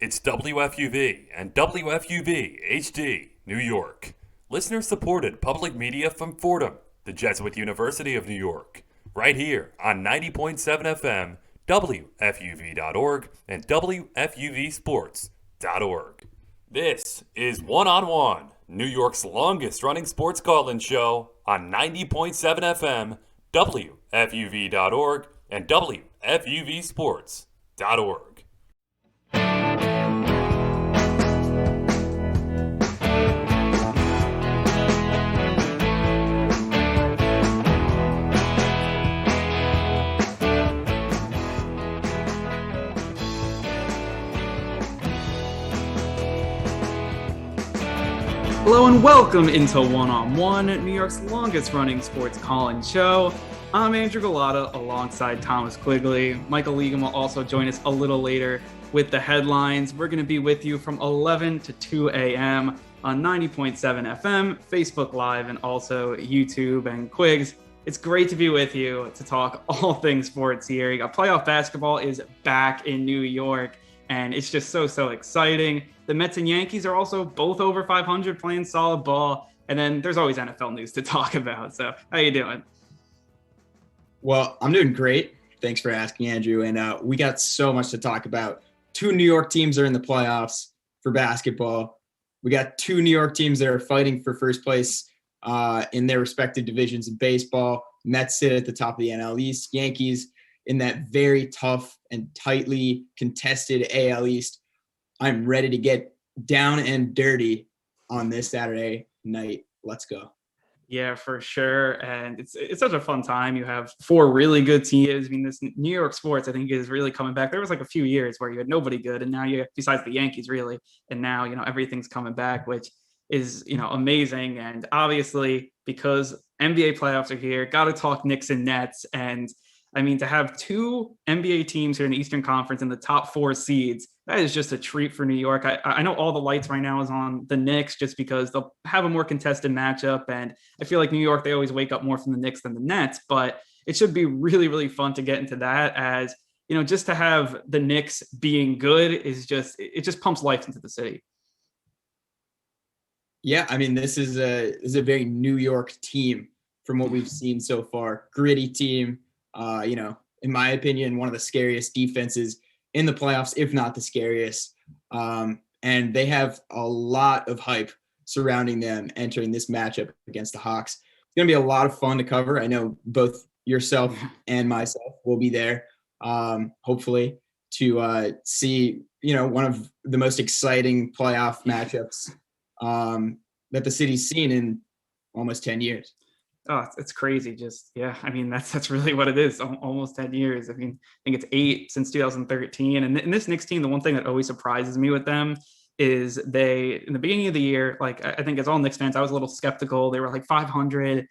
It's WFUV and WFUV HD, New York. Listener supported public media from Fordham, the Jesuit University of New York. Right here on 90.7 FM, WFUV.org, and WFUVSports.org. This is One on One, New York's longest running sports call-in show on 90.7 FM, WFUV.org, and WFUVSports.org. Hello and welcome into One on One, New York's longest running sports call-in show. I'm Andrew Gullotta alongside Thomas Quigley. Michael Leegan will also join us a little later with the headlines. We're going to be with you from 11 to 2 a.m. on 90.7 FM, Facebook Live, and also YouTube and Quigs. It's great to be with you to talk all things sports here. Playoff basketball is back in New York, and it's just so exciting. The Mets and Yankees are also both over 500 playing solid ball. And then there's always NFL news to talk about. So how you doing? Well, I'm doing great. Thanks for asking, Andrew. And we got so much to talk about. Two New York teams are in the playoffs for basketball. We got two New York teams that are fighting for first place in their respective divisions in baseball. Mets sit at the top of the NL East. Yankees in that very tough and tightly contested AL East. I'm ready to get down and dirty on this Saturday night. Let's go. Yeah, for sure. And it's such a fun time. You have four really good teams. I mean, this New York sports, I think, is really coming back. There was like a few years where you had nobody good, and now you, besides the Yankees, really, and now, everything's coming back, which is, amazing. And obviously, because NBA playoffs are here, got to talk Knicks and Nets. And I mean, to have two NBA teams here in the Eastern Conference in the top four seeds, that is just a treat for New York. I know all the lights right now is on the Knicks just because they'll have a more contested matchup. And I feel like New York, they always wake up more from the Knicks than the Nets. But it should be really, really fun to get into that, as, just to have the Knicks being good is just, it just pumps life into the city. Yeah, I mean, this is a very New York team from what we've seen so far. Gritty team, in my opinion, one of the scariest defenses in the playoffs, if not the scariest. And they have a lot of hype surrounding them entering this matchup against the Hawks. It's going to be a lot of fun to cover. I know both yourself and myself will be there, hopefully, to see, one of the most exciting playoff matchups that the city's seen in almost 10 years. Oh, it's crazy. Just, yeah. I mean, that's really what it is. Almost 10 years. I mean, I think it's 8 since 2013. And this Knicks team, the one thing that always surprises me with them is they, in the beginning of the year, like, I think as all Knicks fans, I was a little skeptical. They were like 500,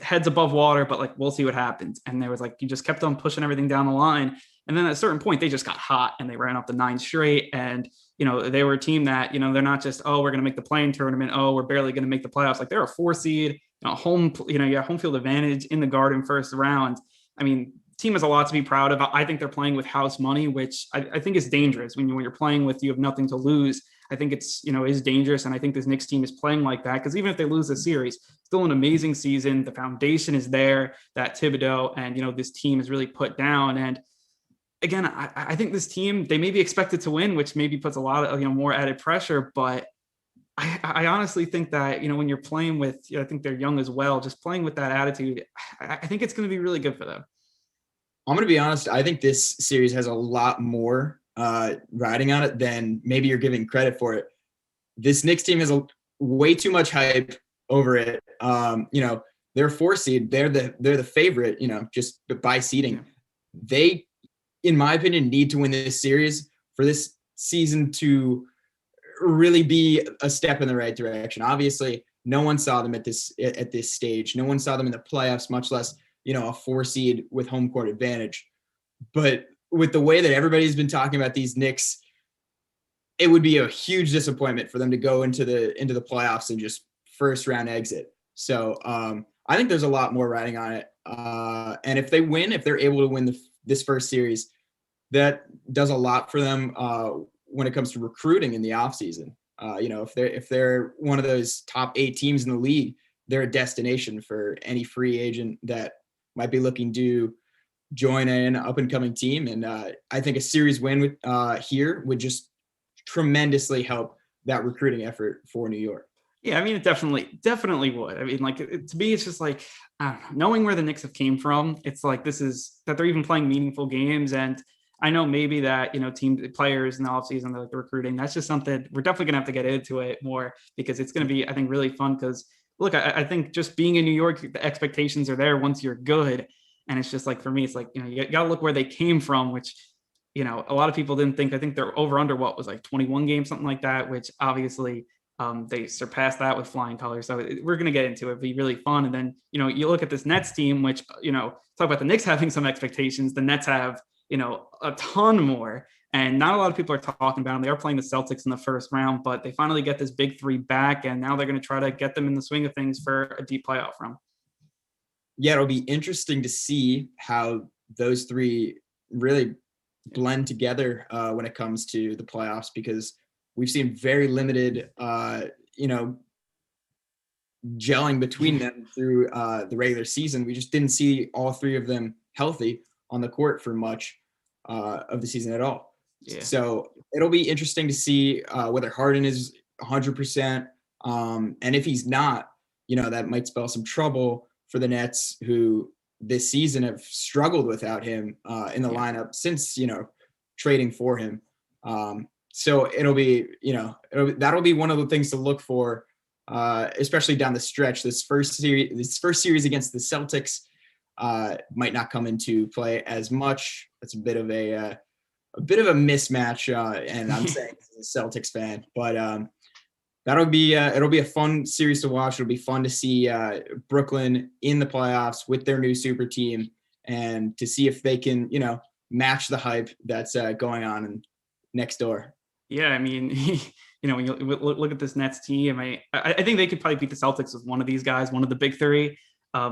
heads above water, but like, we'll see what happens. And there was like, you just kept on pushing everything down the line. And then at a certain point, they just got hot and they ran up the 9 straight. And, they were a team that, they're not just, oh, we're going to make the play-in tournament. Oh, we're barely going to make the playoffs. Like, they're a 4 seed. Home field advantage in the Garden first round. I mean, team has a lot to be proud of. I think they're playing with house money, which I think is dangerous when you're playing with, you have nothing to lose. I think it's, is dangerous. And I think this Knicks team is playing like that because even if they lose the series, still an amazing season. The foundation is there, that Thibodeau and, this team is really put down. And again, I think this team, they may be expected to win, which maybe puts a lot of, more added pressure, but I honestly think that, when you're playing with, I think they're young as well, just playing with that attitude, I think it's going to be really good for them. I'm going to be honest. I think this series has a lot more riding on it than maybe you're giving credit for it. This Knicks team has way too much hype over it. They're a 4 seed. They're the favorite, just by seeding. Yeah. They, in my opinion, need to win this series for this season to really be a step in the right direction. Obviously, no one saw them at this stage. No one saw them in the playoffs, much less, a 4 seed with home court advantage. But with the way that everybody's been talking about these Knicks, it would be a huge disappointment for them to go into the playoffs and just first round exit. So I think there's a lot more riding on it. And if they're able to win this first series, that does a lot for them when it comes to recruiting in the offseason. If they're one of those top 8 teams in the league, they're a destination for any free agent that might be looking to join an up and coming team. And I think a series win here would just tremendously help that recruiting effort for New York. Yeah, I mean, it definitely would. I mean, like, to me, it's just like, I don't know, knowing where the Knicks have came from, it's like, this is that they're even playing meaningful games. And I know maybe that, team players in the offseason, like the recruiting, that's just something we're definitely going to have to get into it more, because it's going to be, I think, really fun. Because look, I think just being in New York, the expectations are there once you're good. And it's just like, for me, it's like, you got to look where they came from, which, a lot of people didn't think. I think they're over under what was like 21 games, something like that, which obviously they surpassed that with flying colors. So we're going to get into it. It'll be really fun. And then, you look at this Nets team, which, talk about the Knicks having some expectations. The Nets have, a ton more. And not a lot of people are talking about them. They are playing the Celtics in the first round, but they finally get this big 3 back. And now they're going to try to get them in the swing of things for a deep playoff run. Yeah, it'll be interesting to see how those 3 really blend together when it comes to the playoffs, because we've seen very limited, gelling between them through the regular season. We just didn't see all 3 of them healthy on the court for much of the season at all. Yeah. So it'll be interesting to see whether Harden is 100%. And if he's not, that might spell some trouble for the Nets, who this season have struggled without him in the lineup since, trading for him. So it'll be, that'll be one of the things to look for, especially down the stretch. This first series against the Celtics might not come into play as much. It's a bit of a mismatch, and I'm saying as a Celtics fan, but it'll be a fun series to watch. It'll be fun to see Brooklyn in the playoffs with their new super team, and to see if they can, match the hype that's going on next door. Yeah, I mean, when you look at this Nets team, I think they could probably beat the Celtics with one of these guys, one of the big 3.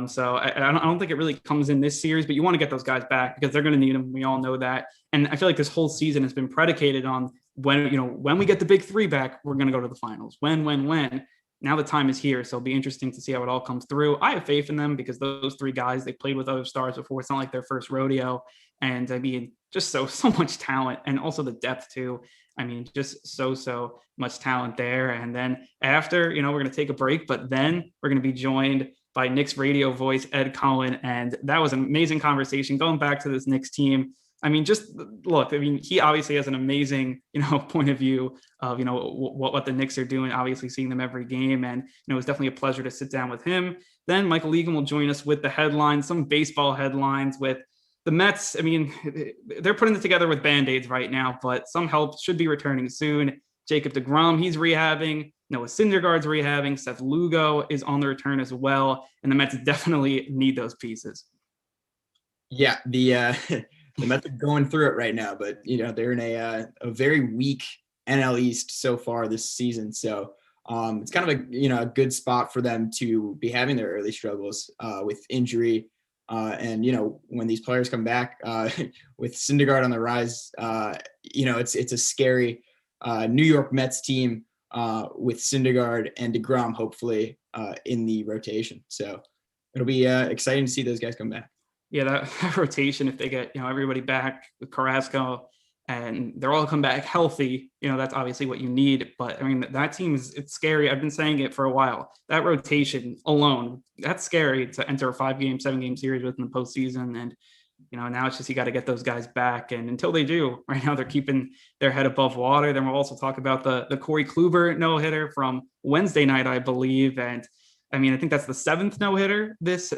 So I don't think it really comes in this series, but you want to get those guys back because they're going to need them. We all know that. And I feel like this whole season has been predicated on when we get the big 3 back, we're going to go to the finals. When. Now the time is here. So it'll be interesting to see how it all comes through. I have faith in them because those 3 guys, they played with other stars before. It's not like their first rodeo. And I mean, just so much talent, and also the depth too. I mean, just so much talent there. And then after, we're going to take a break, but then we're going to be joined by Knicks radio voice, Ed Cohen. And that was an amazing conversation going back to this Knicks team. I mean, just look, he obviously has an amazing, point of view of, what the Knicks are doing, obviously seeing them every game. And, it was definitely a pleasure to sit down with him. Then Michael Leegan will join us with the headlines, some baseball headlines with the Mets. I mean, they're putting it together with Band-Aids right now, but some help should be returning soon. Jacob deGrom, he's rehabbing. Noah Syndergaard's rehabbing. Seth Lugo is on the return as well. And the Mets definitely need those pieces. Yeah, the Mets are going through it right now, but, they're in a very weak NL East so far this season. So it's kind of a good spot for them to be having their early struggles with injury. And, when these players come back with Syndergaard on the rise, it's a scary New York Mets team with Syndergaard and deGrom, hopefully in the rotation. So it'll be exciting to see those guys come back. Yeah, that rotation, if they get, everybody back with Carrasco and they're all come back healthy, that's obviously what you need. But I mean, that team it's scary. I've been saying it for a while. That rotation alone, that's scary to enter a 5-game, 7-game series within the postseason. And, now it's just, you got to get those guys back. And until they do, right now they're keeping their head above water. Then we'll also talk about the Corey Kluber no-hitter from Wednesday night, I believe. And I mean, I think that's the 7th no-hitter this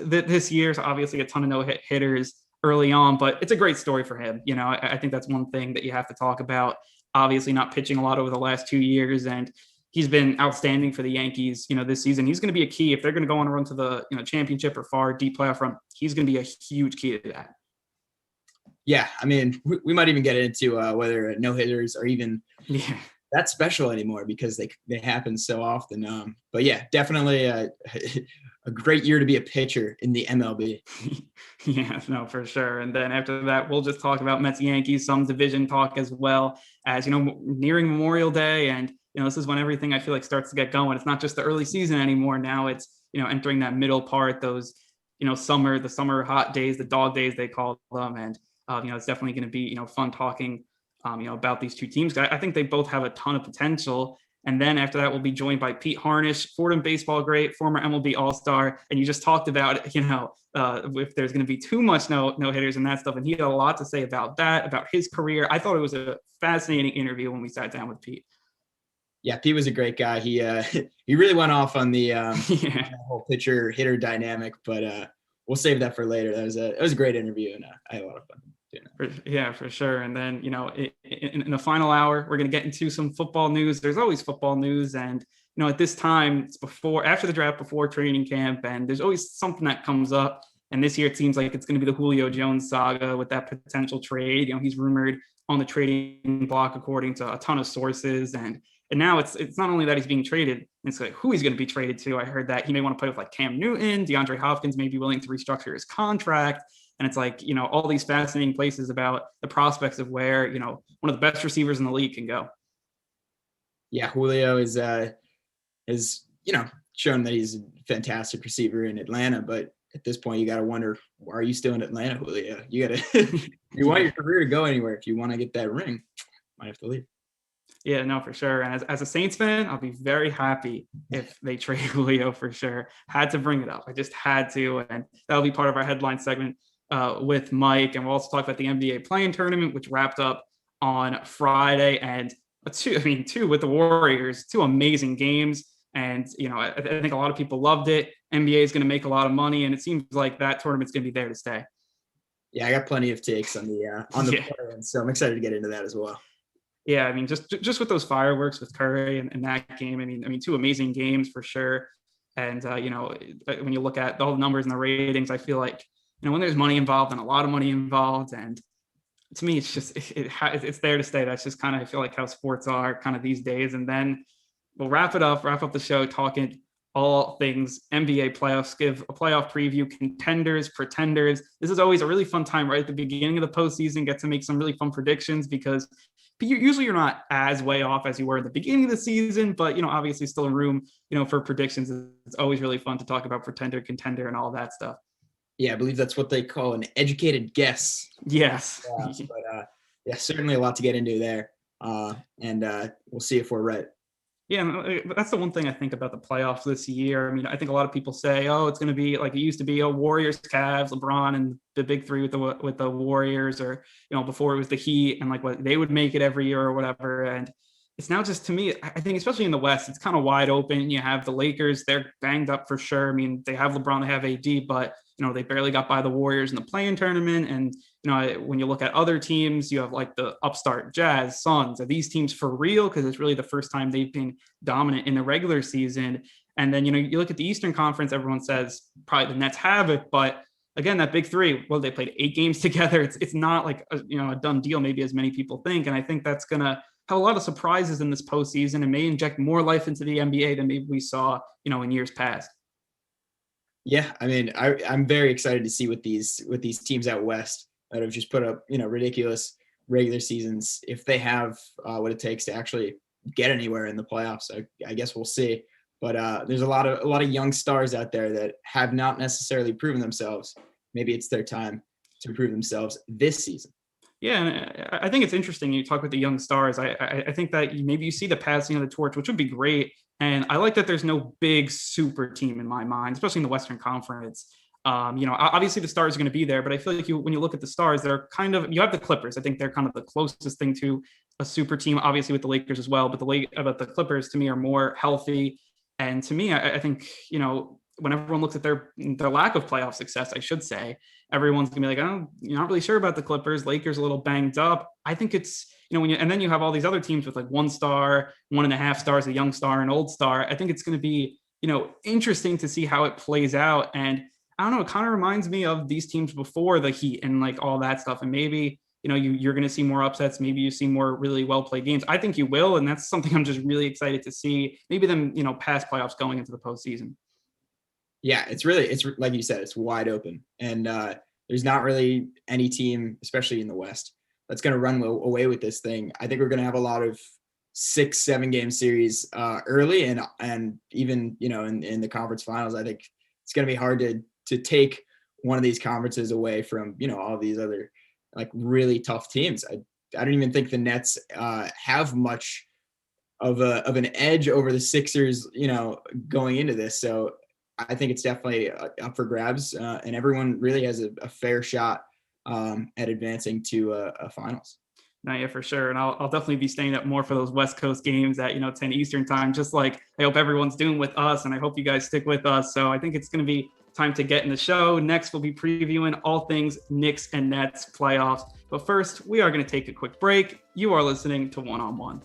year. So obviously a ton of no-hitters early on, but it's a great story for him. I think that's one thing that you have to talk about. Obviously not pitching a lot over the last 2 years, and he's been outstanding for the Yankees, this season. He's going to be a key if they're going to go on a run to the championship or far deep playoff run. He's going to be a huge key to that. Yeah, I mean, we might even get into whether no-hitters are even that special anymore because they happen so often. But yeah, definitely a great year to be a pitcher in the MLB. Yeah, no, for sure. And then after that, we'll just talk about Mets Yankees, some division talk as well as, nearing Memorial Day. And, this is when everything I feel like starts to get going. It's not just the early season anymore. Now it's, entering that middle part, those, the summer hot days, the dog days they call them. And, it's definitely going to be, fun talking, about these two teams. I think they both have a ton of potential. And then after that, we'll be joined by Pete Harnisch, Fordham baseball great, former MLB All-Star. And you just talked about, if there's going to be too much no-hitters and that stuff. And he had a lot to say about that, about his career. I thought it was a fascinating interview when we sat down with Pete. Yeah, Pete was a great guy. He really went off on the whole pitcher-hitter dynamic, but we'll save that for later. It was a great interview, and I had a lot of fun. Yeah, for sure. And then, in the final hour, we're going to get into some football news. There's always football news. And, at this time, it's after the draft, before training camp, and there's always something that comes up. And this year, it seems like it's going to be the Julio Jones saga with that potential trade. He's rumored on the trading block, according to a ton of sources. And now it's not only that he's being traded, it's like who he's going to be traded to. I heard that he may want to play with like Cam Newton, DeAndre Hopkins may be willing to restructure his contract. And it's like, all these fascinating places about the prospects of where, one of the best receivers in the league can go. Yeah, Julio has shown that he's a fantastic receiver in Atlanta. But at this point, you got to wonder, why are you still in Atlanta, Julio? You got to, you want your career to go anywhere. If you want to get that ring, might have to leave. Yeah, no, for sure. And as a Saints fan, I'll be very happy if they trade Julio for sure. Had to bring it up. I just had to. And that'll be part of our headline segment with Mike. And we'll also talk about the NBA play-in tournament, which wrapped up on Friday. And two with the Warriors, two amazing games. And, I think a lot of people loved it. NBA is going to make a lot of money. And it seems like that tournament's going to be there to stay. Yeah, I got plenty of takes on the play-in, so I'm excited to get into that as well. Yeah, just with those fireworks with Curry and that game, two amazing games for sure. And, when you look at all the numbers and the ratings, I feel like, when there's money involved and a lot of money involved, and to me, it's just, it's there to stay. That's just kind of, I feel like how sports are kind of these days. And then we'll wrap up the show talking all things NBA playoffs, give a playoff preview, contenders, pretenders. This is always a really fun time right at the beginning of the postseason, get to make some really fun predictions because usually you're not as way off as you were at the beginning of the season, but, obviously still room, for predictions. It's always really fun to talk about pretender, contender, and all that stuff. Yeah, I believe that's what they call an educated guess. Yes. But certainly a lot to get into there. And we'll see if we're right. Yeah, that's the one thing I think about the playoffs this year. I think a lot of people say, "Oh, it's going to be like it used to be: Warriors, Cavs, LeBron, and the big three with the Warriors," or before it was the Heat, and like what they would make it every year or whatever. And it's now just, to me, I think especially in the West, it's kind of wide open. You have the Lakers; they're banged up for sure. They have LeBron, they have AD, but they barely got by the Warriors in the play-in tournament. And, when you look at other teams, you have like the upstart Jazz, Suns. Are these teams for real? Because it's really the first time they've been dominant in the regular season. And then, you look at the Eastern Conference, everyone says probably the Nets have it. But again, that big three, they played 8 games together. It's not like, a done deal, maybe as many people think. And I think that's going to have a lot of surprises in this postseason and may inject more life into the NBA than maybe we saw, in years past. Yeah, I'm very excited to see what these teams out West that have just put up, ridiculous regular seasons, if they have what it takes to actually get anywhere in the playoffs. I guess we'll see. But there's a lot of young stars out there that have not necessarily proven themselves. Maybe it's their time to prove themselves this season. Yeah, and I think it's interesting. You talk with the young stars. I think that maybe you see the passing of the torch, which would be great. And I like that there's no big super team in my mind, especially in the Western Conference. Obviously the stars are going to be there, but I feel like when you look at the stars, they're kind of, you have the Clippers. I think they're kind of the closest thing to a super team, obviously with the Lakers as well. But the Clippers to me are more healthy. And to me, I think, when everyone looks at their lack of playoff success, I should say, everyone's gonna be like, "Oh, you're not really sure about the Clippers. Lakers a little banged up." I think it's, and then you have all these other teams with like 1 star, 1.5 stars, a young star, an old star. I think it's going to be, interesting to see how it plays out. And I don't know, it kind of reminds me of these teams before the Heat and like all that stuff. And maybe, you're going to see more upsets. Maybe you see more really well played games. I think you will. And that's something I'm just really excited to see. Maybe them, past playoffs going into the postseason. Yeah, it's like you said, it's wide open. And there's not really any team, especially in the West, that's going to run away with this thing. I think we're going to have a lot of 6-7 game series early, and even, in the conference finals. I think it's going to be hard to take one of these conferences away from, all these other like really tough teams. I don't even think the Nets have much of an edge over the Sixers, going into this. So I think it's definitely up for grabs, and everyone really has a fair shot at advancing to a finals. No, yeah, for sure. And I'll definitely be staying up more for those West Coast games at, 10 Eastern time, just like I hope everyone's doing with us. And I hope you guys stick with us. So I think it's going to be time to get in the show. Next, we'll be previewing all things Knicks and Nets playoffs. But first, we are going to take a quick break. You are listening to One on One.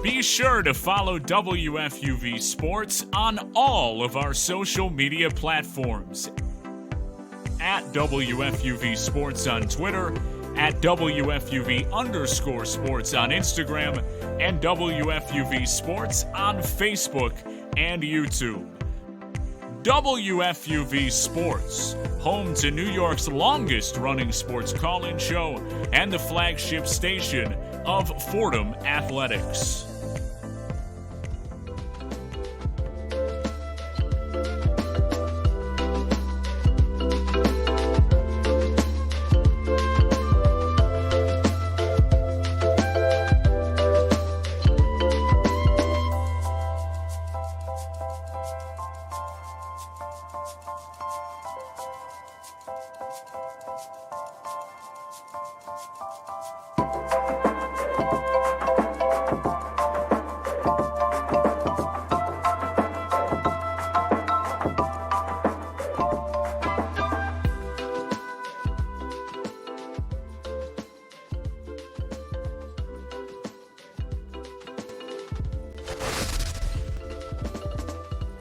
Be sure to follow WFUV Sports on all of our social media platforms. At WFUV Sports on Twitter, at WFUV_sports on Instagram, and WFUV Sports on Facebook and YouTube. WFUV Sports, home to New York's longest-running sports call-in show and the flagship station of Fordham Athletics.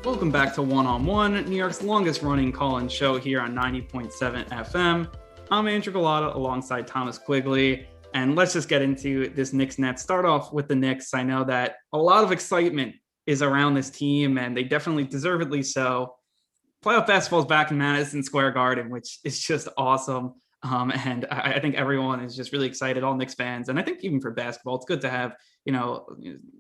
Welcome back to One on One, New York's longest running call-in show here on 90.7 FM. I'm Andrew Gullotta alongside Thomas Quigley, and let's just get into this Knicks Nets. Start off with the Knicks. I know that a lot of excitement is around this team, and they definitely deservedly so. Playoff basketball is back in Madison Square Garden, which is just awesome. And I think everyone is just really excited, all Knicks fans. And I think even for basketball, it's good to have,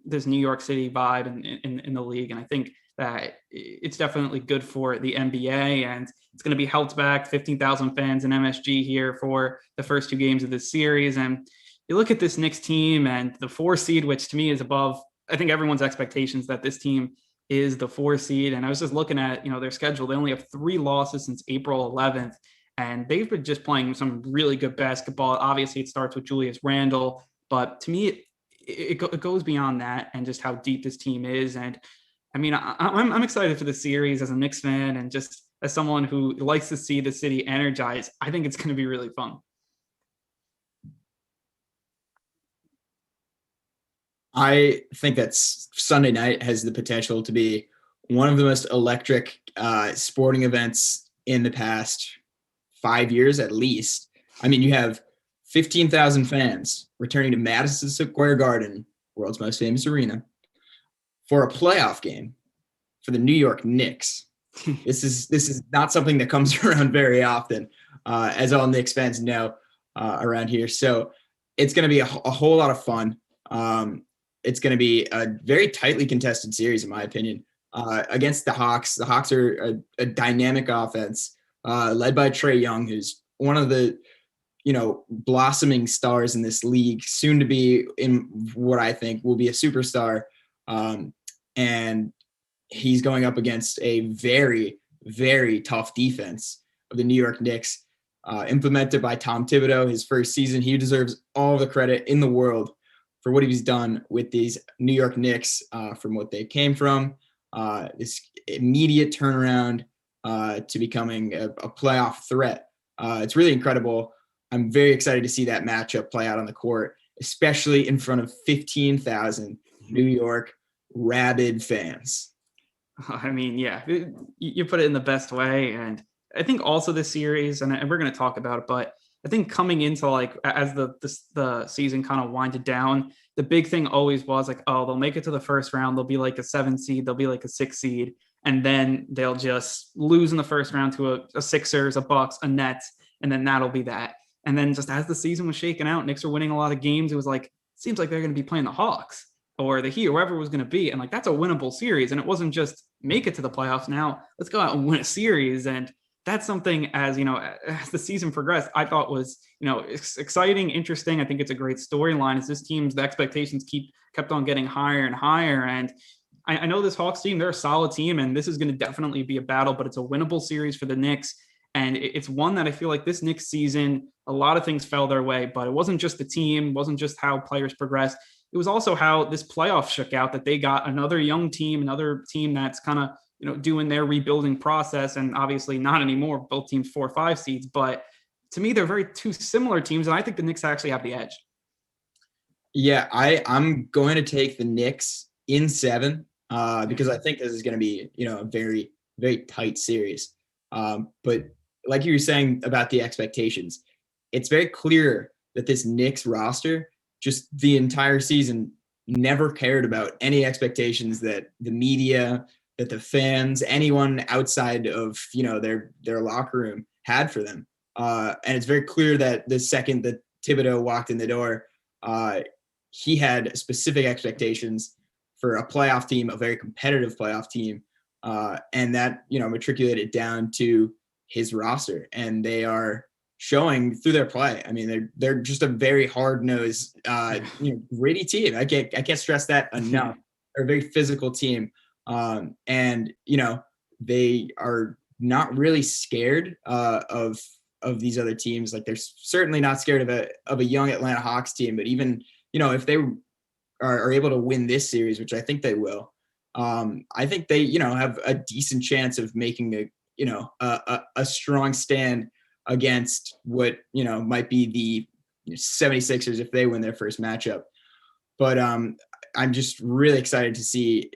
this New York City vibe in the league. And I think that it's definitely good for the NBA, and it's going to be helped back 15,000 fans in MSG here for the first two games of this series. And you look at this Knicks team and the 4 seed, which to me is above, I think, everyone's expectations that this team is the 4 seed. And I was just looking at, their schedule. They only have 3 losses since April 11th, and they've been just playing some really good basketball. Obviously, it starts with Julius Randle, but to me, it goes beyond that, and just how deep this team is. And I mean, I'm excited for the series as a Knicks fan, and just as someone who likes to see the city energized. I think it's going to be really fun. I think that Sunday night has the potential to be one of the most electric sporting events in the past 5 years, at least. I mean, you have 15,000 fans returning to Madison Square Garden, world's most famous arena, for a playoff game for the New York Knicks. This is not something that comes around very often, as all Knicks fans know around here. So it's going to be a whole lot of fun. It's going to be a very tightly contested series, in my opinion, against the Hawks. The Hawks are a dynamic offense led by Trae Young, who's one of the, blossoming stars in this league, soon to be in what I think will be a superstar. And he's going up against a very, very tough defense of the New York Knicks, implemented by Tom Thibodeau, his first season. He deserves all the credit in the world for what he's done with these New York Knicks, from what they came from, this immediate turnaround to becoming a playoff threat. It's really incredible. I'm very excited to see that matchup play out on the court, especially in front of 15,000 New York rabid fans. I mean, yeah, you put it in the best way. And I think also this series, and we're going to talk about it, but I think coming into as the season kind of winded down, the big thing always was they'll make it to the first round. They'll be like a 7 seed. They'll be like a 6 seed. And then they'll just lose in the first round to a Sixers, a Bucks, a Nets. And then that'll be that. And then just as the season was shaking out, Knicks are winning a lot of games. It was seems like they're going to be playing the Hawks or the Heat, or whoever it was going to be. And that's a winnable series. And it wasn't just make it to the playoffs. Now let's go out and win a series. And that's something, as as the season progressed, I thought was, exciting, interesting. I think it's a great storyline as this team's, the expectations kept on getting higher and higher. And I know this Hawks team, they're a solid team, and this is going to definitely be a battle, but it's a winnable series for the Knicks. And it's one that I feel like this Knicks season, a lot of things fell their way, but it wasn't just the team, wasn't just how players progressed. It was also how this playoff shook out, that they got another young team, another team that's kind of, doing their rebuilding process. And obviously not anymore, both teams 4 or 5 seeds. But to me, they're very two similar teams. And I think the Knicks actually have the edge. Yeah, I'm going to take the Knicks in 7 because I think this is going to be, a very, very tight series. But like you were saying about the expectations, it's very clear that this Knicks roster, just the entire season, never cared about any expectations that the media, that the fans, anyone outside of, their locker room had for them. And it's very clear that the second that Thibodeau walked in the door, he had specific expectations for a playoff team, a very competitive playoff team. And that, matriculated down to his roster, and they are showing through their play. I mean, they're just a very hard-nosed, gritty team. I can't stress that enough. They're a very physical team. And, they are not really scared of these other teams. They're certainly not scared of a young Atlanta Hawks team, but even, if they are able to win this series, which I think they will, I think they, have a decent chance of making a strong stand against what, might be the 76ers if they win their first matchup. But I'm just really excited to see,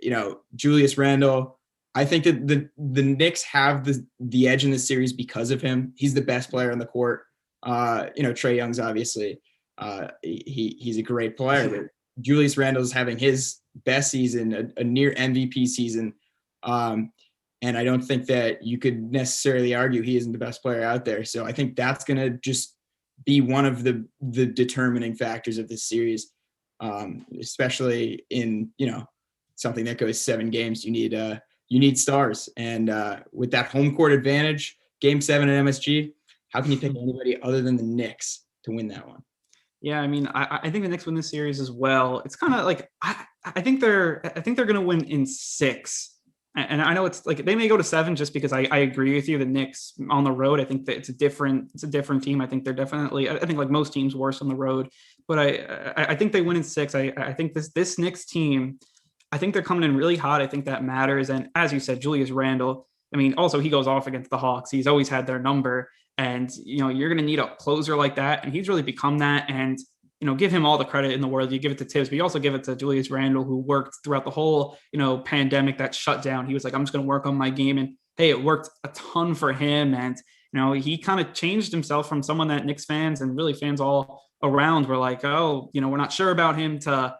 Julius Randle. I think that the Knicks have the edge in this series because of him. He's the best player on the court. Trae Young's obviously, he's a great player, but Julius Randle's having his best season, a near MVP season. And I don't think that you could necessarily argue he isn't the best player out there. So I think that's going to just be one of the determining factors of this series, especially in, something that goes 7 games. You need stars. And with that home court advantage, Game 7 at MSG, how can you pick anybody other than the Knicks to win that one? Yeah, I mean, I think the Knicks win this series as well. It's kind of I think they're going to win in 6. And I know it's they may go to 7 just because I agree with you. The Knicks on the road, I think that it's a different team. I think they're definitely, I think like most teams, worse on the road. But I think they win in 6. I think this Knicks team, I think they're coming in really hot. I think that matters. And as you said, Julius Randle, I mean, also he goes off against the Hawks. He's always had their number. And, you're going to need a closer like that. And he's really become that. And, give him all the credit in the world. You give it to Tibbs, but you also give it to Julius Randle, who worked throughout the whole, pandemic, that shutdown. He was like, I'm just going to work on my game. And hey, it worked a ton for him. And, he kind of changed himself from someone that Knicks fans and really fans all around were like, oh, we're not sure about him, to,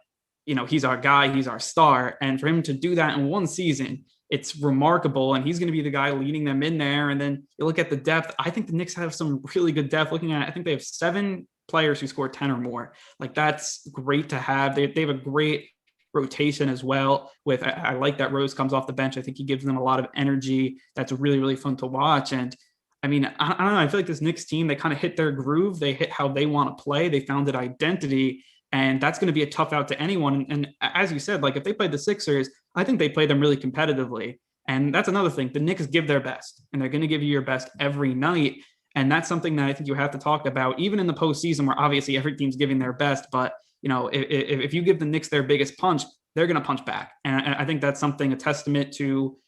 he's our guy, he's our star. And for him to do that in one season, it's remarkable. And he's going to be the guy leading them in there. And then you look at the depth. I think the Knicks have some really good depth. Looking at, I think they have 7 players who score 10 or more. That's great to have. They have a great rotation as well. I like that Rose comes off the bench. I think he gives them a lot of energy. That's really, really fun to watch. And I mean, I don't know. I feel like this Knicks team, they kind of hit their groove. They hit how they want to play. They found an identity, and that's going to be a tough out to anyone. And as you said, like if they played the Sixers, I think they play them really competitively. And that's another thing. The Knicks give their best, and they're going to give you your best every night. And that's something that I think you have to talk about, even in the postseason, where obviously every team's giving their best. But, if you give the Knicks their biggest punch, they're going to punch back. And I think that's something, a testament to,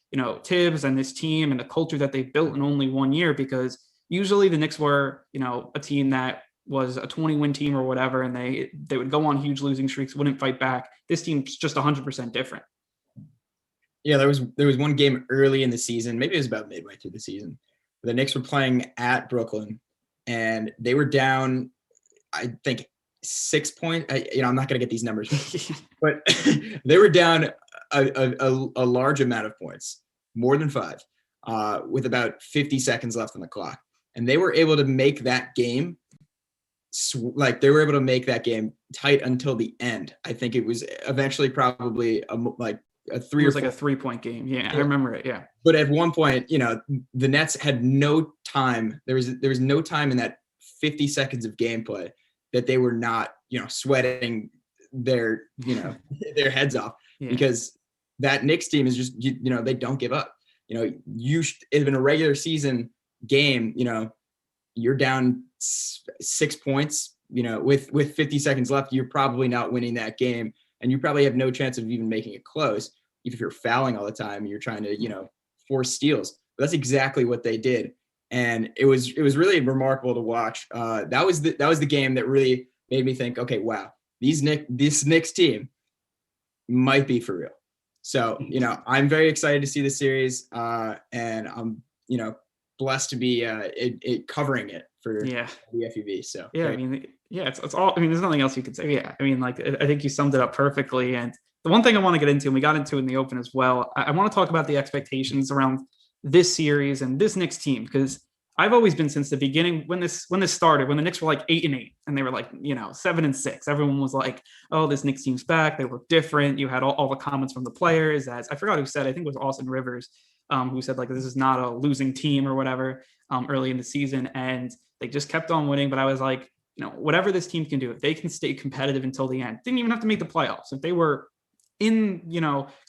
Tibbs and this team and the culture that they built in only 1 year, because usually the Knicks were, a team that was a 20-win team or whatever, and they would go on huge losing streaks, wouldn't fight back. This team's just 100% different. Yeah, there was one game early in the season, maybe it was about midway through the season. The Knicks were playing at Brooklyn, and they were down, I think, 6 points. I'm not going to get these numbers, but they were down a large amount of points, more than 5, with about 50 seconds left on the clock. And they were able to make that game, tight until the end. I think it was eventually probably a 3 or 4. A 3-point game. Yeah, I remember it. Yeah. But at one point, the Nets had no time. There was no time in that 50 seconds of gameplay that they were not, sweating their heads off, because that Knicks team is just, they don't give up. In a regular season game, you're down 6 points, with 50 seconds left, you're probably not winning that game, and you probably have no chance of even making it close, even if you're fouling all the time and you're trying to, force steals. But that's exactly what they did. And it was really remarkable to watch. That was the game that really made me think, okay, wow, this Knicks team might be for real. So, I'm very excited to see the series, and I'm, blessed to be covering it for WFUV. So yeah, great. I mean, it's all. I mean, there's nothing else you could say. Yeah, I mean, I think you summed it up perfectly. And the one thing I want to get into, and we got into in the open as well, I want to talk about the expectations around this series and this Knicks team, because I've always been, since the beginning, when this started, when the Knicks were like 8-8 and they were like, 7-6, everyone was like, oh, this Knicks team's back. They look different. You had all the comments from the players, as I forgot who said, I think it was Austin Rivers, who said like, this is not a losing team or whatever, early in the season. And they just kept on winning. But I was like, whatever this team can do, if they can stay competitive until the end, didn't even have to make the playoffs. If they were in,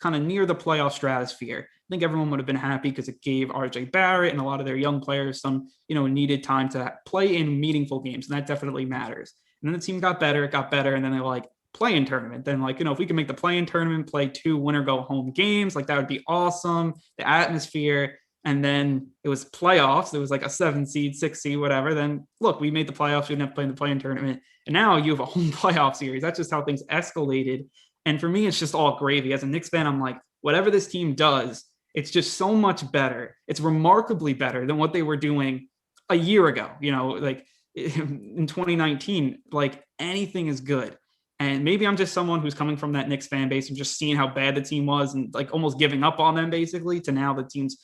kind of near the playoff stratosphere, I think everyone would have been happy, because it gave RJ Barrett and a lot of their young players some, needed time to play in meaningful games. And that definitely matters. And then the team got better. And then they were like, play-in tournament. Then if we can make the play-in tournament, play 2 winner-go-home games, that would be awesome. The atmosphere. And then it was playoffs. It was like a 7 seed, 6 seed, whatever. Then look, we made the playoffs. We didn't have to play in the play-in tournament. And now you have a home playoff series. That's just how things escalated. And for me, it's just all gravy. As a Knicks fan, I'm like, whatever this team does, it's just so much better. It's remarkably better than what they were doing a year ago. Like in 2019, like anything is good. And maybe I'm just someone who's coming from that Knicks fan base and just seeing how bad the team was and like almost giving up on them, basically, to now the team's,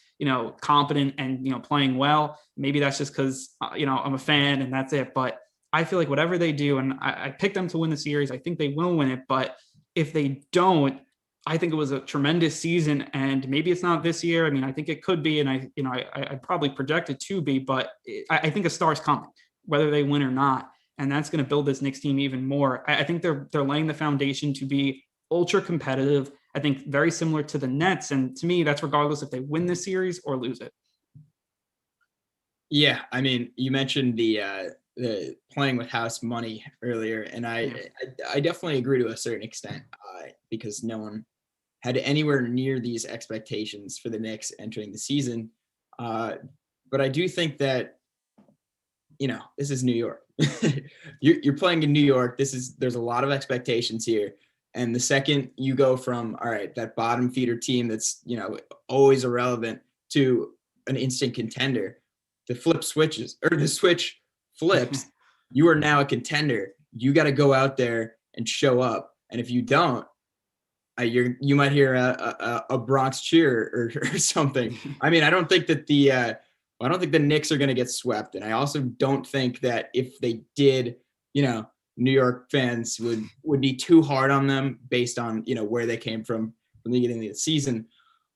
competent and, playing well. Maybe that's just because, I'm a fan and that's it. But I feel like whatever they do, and I picked them to win the series, I think they will win it. But if they don't, I think it was a tremendous season, and maybe it's not this year. I mean, I think it could be, and I probably project it to be, but I think a star's coming, whether they win or not, and that's going to build this Knicks team even more. I think they're laying the foundation to be ultra competitive. I think very similar to the Nets, and to me, that's regardless if they win this series or lose it. Yeah, I mean, you mentioned the playing with house money earlier, and I definitely agree to a certain extent, because no one had anywhere near these expectations for the Knicks entering the season. But I do think that, this is New York. You're playing in New York. There's a lot of expectations here. And the second you go from, all right, that bottom feeder team that's, always irrelevant, to an instant contender, the switch flips, you are now a contender. You got to go out there and show up. And if you don't, you might hear a Bronx cheer or something. I mean, I don't think the Knicks are going to get swept. And I also don't think that if they did, New York fans would be too hard on them based on, where they came from the beginning of the season.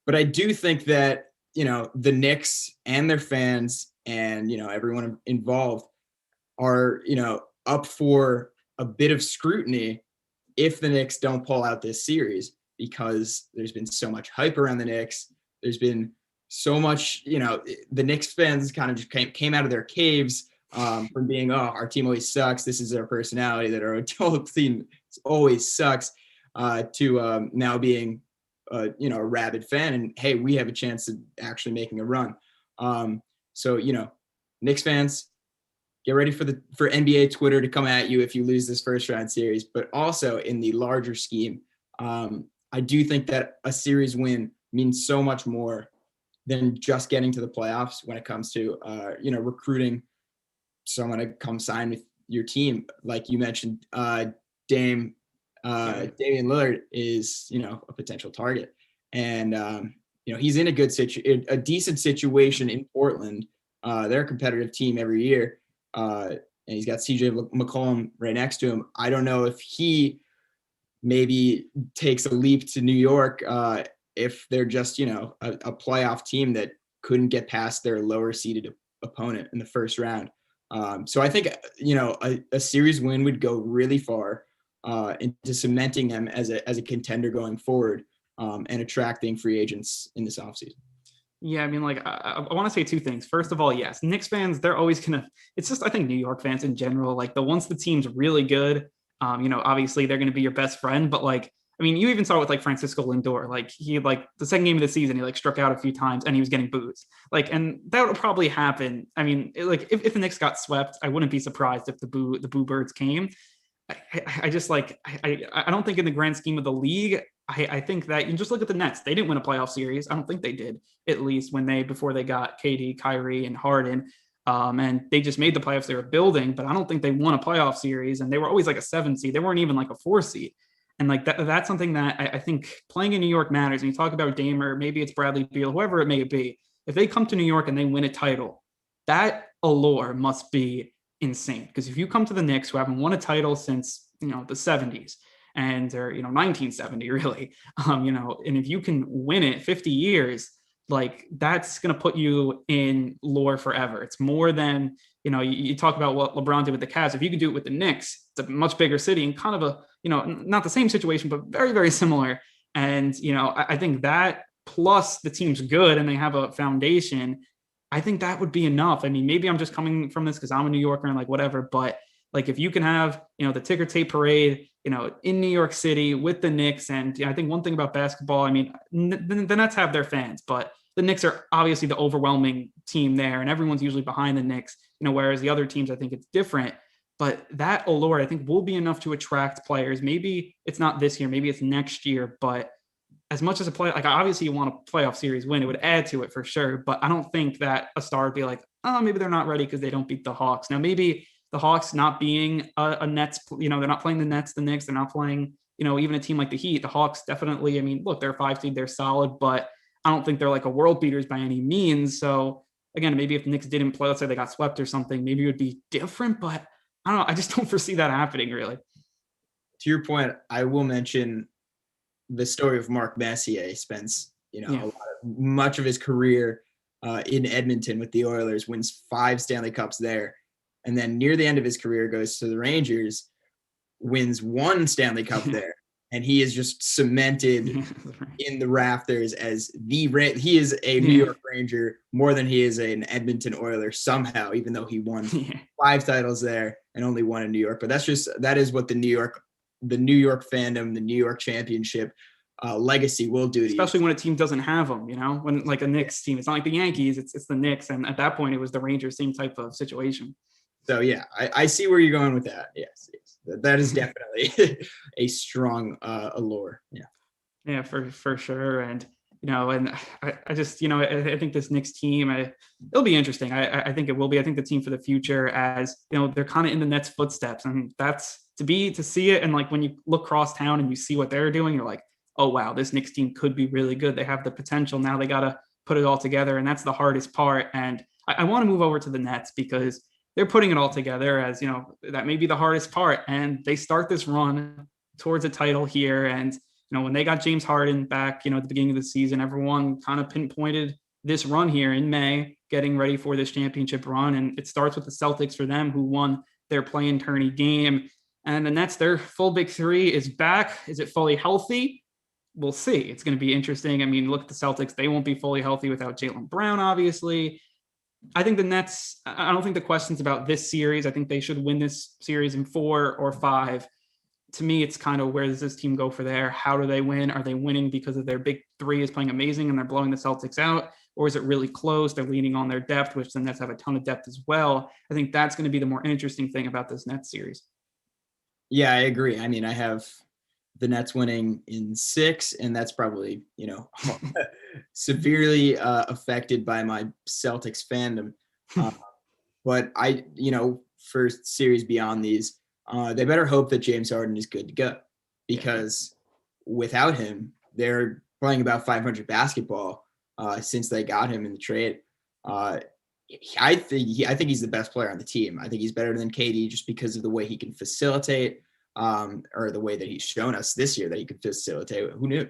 But I do think that, the Knicks and their fans and, everyone involved are, up for a bit of scrutiny if the Knicks don't pull out this series, because there's been so much hype around the Knicks. There's been so much, the Knicks fans kind of just came out of their caves from being, our team always sucks. This is our personality, that our adult team always sucks, to now being, a rabid fan. And hey, we have a chance of actually making a run. So, Knicks fans, get ready for NBA Twitter to come at you if you lose this first round series. But also in the larger scheme, I do think that a series win means so much more than just getting to the playoffs when it comes to, recruiting someone to come sign with your team. Like you mentioned, Damian Lillard is, a potential target. And, he's in a decent situation in Portland. They're a competitive team every year. And he's got CJ McCollum right next to him. I don't know if he maybe takes a leap to New York if they're just, a playoff team that couldn't get past their lower seeded opponent in the first round. So I think, a series win would go really far into cementing them as a contender going forward, and attracting free agents in this offseason. Yeah, I mean, I want to say two things. First of all, yes, Knicks fans, they're always it's just, I think I think in general, once the team's really good, obviously they're going to be your best friend. But you even saw it with Francisco Lindor. He the second game of the season, he struck out a few times and he was getting boozed. And that would probably happen. I mean, if the Knicks got swept, I wouldn't be surprised if the boo birds came. I don't think in the grand scheme of the league, I think that you just look at the Nets. They didn't win a playoff series. I don't think they did, at least before they got KD, Kyrie, and Harden. And they just made the playoffs. They were building, but I don't think they won a playoff series. And they were always a 7 seed. They weren't even a 4 seed. And that's something that I think playing in New York matters. And you talk about Dame, or maybe it's Bradley Beal, whoever it may be. If they come to New York and they win a title, that allure must be insane. Because if you come to the Knicks, who haven't won a title since the 70s, and or 1970 really, and if you can win it 50 years, that's going to put you in lore forever. It's more than you talk about what LeBron did with the Cavs. If you can do it with the Knicks, it's a much bigger city and kind of a not the same situation, but very, very similar. And I think that plus the team's good and they have a foundation, I think that would be enough. I mean, maybe I'm just coming from this because I'm a New Yorker and whatever, but if you can have, the ticker tape parade, in New York City with the Knicks. And I think one thing about basketball, I mean, the Nets have their fans, but the Knicks are obviously the overwhelming team there, and everyone's usually behind the Knicks, whereas the other teams, I think it's different. But that allure, I think, will be enough to attract players. Maybe it's not this year, maybe it's next year, but as much as a player, obviously you want a playoff series win, it would add to it for sure. But I don't think that a star would be maybe they're not ready because they don't beat the Hawks. Now, maybe the Hawks not being a Nets, they're not playing the Nets, the Knicks, they're not playing, even a team like the Heat. The Hawks definitely, I mean, look, they're a 5 seed, they're solid, but I don't think they're a world beaters by any means. So again, maybe if the Knicks didn't play, let's say they got swept or something, maybe it would be different, but I don't know. I just don't foresee that happening really. To your point, I will mention the story of Mark Messier. Spends, much of his career in Edmonton with the Oilers, wins 5 Stanley Cups there. And then near the end of his career goes to the Rangers, wins 1 Stanley Cup there. And he is just cemented in the rafters as he is a New York Ranger more than he is an Edmonton Oiler somehow, even though he won 5 titles there and only 1 in New York. But that is what the New York fandom, the New York championship legacy will do to especially you. When a team doesn't have them, when a Knicks team, it's not like the Yankees, it's the Knicks. And at that point it was the Rangers, same type of situation. So yeah, I see where you're going with that. Yes. That is definitely a strong allure. Yeah, for sure. And and I just I think this Knicks team, it'll be interesting. I think it will be. I think the team for the future, as they're kind of in the Nets' footsteps. I mean, that's to see it. And when you look across town and you see what they're doing, you're like, oh wow, this Knicks team could be really good. They have the potential. Now they got to put it all together, and that's the hardest part. And I want to move over to the Nets because they're putting it all together, as that may be the hardest part. And they start this run towards a title here. And, when they got James Harden back, at the beginning of the season, everyone kind of pinpointed this run here in May, getting ready for this championship run. And it starts with the Celtics for them, who won their play-in tourney game. And the Nets, their full big three is back. Is it fully healthy? We'll see. It's going to be interesting. I mean, look at the Celtics. They won't be fully healthy without Jaylen Brown, obviously. I think the Nets, I don't think the question's about this series. I think they should win this series in 4 or 5. To me, it's kind of, where does this team go for there? How do they win? Are they winning because of their big three is playing amazing and they're blowing the Celtics out? Or is it really close? They're leaning on their depth, which the Nets have a ton of depth as well. I think that's going to be the more interesting thing about this Nets series. Yeah, I agree. I mean, I have the Nets winning in 6, and that's probably, severely affected by my Celtics fandom. But for series beyond these, they better hope that James Harden is good to go, because without him, they're playing about 500 basketball since they got him in the trade. I think he's the best player on the team. I think he's better than KD just because of the way he can facilitate, or the way that he's shown us this year that he could facilitate. Who knew?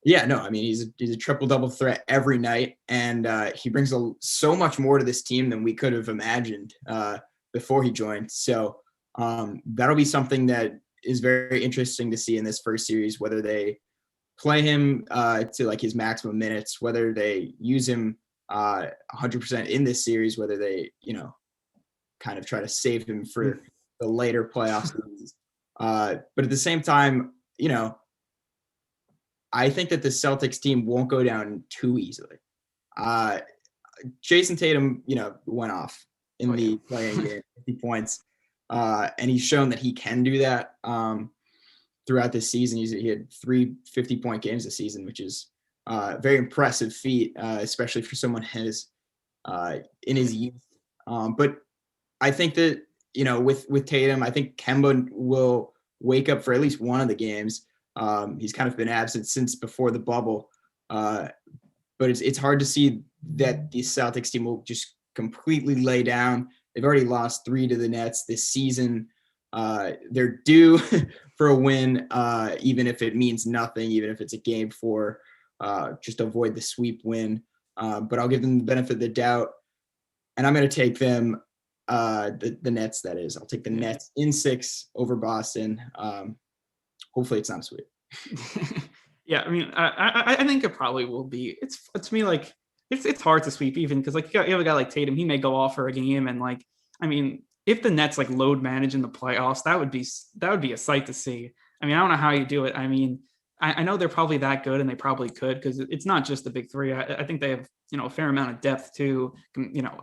He's a triple-double threat every night, and he brings so much more to this team than we could have imagined before he joined. So that'll be something that is very interesting to see in this first series, whether they play him to like his maximum minutes, whether they use him 100% in this series, whether they, kind of try to save him for the later playoff series. But at the same time, I think that the Celtics team won't go down too easily. Jason Tatum, went off in the playing game, 50 points. And he's shown that he can do that throughout this season. He had 3 50-point games this season, which is a very impressive feat, especially for someone in his youth. But I think that, with Tatum, I think Kemba will wake up for at least one of the games. He's kind of been absent since before the bubble. But it's hard to see that the Celtics team will just completely lay down. They've already lost 3 to the Nets this season. They're due for a win, even if it means nothing, even if it's a game 4, just avoid the sweep win. But I'll give them the benefit of the doubt. And I'm going to take them, the Nets, that is. I'll take the Nets in 6 over Boston. Hopefully it's not a sweep. Yeah, I mean, I think it probably will be. It's to me, like, it's hard to sweep, even because, like, you have a guy like Tatum, he may go off for a game, and, like, I mean, if the Nets like load manage in the playoffs, that would be a sight to see. I mean, I don't know how you do it. I mean, I know they're probably that good, and they probably could, because it's not just the big 3. I think they have, a fair amount of depth too,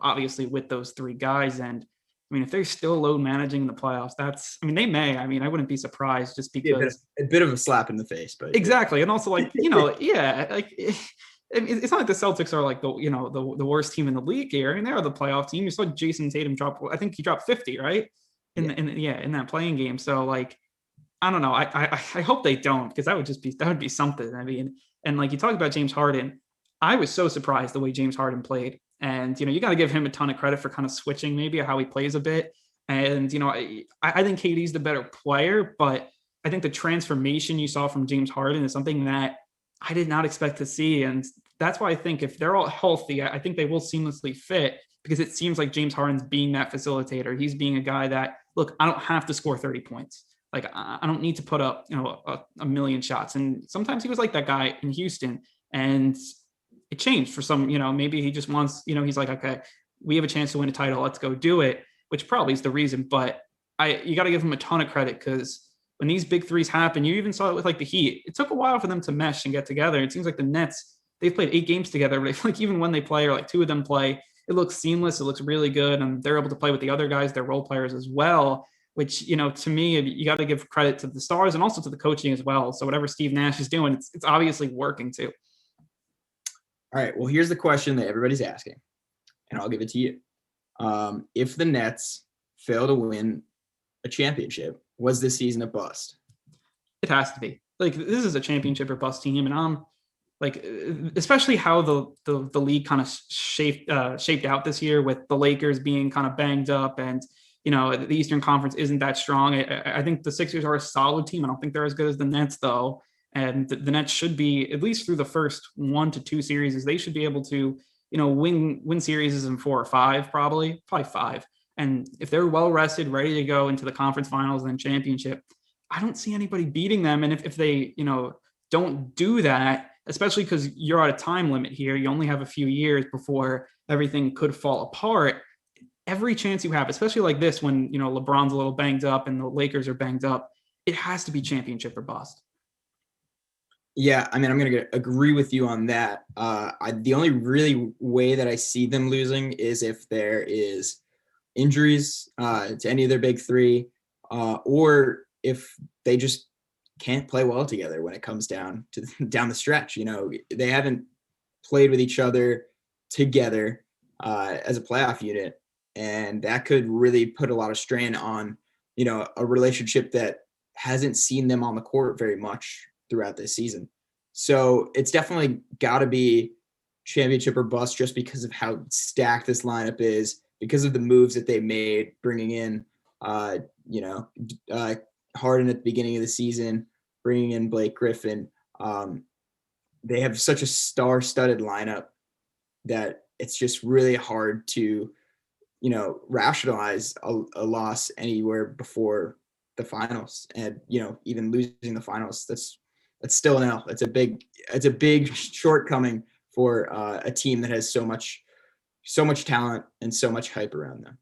obviously with those 3 guys. And I mean, if they're still load managing in the playoffs, they may. I mean, I wouldn't be surprised, just because a bit of a slap in the face, but exactly. And also, like, it's not like the Celtics are like the worst team in the league here. I mean, they're the playoff team. You saw Jason Tatum drop. I think he dropped 50, right? In that playing game. So, like, I don't know. I hope they don't, because that would be something. I mean, and like you talk about James Harden, I was so surprised the way James Harden played. And, you got to give him a ton of credit for kind of switching maybe how he plays a bit. And, I think KD's the better player, but I think the transformation you saw from James Harden is something that I did not expect to see. And that's why I think if they're all healthy, I think they will seamlessly fit, because it seems like James Harden's being that facilitator. He's being a guy that, look, I don't have to score 30 points. Like, I don't need to put up, a million shots. And sometimes he was like that guy in Houston, and it changed for some, maybe he just wants, he's like, okay, we have a chance to win a title. Let's go do it, which probably is the reason. But you got to give him a ton of credit, because when these big 3s happen, you even saw it with like the Heat. It took a while for them to mesh and get together. It seems like the Nets, they've played 8 games together, but I feel like even when they play, or like 2 of them play, it looks seamless. It looks really good. And they're able to play with the other guys, their role players as well, which, to me, you got to give credit to the stars and also to the coaching as well. So whatever Steve Nash is doing, it's obviously working too. All right. Well, here's the question that everybody's asking, and I'll give it to you. If the Nets fail to win a championship, was this season a bust? It has to be. Like, this is a championship or bust team, and I'm like, especially how the league kind of shaped out this year, with the Lakers being kind of banged up, and the Eastern Conference isn't that strong. I think the Sixers are a solid team. I don't think they're as good as the Nets, though. And the Nets should be, at least through the first 1 to 2 series, they should be able to, win series in 4 or 5, probably 5. And if they're well rested, ready to go into the conference finals and then championship, I don't see anybody beating them. And if they, don't do that, especially because you're at a time limit here, you only have a few years before everything could fall apart. Every chance you have, especially like this, when, LeBron's a little banged up and the Lakers are banged up, it has to be championship or bust. Yeah, I mean, I'm going to agree with you on that. The only really way that I see them losing is if there is injuries to any of their big three, or if they just can't play well together when it comes down the stretch. They haven't played with each other together as a playoff unit, and that could really put a lot of strain on, a relationship that hasn't seen them on the court very much throughout this season. So it's definitely got to be championship or bust, just because of how stacked this lineup is, because of the moves that they made, bringing in, Harden at the beginning of the season, bringing in Blake Griffin. They have such a star-studded lineup that it's just really hard to, rationalize a loss anywhere before the finals. And, even losing the finals, that's still an L. It's a big shortcoming for a team that has so much talent and so much hype around them.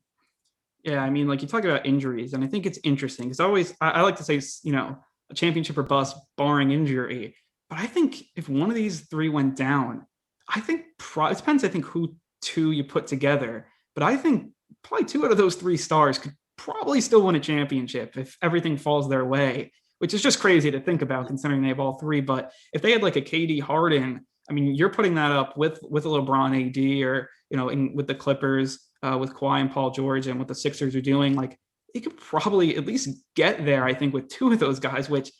Yeah, I mean, like you talk about injuries, and I think it's interesting because I like to say, a championship or bust barring injury. But I think if one of these 3 went down, I think it depends, I think, who 2 you put together. But I think probably 2 out of those 3 stars could probably still win a championship if everything falls their way, which is just crazy to think about considering they have all 3. But if they had like a KD Harden, I mean, you're putting that up with a LeBron AD, or, with the Clippers, with Kawhi and Paul George, and what the Sixers are doing, like they could probably at least get there, I think, with 2 of those guys, which,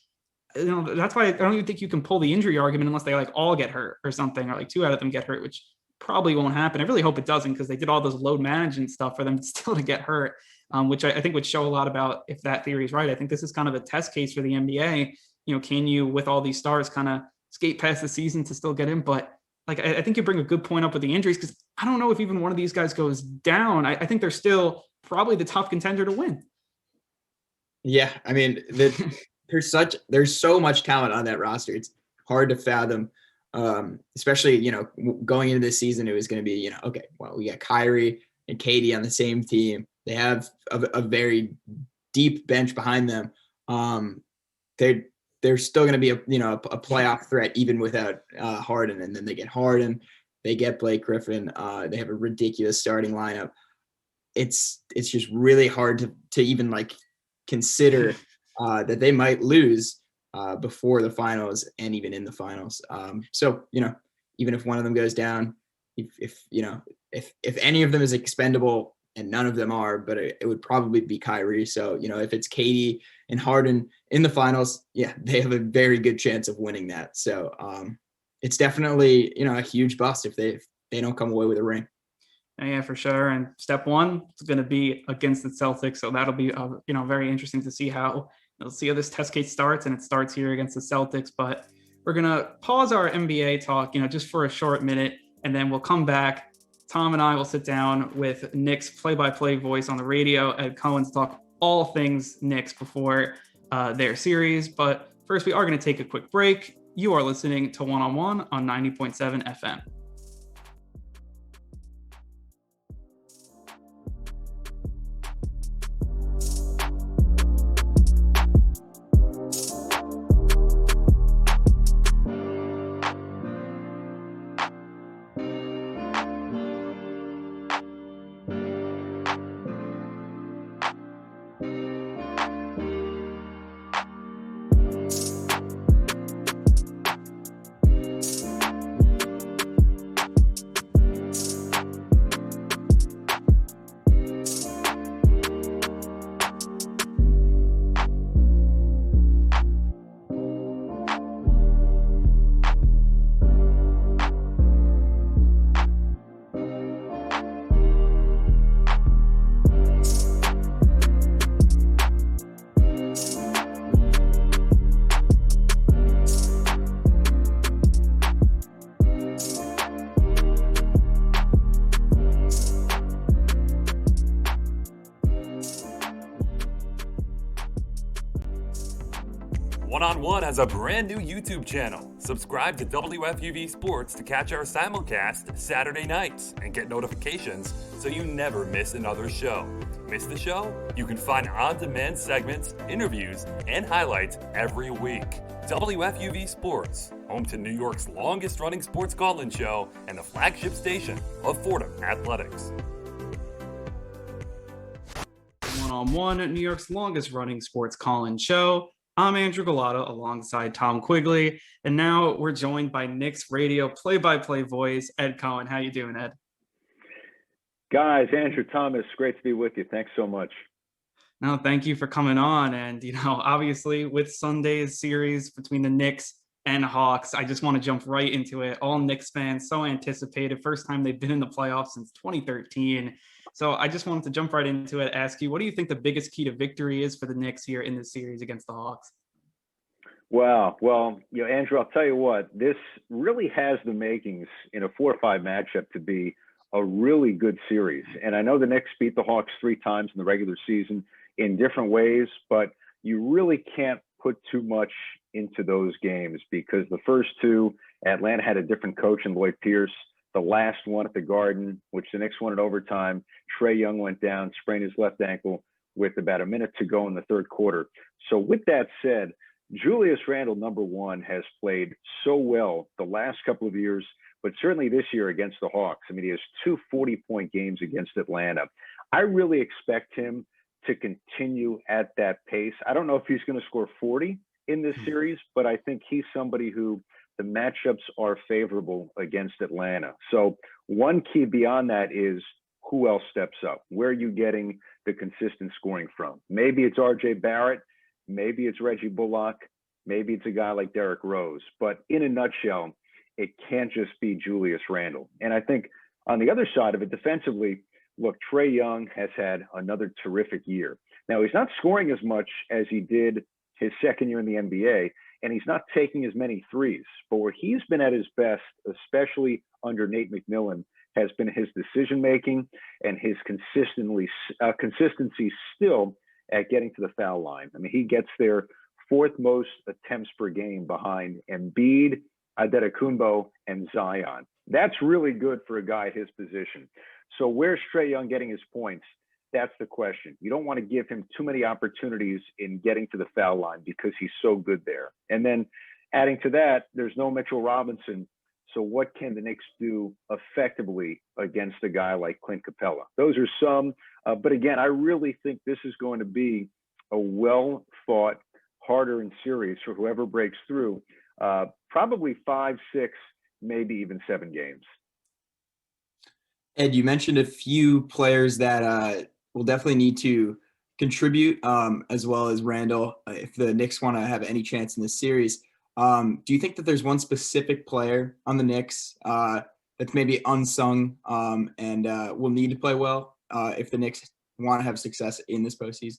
that's why I don't even think you can pull the injury argument unless they like all get hurt or something, or like 2 out of them get hurt, which probably won't happen. I really hope it doesn't, because they did all those load management stuff for them still to get hurt, which I think would show a lot about if that theory is right. I think this is kind of a test case for the NBA. Can you, with all these stars, kind of skate past the season to still get in? But like, I think you bring a good point up with the injuries, because I don't know if even one of these guys goes down. I think they're still probably the top contender to win. Yeah, I mean, there's so much talent on that roster. It's hard to fathom, especially, going into this season, it was going to be, okay, well, we got Kyrie and KD on the same team. They have a very deep bench behind them. They're still going to be a playoff threat even without Harden. And then they get Harden, they get Blake Griffin. They have a ridiculous starting lineup. It's just really hard to even like consider that they might lose before the finals and even in the finals. So even if one of them goes down, if any of them is expendable, and none of them are, but it would probably be Kyrie. So, if it's KD and Harden in the finals, yeah, they have a very good chance of winning that. So it's definitely, a huge bust if they don't come away with a ring. Yeah, for sure. And step 1 is going to be against the Celtics. So that'll be, very interesting to see how this test case starts, and it starts here against the Celtics. But we're going to pause our NBA talk, just for a short minute, and then we'll come back. Tom and I will sit down with Knicks play-by-play voice on the radio, Ed Cohen, to talk all things Knicks before their series. But first, we are going to take a quick break. You are listening to One on One on 90.7 FM. 1-on-1 has a brand new YouTube channel. Subscribe to WFUV Sports to catch our simulcast Saturday nights and get notifications so you never miss another show. Miss the show? You can find on-demand segments, interviews, and highlights every week. WFUV Sports, home to New York's longest-running sports call-in show and the flagship station of Fordham Athletics. 1-on-1, New York's longest-running sports call-in show. I'm Andrew Gullotta alongside Tom Quigley, and now we're joined by Knicks radio play-by-play voice, Ed Cohen. How you doing, Ed? Guys, Andrew, Thomas, great to be with you. Thanks so much. No, thank you for coming on. And, obviously with Sunday's series between the Knicks and Hawks, I just want to jump right into it. All Knicks fans, so anticipated. First time they've been in the playoffs since 2013. So I just wanted to jump right into it, ask you, what do you think the biggest key to victory is for the Knicks here in this series against the Hawks? Wow. Well, Andrew, I'll tell you what, this really has the makings in a 4-5 matchup to be a really good series. And I know the Knicks beat the Hawks 3 times in the regular season in different ways, but you really can't put too much into those games because the first 2, Atlanta had a different coach in Lloyd Pierce. The last one at the Garden, which the Knicks won in overtime, Trae Young went down, sprained his left ankle with about a minute to go in the third quarter. So with that said, Julius Randle, number 1, has played so well the last couple of years, but certainly this year against the Hawks. I mean, he has 2 40-point games against Atlanta. I really expect him to continue at that pace. I don't know if he's going to score 40 in this series, but I think he's somebody who the matchups are favorable against Atlanta. So one key beyond that is who else steps up? Where are you getting the consistent scoring from? Maybe it's R.J. Barrett. Maybe it's Reggie Bullock. Maybe it's a guy like Derrick Rose. But in a nutshell, it can't just be Julius Randle. And I think on the other side of it, defensively, look, Trae Young has had another terrific year. Now, he's not scoring as much as he did his second year in the NBA, and he's not taking as many threes. But where he's been at his best, especially under Nate McMillan, has been his decision-making and his consistency still at getting to the foul line. I mean, he gets their 4th most attempts per game behind Embiid, Adetokunbo, and Zion. That's really good for a guy his position. So where's Trae Young getting his points? That's the question. You don't want to give him too many opportunities in getting to the foul line because he's so good there. And then adding to that, there's no Mitchell Robinson. So what can the Knicks do effectively against a guy like Clint Capella? Those are some. But again, I really think this is going to be a well-thought, hard-earned series for whoever breaks through. Probably 5, 6, maybe even 7 games. Ed, you mentioned a few players that will definitely need to contribute, as well as Randle, if the Knicks want to have any chance in this series. Do you think that there's one specific player on the Knicks that's maybe unsung and will need to play well if the Knicks want to have success in this postseason?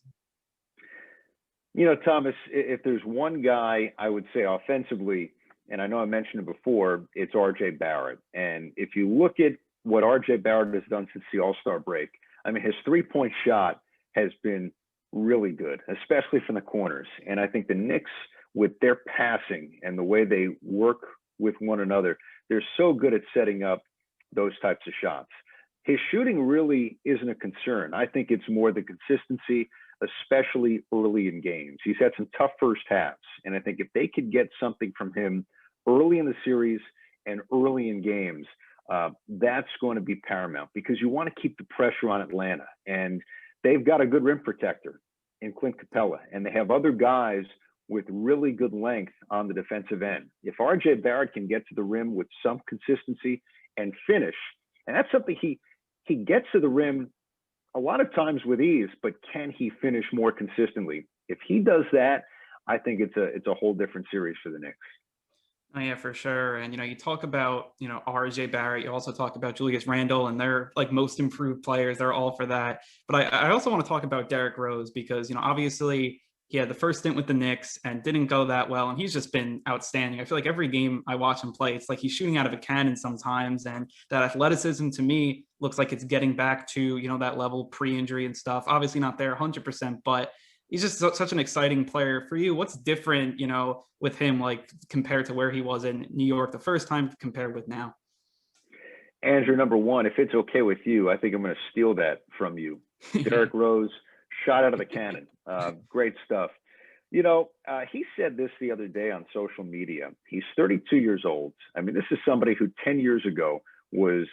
Thomas, if there's one guy I would say offensively, and I know I mentioned it before, it's R.J. Barrett. And if you look at what R.J. Barrett has done since the All-Star break, I mean, his 3-point shot has been really good, especially from the corners. And I think the Knicks, with their passing and the way they work with one another, they're so good at setting up those types of shots. His shooting really isn't a concern. I think it's more the consistency, especially early in games. He's had some tough first halves. And I think if they could get something from him early in the series and early in games, that's going to be paramount because you want to keep the pressure on Atlanta. And they've got a good rim protector in Clint Capella. And they have other guys with really good length on the defensive end. If R.J. Barrett can get to the rim with some consistency and finish, and that's something he gets to the rim a lot of times with ease, but can he finish more consistently? If he does that, I think it's a whole different series for the Knicks. Oh, yeah, for sure. And, you talk about, RJ Barrett, you also talk about Julius Randle, and they're like most improved players. They're all for that. But I also want to talk about Derrick Rose because, obviously he had the first stint with the Knicks and didn't go that well. And he's just been outstanding. I feel like every game I watch him play, it's like he's shooting out of a cannon sometimes. And that athleticism to me looks like it's getting back to, that level pre-injury and stuff. Obviously not there 100%, but he's just such an exciting player. For you, what's different, with him, like compared to where he was in New York the first time compared with now? Andrew, number one, if it's okay with you, I think I'm going to steal that from you. Derrick Rose, shot out of the cannon. Great stuff. He said this the other day on social media. He's 32 years old. I mean, this is somebody who 10 years ago was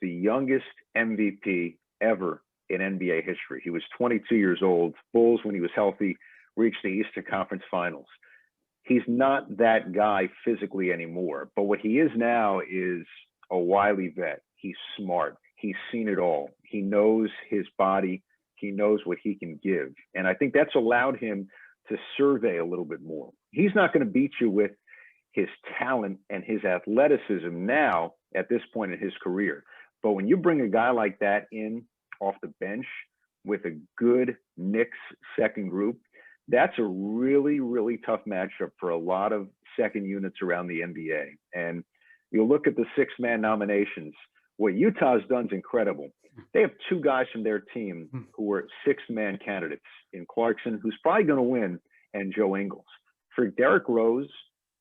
the youngest MVP ever in NBA history. He was 22 years old. Bulls, when he was healthy, reached the Eastern Conference Finals. He's not that guy physically anymore, but what he is now is a wily vet. He's smart. He's seen it all. He knows his body. He knows what he can give. And I think that's allowed him to survey a little bit more. He's not going to beat you with his talent and his athleticism now at this point in his career. But when you bring a guy like that in off the bench with a good Knicks second group, that's a really, really tough matchup for a lot of second units around the NBA. And you look at the six-man nominations. What Utah's done is incredible. They have two guys from their team who were six-man candidates in Clarkson, who's probably going to win, and Joe Ingles. For Derrick Rose,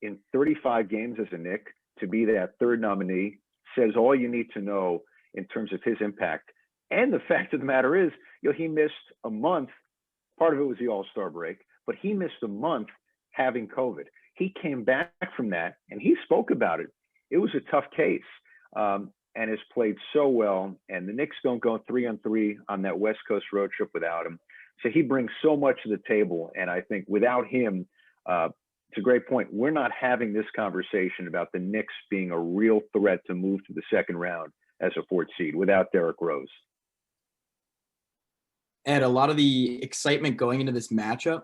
in 35 games as a Knick, to be that third nominee says all you need to know in terms of his impact. And the fact of the matter is, he missed a month. Part of it was the All-Star break, but he missed a month having COVID. He came back from that, and he spoke about it. It was a tough case, and has played so well. And the Knicks don't go 3-on-3 on that West Coast road trip without him. So he brings so much to the table. And I think without him, it's a great point. We're not having this conversation about the Knicks being a real threat to move to the second round as a fourth seed without Derrick Rose. Ed, a lot of the excitement going into this matchup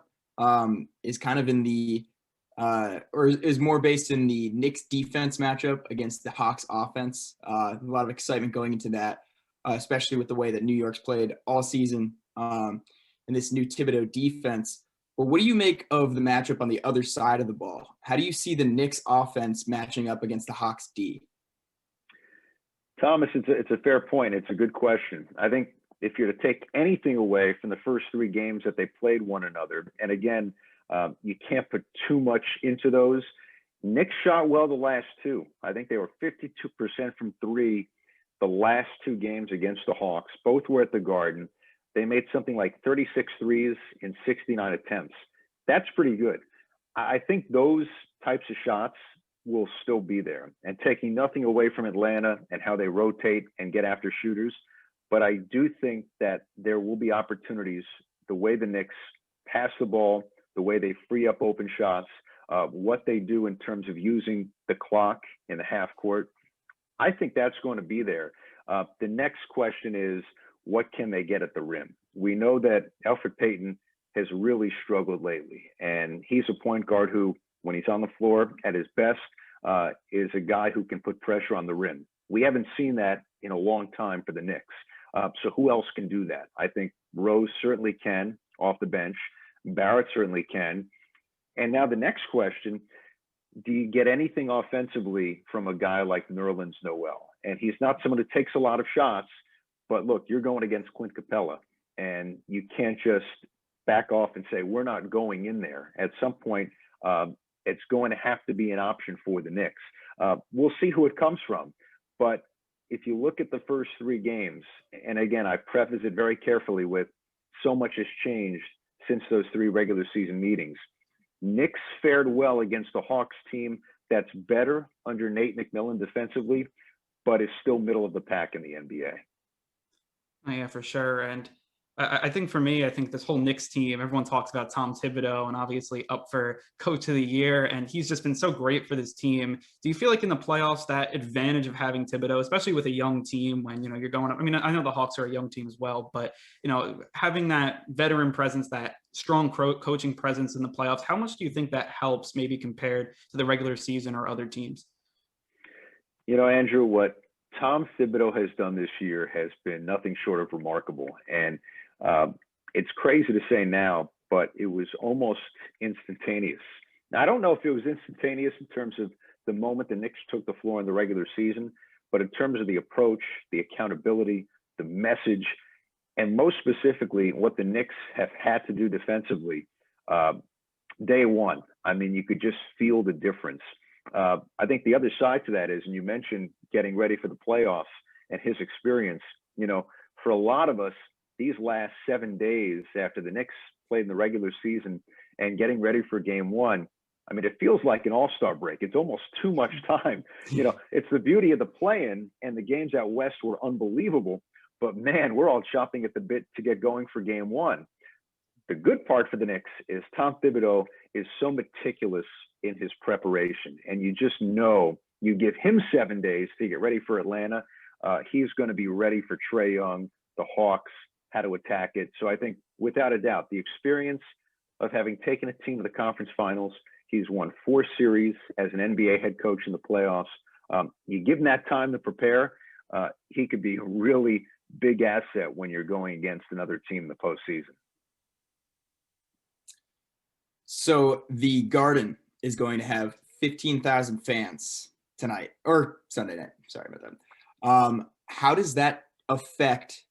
is kind of in the or is more based in the Knicks defense matchup against the Hawks offense. A lot of excitement going into that, especially with the way that New York's played all season and this new Thibodeau defense. But what do you make of the matchup on the other side of the ball? How do you see the Knicks offense matching up against the Hawks D? Thomas, it's a fair point. It's a good question. I think if you're to take anything away from the first three games that they played one another, and again, you can't put too much into those. Knicks shot well the last two. I think they were 52% from three the last two games against the Hawks. Both were at the Garden. They made something like 36 threes in 69 attempts. That's pretty good. I think those types of shots will still be there. And taking nothing away from Atlanta and how they rotate and get after shooters, but I do think that there will be opportunities, the way the Knicks pass the ball, the way they free up open shots, what they do in terms of using the clock in the half court. I think that's going to be there. The next question is, what can they get at the rim? We know that Elfrid Payton has really struggled lately, and he's a point guard who, when he's on the floor at his best, is a guy who can put pressure on the rim. We haven't seen that in a long time for the Knicks. So who else can do that? I think Rose certainly can off the bench. Barrett certainly can. And now the next question, do you get anything offensively from a guy like Nerlens Noel? And he's not someone who takes a lot of shots, but look, you're going against Clint Capella, and you can't just back off and say, we're not going in there. At some point, it's going to have to be an option for the Knicks. We'll see who it comes from. But if you look at the first three games, and again, I preface it very carefully with so much has changed since those three regular season meetings. Knicks fared well against the Hawks team that's better under Nate McMillan defensively, but is still middle of the pack in the NBA. Oh, yeah, for sure. And I think for me, I think this whole Knicks team, everyone talks about Tom Thibodeau and obviously up for Coach of the Year, and he's just been so great for this team. Do you feel like in the playoffs that advantage of having Thibodeau, especially with a young team when, you're going up, I mean, I know the Hawks are a young team as well, but, having that veteran presence, that strong coaching presence in the playoffs, how much do you think that helps maybe compared to the regular season or other teams? Andrew, what Tom Thibodeau has done this year has been nothing short of remarkable. And it's crazy to say now, but it was almost instantaneous. Now, I don't know if it was instantaneous in terms of the moment the Knicks took the floor in the regular season, but in terms of the approach, the accountability, the message, and most specifically, what the Knicks have had to do defensively, day one. I mean, you could just feel the difference. I think the other side to that is, and you mentioned getting ready for the playoffs and his experience, for a lot of us, these last 7 days after the Knicks played in the regular season and getting ready for game one, I mean, it feels like an all-star break. It's almost too much time. It's the beauty of the play-in, and the games out west were unbelievable. But man, we're all chomping at the bit to get going for game one. The good part for the Knicks is Tom Thibodeau is so meticulous in his preparation, and you just know you give him 7 days to get ready for Atlanta. He's going to be ready for Trae Young, the Hawks, how to attack it. So I think without a doubt, the experience of having taken a team to the conference finals, he's won 4 series as an NBA head coach in the playoffs. You give him that time to prepare, he could be a really big asset when you're going against another team in the postseason. So the Garden is going to have 15,000 fans tonight or Sunday night. Sorry about that. How does that affect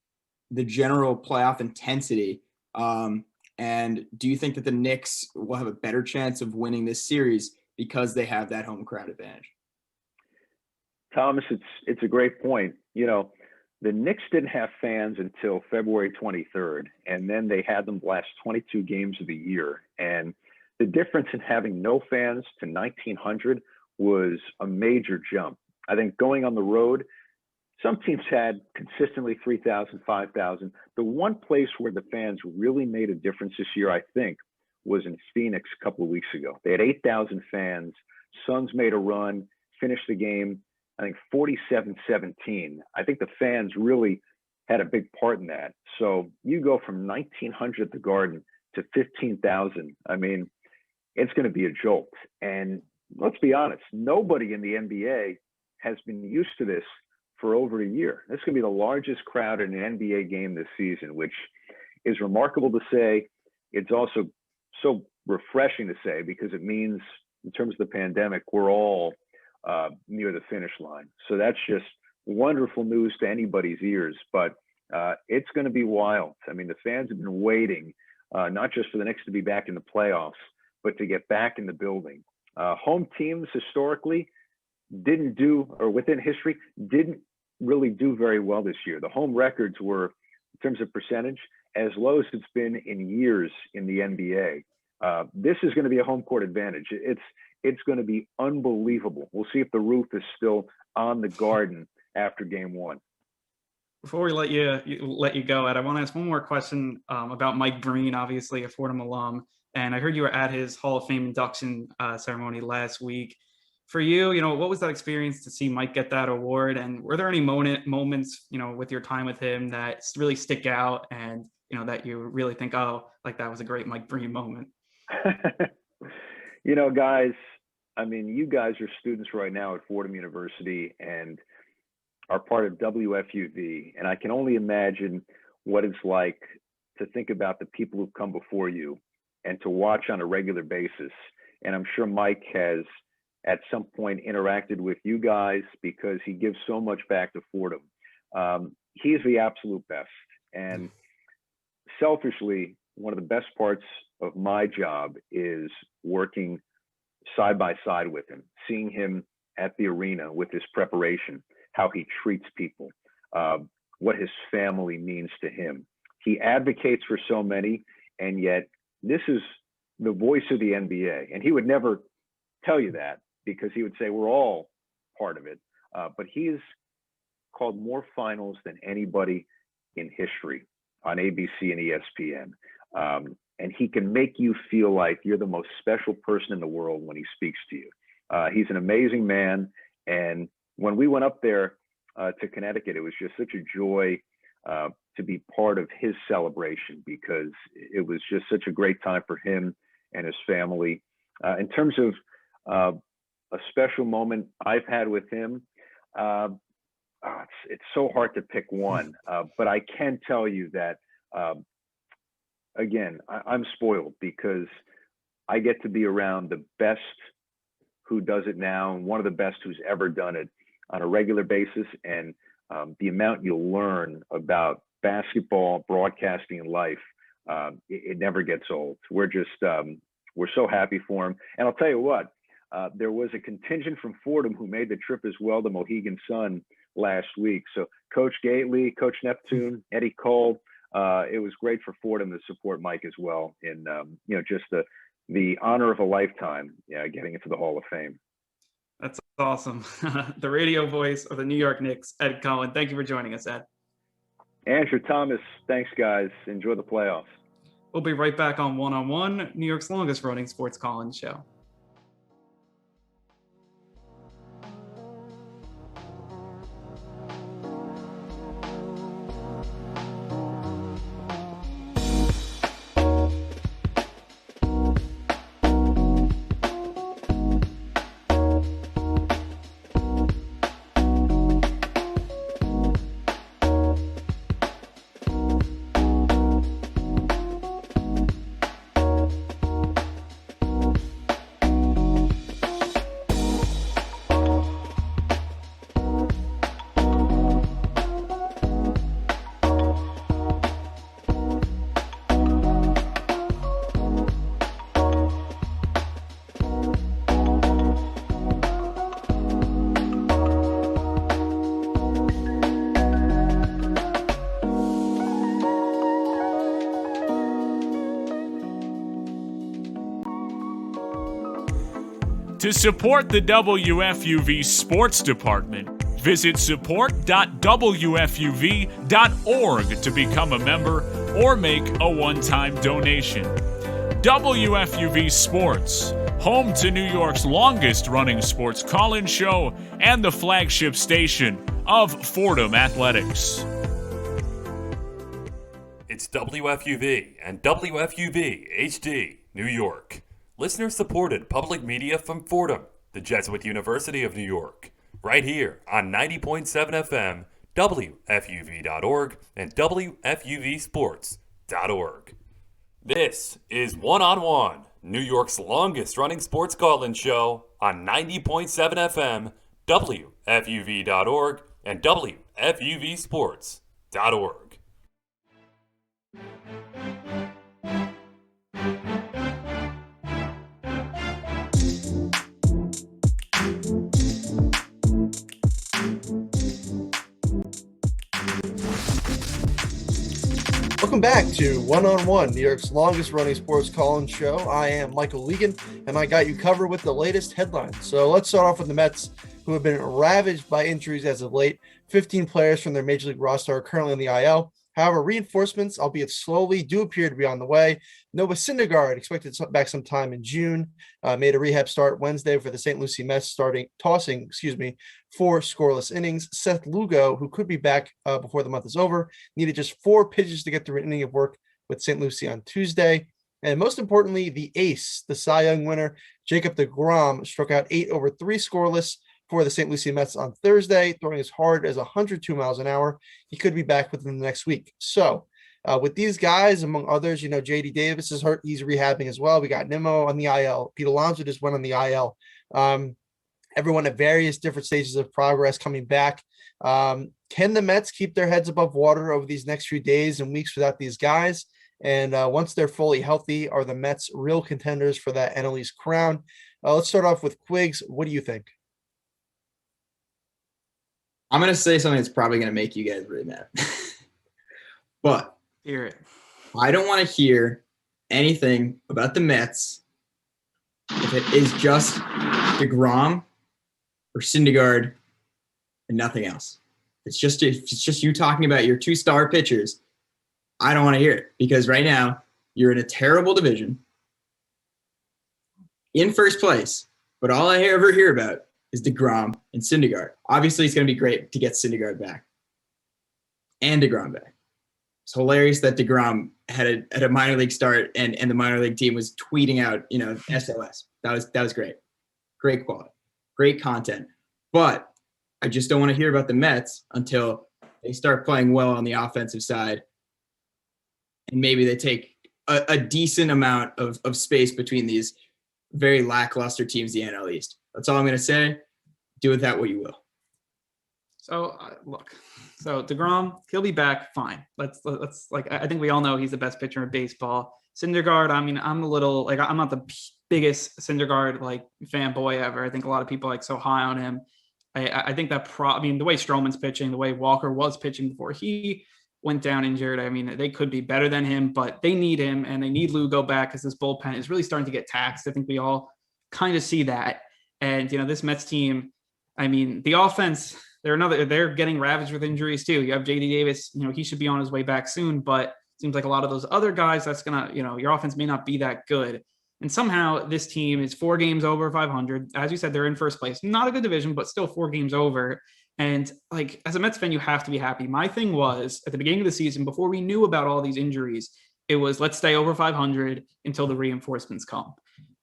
the general playoff intensity? And do you think that the Knicks will have a better chance of winning this series because they have that home crowd advantage? Thomas, it's a great point. The Knicks didn't have fans until February 23rd, and then they had them the last 22 games of the year. And the difference in having no fans to 1,900 was a major jump. I think going on the road, some teams had consistently 3,000, 5,000. The one place where the fans really made a difference this year, I think, was in Phoenix a couple of weeks ago. They had 8,000 fans. Suns made a run, finished the game, I think 47-17. I think the fans really had a big part in that. So you go from 1,900 at the Garden to 15,000. I mean, it's going to be a jolt. And let's be honest, nobody in the NBA has been used to this for over a year. This is going to be the largest crowd in an NBA game this season, which is remarkable to say. It's also so refreshing to say because it means, in terms of the pandemic, we're all near the finish line. So that's just wonderful news to anybody's ears. But it's going to be wild. I mean, the fans have been waiting, not just for the Knicks to be back in the playoffs, but to get back in the building. Home teams historically didn't do, or within history, didn't really do very well this year. The home records were, in terms of percentage, as low as it's been in years in the NBA. This is going to be a home court advantage. It's going to be unbelievable. We'll see if the roof is still on the Garden after game one. Before we let you go, Ed, I want to ask one more question about Mike Breen, obviously a Fordham alum. And I heard you were at his Hall of Fame induction ceremony last week. For you, what was that experience to see Mike get that award? And were there any moments, with your time with him that really stick out and, that you really think, oh, like that was a great Mike Breen moment? Guys, I mean, you guys are students right now at Fordham University and are part of WFUV. And I can only imagine what it's like to think about the people who've come before you and to watch on a regular basis. And I'm sure Mike has at some point interacted with you guys because he gives so much back to Fordham. He is the absolute best. And selfishly, one of the best parts of my job is working side by side with him, seeing him at the arena with his preparation, how he treats people, what his family means to him. He advocates for so many, and yet this is the voice of the NBA. And he would never tell you that because he would say we're all part of it. But he has called more finals than anybody in history on ABC and ESPN. And he can make you feel like you're the most special person in the world when he speaks to you. He's an amazing man. And when we went up there to Connecticut, it was just such a joy to be part of his celebration because it was just such a great time for him and his family. In terms of a special moment I've had with him, it's so hard to pick one, but I can tell you that, again, I'm spoiled because I get to be around the best who does it now and one of the best who's ever done it on a regular basis. And the amount you'll learn about basketball broadcasting in life, it never gets old. We're just we're so happy for him. And I'll tell you what, there was a contingent from Fordham who made the trip as well to Mohegan Sun last week. So Coach Gately, Coach Neptune, Eddie Cole, it was great for Fordham to support Mike as well in just the honor of a lifetime, getting into the Hall of Fame. That's awesome. The radio voice of the New York Knicks, Ed Cohen. Thank you for joining us, Ed. Andrew, Thomas, thanks, guys. Enjoy the playoffs. We'll be right back on One, New York's longest running sports call-in show. To support the WFUV Sports Department, visit support.wfuv.org to become a member or make a one-time donation. WFUV Sports, home to New York's longest-running sports call-in show and the flagship station of Fordham Athletics. It's WFUV and WFUV HD, New York. Listener-supported public media from Fordham, the Jesuit University of New York. Right here on 90.7 FM, WFUV.org, and WFUVSports.org. This is One-on-One, New York's longest-running sports call-in show on 90.7 FM, WFUV.org, and WFUVSports.org. Welcome back to One-on-One, New York's longest-running sports call-in show. I am Michael Leegan, and I got you covered with the latest headlines. So let's start off with the Mets, who have been ravaged by injuries as of late. 15 players from their Major League roster are currently in the IL. However, reinforcements, albeit slowly, do appear to be on the way. Noah Syndergaard, expected back sometime in June, made a rehab start Wednesday for the St. Lucie Mets, tossing 4 scoreless innings. Seth Lugo, who could be back before the month is over, needed just 4 pitches to get through an inning of work with St. Lucie on Tuesday. And most importantly, the ace, the Cy Young winner, Jacob deGrom, struck out 8 over 3 scoreless for the St. Lucie Mets on Thursday, throwing as hard as 102 miles an hour. He could be back within the next week. So with these guys, among others, J.D. Davis is hurt. He's rehabbing as well. We got Nimmo on the IL. Pete Alonso just went on the IL. Everyone at various different stages of progress coming back. Can the Mets keep their heads above water over these next few days and weeks without these guys? And once they're fully healthy, are the Mets real contenders for that NL East crown? Let's start off with Quiggs. What do you think? I'm going to say something that's probably going to make you guys really mad. But hear it. I don't want to hear anything about the Mets if it is just deGrom or Syndergaard and nothing else. It's just you talking about your 2-star pitchers. I don't want to hear it because right now you're in a terrible division in first place, but all I ever hear about is deGrom and Syndergaard. Obviously, it's going to be great to get Syndergaard back and deGrom back. It's hilarious that deGrom had a minor league start and the minor league team was tweeting out, SOS. That was great. Great quality, great content. But I just don't want to hear about the Mets until they start playing well on the offensive side. And maybe they take a decent amount of space between these very lackluster teams, the NL East. That's all I'm going to say. Do with that what you will. So look, so DeGrom, he'll be back. Fine. Let's like, I think we all know he's the best pitcher in baseball. Syndergaard, I mean, I'm a little like, I'm not the biggest Syndergaard like fanboy ever. I think a lot of people like so high on him. I think that I mean, the way Stroman's pitching, the way Walker was pitching before he went down injured, I mean, they could be better than him, but they need him and they need Lugo back because this bullpen is really starting to get taxed. I think we all kind of see that. And, this Mets team, I mean, the offense, they're getting ravaged with injuries too. You have JD Davis, he should be on his way back soon, but it seems like a lot of those other guys, that's going to, your offense may not be that good. And somehow this team is 4 games over 500. As you said, they're in first place. Not a good division, but still 4 games over. And like, as a Mets fan, you have to be happy. My thing was at the beginning of the season, before we knew about all these injuries, it was let's stay over 500 until the reinforcements come.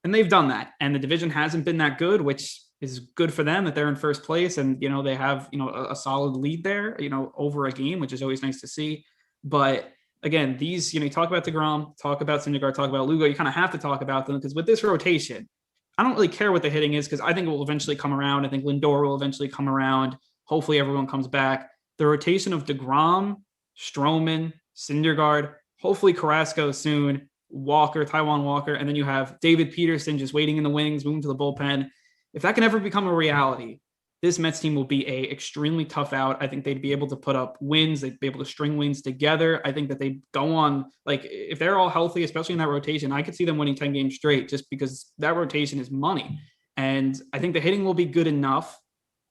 And they've done that. And the division hasn't been that good, which is good for them that they're in first place. And, they have, a solid lead there, over a game, which is always nice to see. But again, these, you talk about DeGrom, talk about Syndergaard, talk about Lugo, you kind of have to talk about them because with this rotation, I don't really care what the hitting is because I think it will eventually come around. I think Lindor will eventually come around. Hopefully everyone comes back. The rotation of DeGrom, Stroman, Syndergaard, hopefully Carrasco soon, Taiwan Walker, and then you have David Peterson just waiting in the wings, moving to the bullpen. If that can ever become a reality, this Mets team will be a extremely tough out. I think they'd be able to put up wins. They'd be able to string wins together. I think that they go on, like if they're all healthy, especially in that rotation, I could see them winning 10 games straight just because that rotation is money. And I think the hitting will be good enough.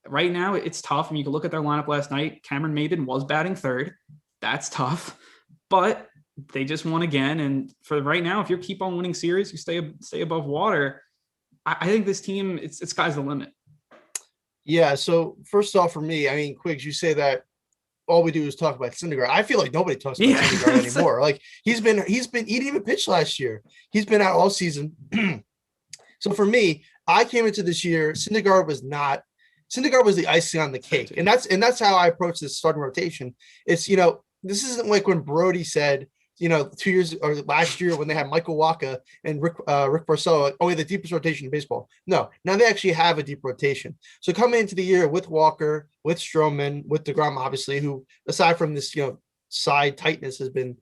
Right now, it's tough. I mean, you can look at their lineup last night. Cameron Maybin was batting third. That's tough. But they just won again. And for right now, if you keep on winning series, you stay above water. I think this team, it's sky's the limit. Yeah. So first off, for me, I mean, Quiggs, you say that all we do is talk about Syndergaard. I feel like nobody talks about Syndergaard anymore. Like he didn't even pitch last year. He's been out all season. So for me, I came into this year, Syndergaard was the icing on the cake. And that's how I approach this starting rotation. It's, this isn't like when Brody said, 2 years or last year when they had Michael Wacha and Rick Porcello, we had the deepest rotation in baseball. No, now they actually have a deep rotation. So coming into the year with Walker, with Stroman, with DeGrom, obviously, who aside from this, side tightness has been,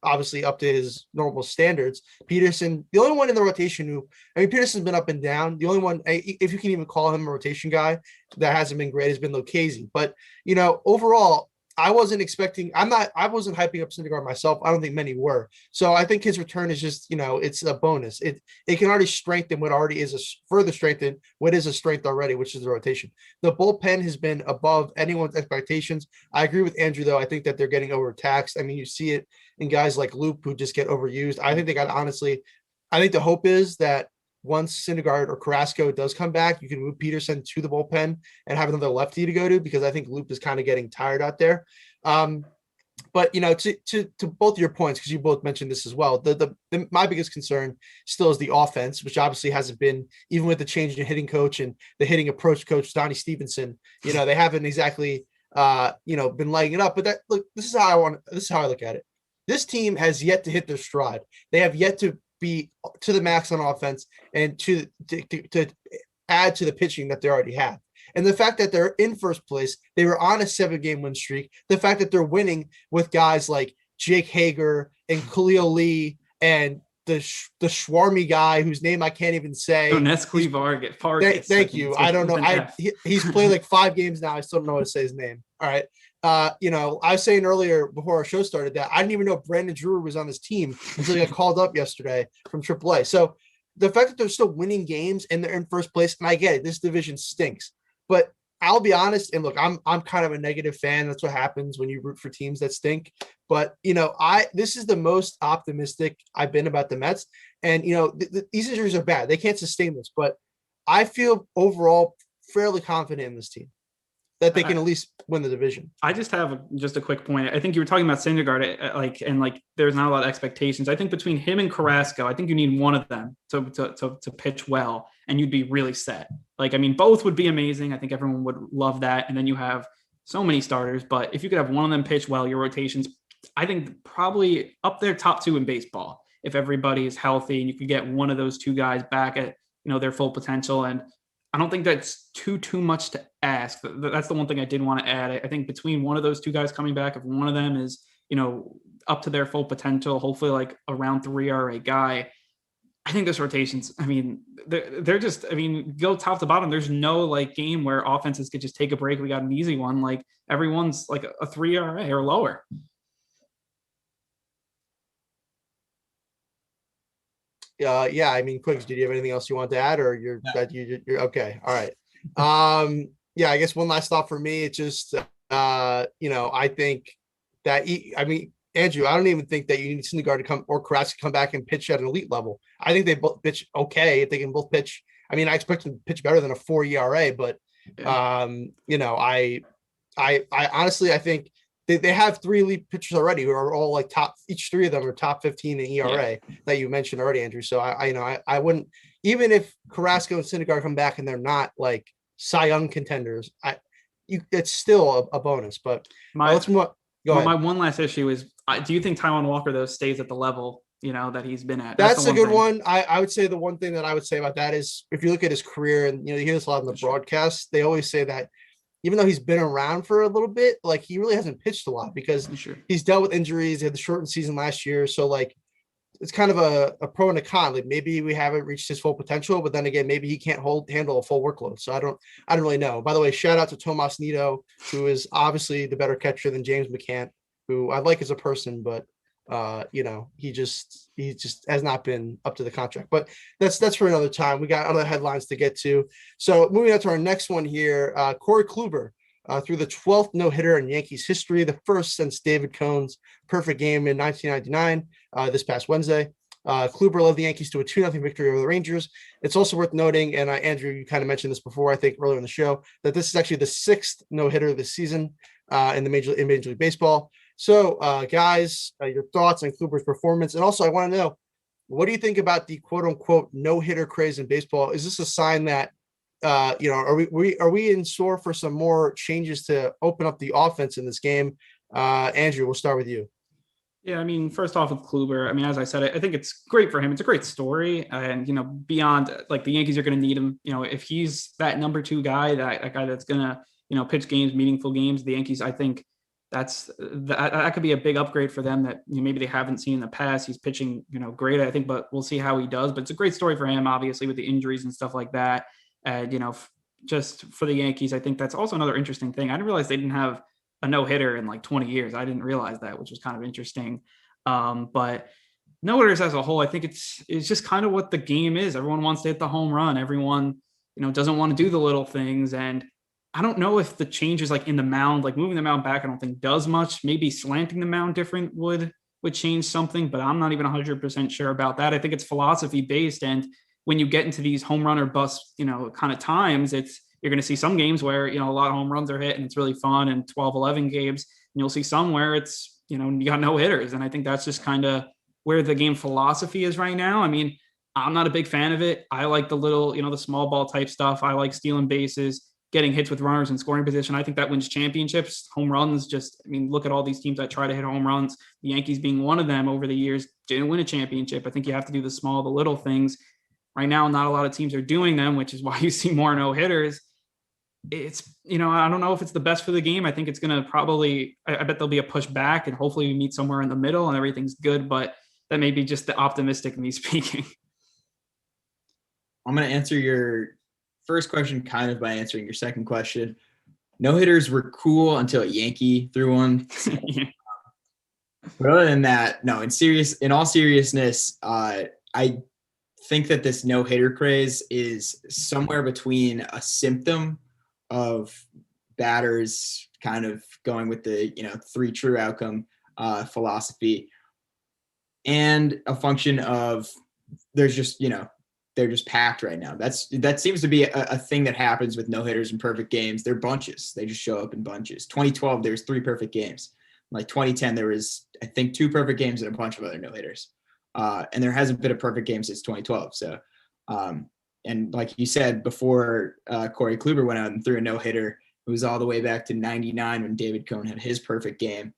obviously up to his normal standards. Peterson, the only one in the rotation Peterson's been up and down. The only one, if you can even call him a rotation guy, that hasn't been great has been Lucchesi. But, overall, I wasn't hyping up Syndergaard myself. I don't think many were. So I think his return is just, it's a bonus. It can already strengthen what already is further strengthen what is a strength already, which is the rotation. The bullpen has been above anyone's expectations. I agree with Andrew, though. I think that they're getting overtaxed. I mean, you see it in guys like Loop who just get overused. I think I think the hope is that once Syndergaard or Carrasco does come back, you can move Peterson to the bullpen and have another lefty to go to, because I think Loop is kind of getting tired out there. But, to both your points, because you both mentioned this as well, my biggest concern still is the offense, which obviously hasn't been, even with the change in hitting coach and the hitting approach coach, Donnie Stevenson, they haven't exactly, been lighting it up. But this is how I look at it. This team has yet to hit their stride. They have yet to be to the max on offense and to add to the pitching that they already have. And the fact that they're in first place, they were on a 7-game win streak. The fact that they're winning with guys like Jake Hager and Khalil Lee and the Schwarmy guy whose name I can't even say. Nesqui Vargas. Thank you. I don't know. He's played like 5 games now. I still don't know how to say his name. All right. I was saying earlier before our show started that I didn't even know Brandon Drewer was on this team until he got called up yesterday from AAA. So the fact that they're still winning games and they're in first place, and I get it, this division stinks. But I'll be honest, and look, I'm kind of a negative fan. That's what happens when you root for teams that stink. But this is the most optimistic I've been about the Mets. And these injuries are bad; they can't sustain this. But I feel overall fairly confident in this team that they can at least win the division. I just have a quick point. I think you were talking about Syndergaard, there's not a lot of expectations. I think between him and Carrasco, I think you need one of them to pitch well, and you'd be really set. Both would be amazing. I think everyone would love that. And then you have so many starters, but if you could have one of them pitch well, your rotations, I think probably up there top 2 in baseball. If everybody is healthy and you could get one of those 2 guys back at, their full potential. And I don't think that's too much to ask. That's the one thing I did want to add. I think between one of those two guys coming back, if one of them is, up to their full potential, hopefully like a round 3 RA guy, I think this rotations, I mean, they're just, I mean, go top to bottom. There's no like game where offenses could just take a break. We got an easy one. Like everyone's like a 3 RA or lower. Yeah, I mean, Quiggs, did you have anything else you want to add, or you're okay? All right. Yeah, I guess one last thought for me. It's just, I think that Andrew, I don't even think that you need Syndergaard to come or Carrasco to come back and pitch at an elite level. I think they both pitch okay if they can both pitch. I mean, I expect them to pitch better than a 4 ERA, but I honestly, I think they have 3 elite pitchers already who are all like top. Each 3 of them are top 15 in ERA that you mentioned already, Andrew. So I wouldn't, even if Carrasco and Syndergaard come back and they're not like Cy Young contenders, it's still a bonus. But let's move on. Go ahead. My one last issue is, do you think Taijuan Walker though stays at the level that he's been at? That's a good one. I would say the one thing that I would say about that is if you look at his career, and you hear this a lot in the broadcast, they always say that even though he's been around for a little bit, like he really hasn't pitched a lot because he's dealt with injuries. He had the shortened season last year. So like, it's kind of a pro and a con. Like maybe we haven't reached his full potential, but then again, maybe he can't handle a full workload. So I don't really know. By the way, shout out to Tomas Nido, who is obviously the better catcher than James McCann, who I like as a person, but he just has not been up to the contract. But that's for another time. We got other headlines to get to. So moving on to our next one here, Corey Kluber threw the 12th no-hitter in Yankees history, the first since David Cohn's perfect game in 1999, this past Wednesday. Kluber led the Yankees to a 2-0 victory over the Rangers. It's also worth noting, and Andrew, you kind of mentioned this before, I think earlier in the show, that this is actually the 6th no-hitter this season in Major League Baseball. So, guys, your thoughts on Kluber's performance, and also I want to know, what do you think about the quote-unquote no-hitter craze in baseball? Is this a sign that are we in store for some more changes to open up the offense in this game? Andrew, we'll start with you. Yeah, I mean, first off with Kluber, I mean, as I said, I think it's great for him. It's a great story. And, beyond like the Yankees are going to need him, if he's that number 2 guy, that guy that's going to, pitch games, meaningful games, the Yankees, I think that could be a big upgrade for them that maybe they haven't seen in the past. He's pitching, great, I think, but we'll see how he does. But it's a great story for him, obviously, with the injuries and stuff like that. And, just for the Yankees, I think that's also another interesting thing. I didn't realize they didn't have a no-hitter in like 20 years. I didn't realize that, which was kind of interesting. But no-hitters as a whole, I think it's just kind of what the game is. Everyone wants to hit the home run. Everyone, doesn't want to do the little things. And I don't know if the changes like in the mound, like moving the mound back, I don't think does much. Maybe slanting the mound different would change something, but I'm not even 100% sure about that. I think it's philosophy based. And when you get into these home run or bust, kind of times, you're going to see some games where, a lot of home runs are hit and it's really fun, and 12, 11 games. And you'll see some where it's, you got no hitters. And I think that's just kind of where the game philosophy is right now. I mean, I'm not a big fan of it. I like the little, the small ball type stuff. I like stealing bases, getting hits with runners in scoring position. I think that wins championships. Home runs, look at all these teams that try to hit home runs. The Yankees being one of them over the years, didn't win a championship. I think you have to do the small, the little things. Right now, not a lot of teams are doing them, which is why you see more no-hitters. It's, I don't know if it's the best for the game. I think it's going to probably, I bet there'll be a push back, and hopefully we meet somewhere in the middle and everything's good, but that may be just the optimistic me speaking. I'm going to answer your first question kind of by answering your second question. No-hitters were cool until a Yankee threw one. Yeah. But other than that, no, in all seriousness, I think that this no-hitter craze is somewhere between a symptom of batters kind of going with the 3 true outcome philosophy, and a function of they're just packed right now. That seems to be a thing that happens with no-hitters in perfect games. They're bunches. They just show up in bunches. 2012 there was 3 perfect games. Like 2010 there was, I think, 2 perfect games and a bunch of other no-hitters. And there hasn't been a perfect game since 2012. So, and like you said before, Corey Kluber went out and threw a no-hitter. It was all the way back to 99 when David Cohn had his perfect game.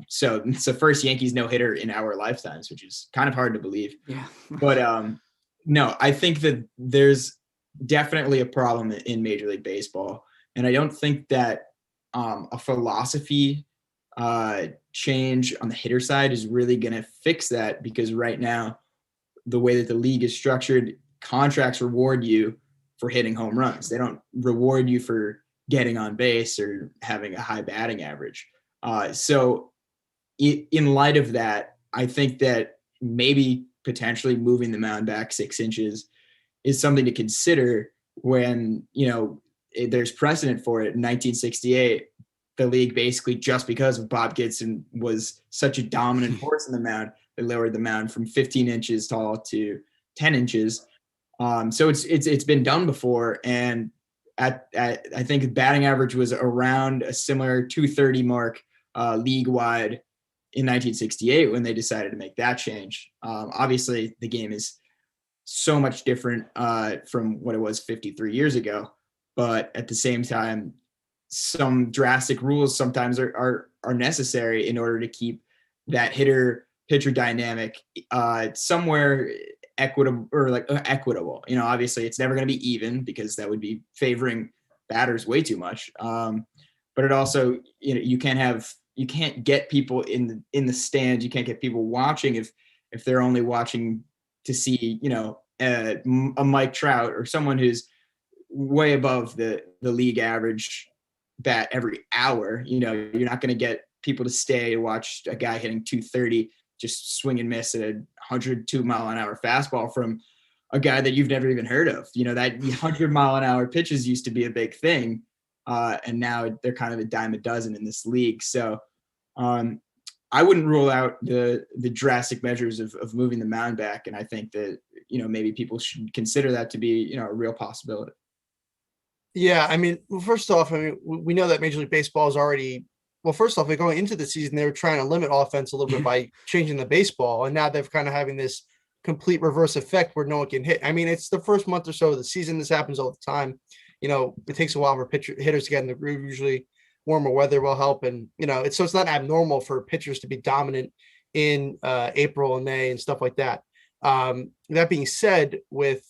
So it's the first Yankees no-hitter in our lifetimes, which is kind of hard to believe. Yeah. But no, I think that there's definitely a problem in Major League Baseball. And I don't think that a philosophy change on the hitter side is really going to fix that, because right now, the way that the league is structured, contracts reward you for hitting home runs. They don't reward you for getting on base or having a high batting average. So in light of that, I think that maybe potentially moving the mound back 6 inches is something to consider when, there's precedent for it. In 1968, the league basically, just because of Bob Gibson was such a dominant force in the mound, they lowered the mound from 15 inches tall to 10 inches. So it's been done before. And I think batting average was around a similar 230 mark league wide in 1968 when they decided to make that change. Obviously, the game is so much different from what it was 53 years ago. But at the same time, some drastic rules sometimes are necessary in order to keep that hitter pitcher dynamic somewhere equitable or equitable. Obviously it's never going to be even, because that would be favoring batters way too much. But it also, you can't get people in the stands. You can't get people watching if they're only watching to see, a Mike Trout or someone who's way above the league average bat every hour. You're not going to get people to stay and watch a guy hitting 230 just swing and miss at a 102 mile an hour fastball from a guy that you've never even heard of. That 100 mile an hour pitches used to be a big thing. And now they're kind of a dime a dozen in this league. So I wouldn't rule out the drastic measures of moving the mound back. And I think that, maybe people should consider that to be, a real possibility. Yeah, I mean, first off, we know that Major League Baseball is already, first off, going into the season, they were trying to limit offense a little bit by changing the baseball, and now they're kind of having this complete reverse effect where no one can hit. I mean, it's the first month or so of the season. This happens all the time. It takes a while for hitters to get in the groove. Usually warmer weather will help, and it's not abnormal for pitchers to be dominant in April and May and stuff like that. That being said, with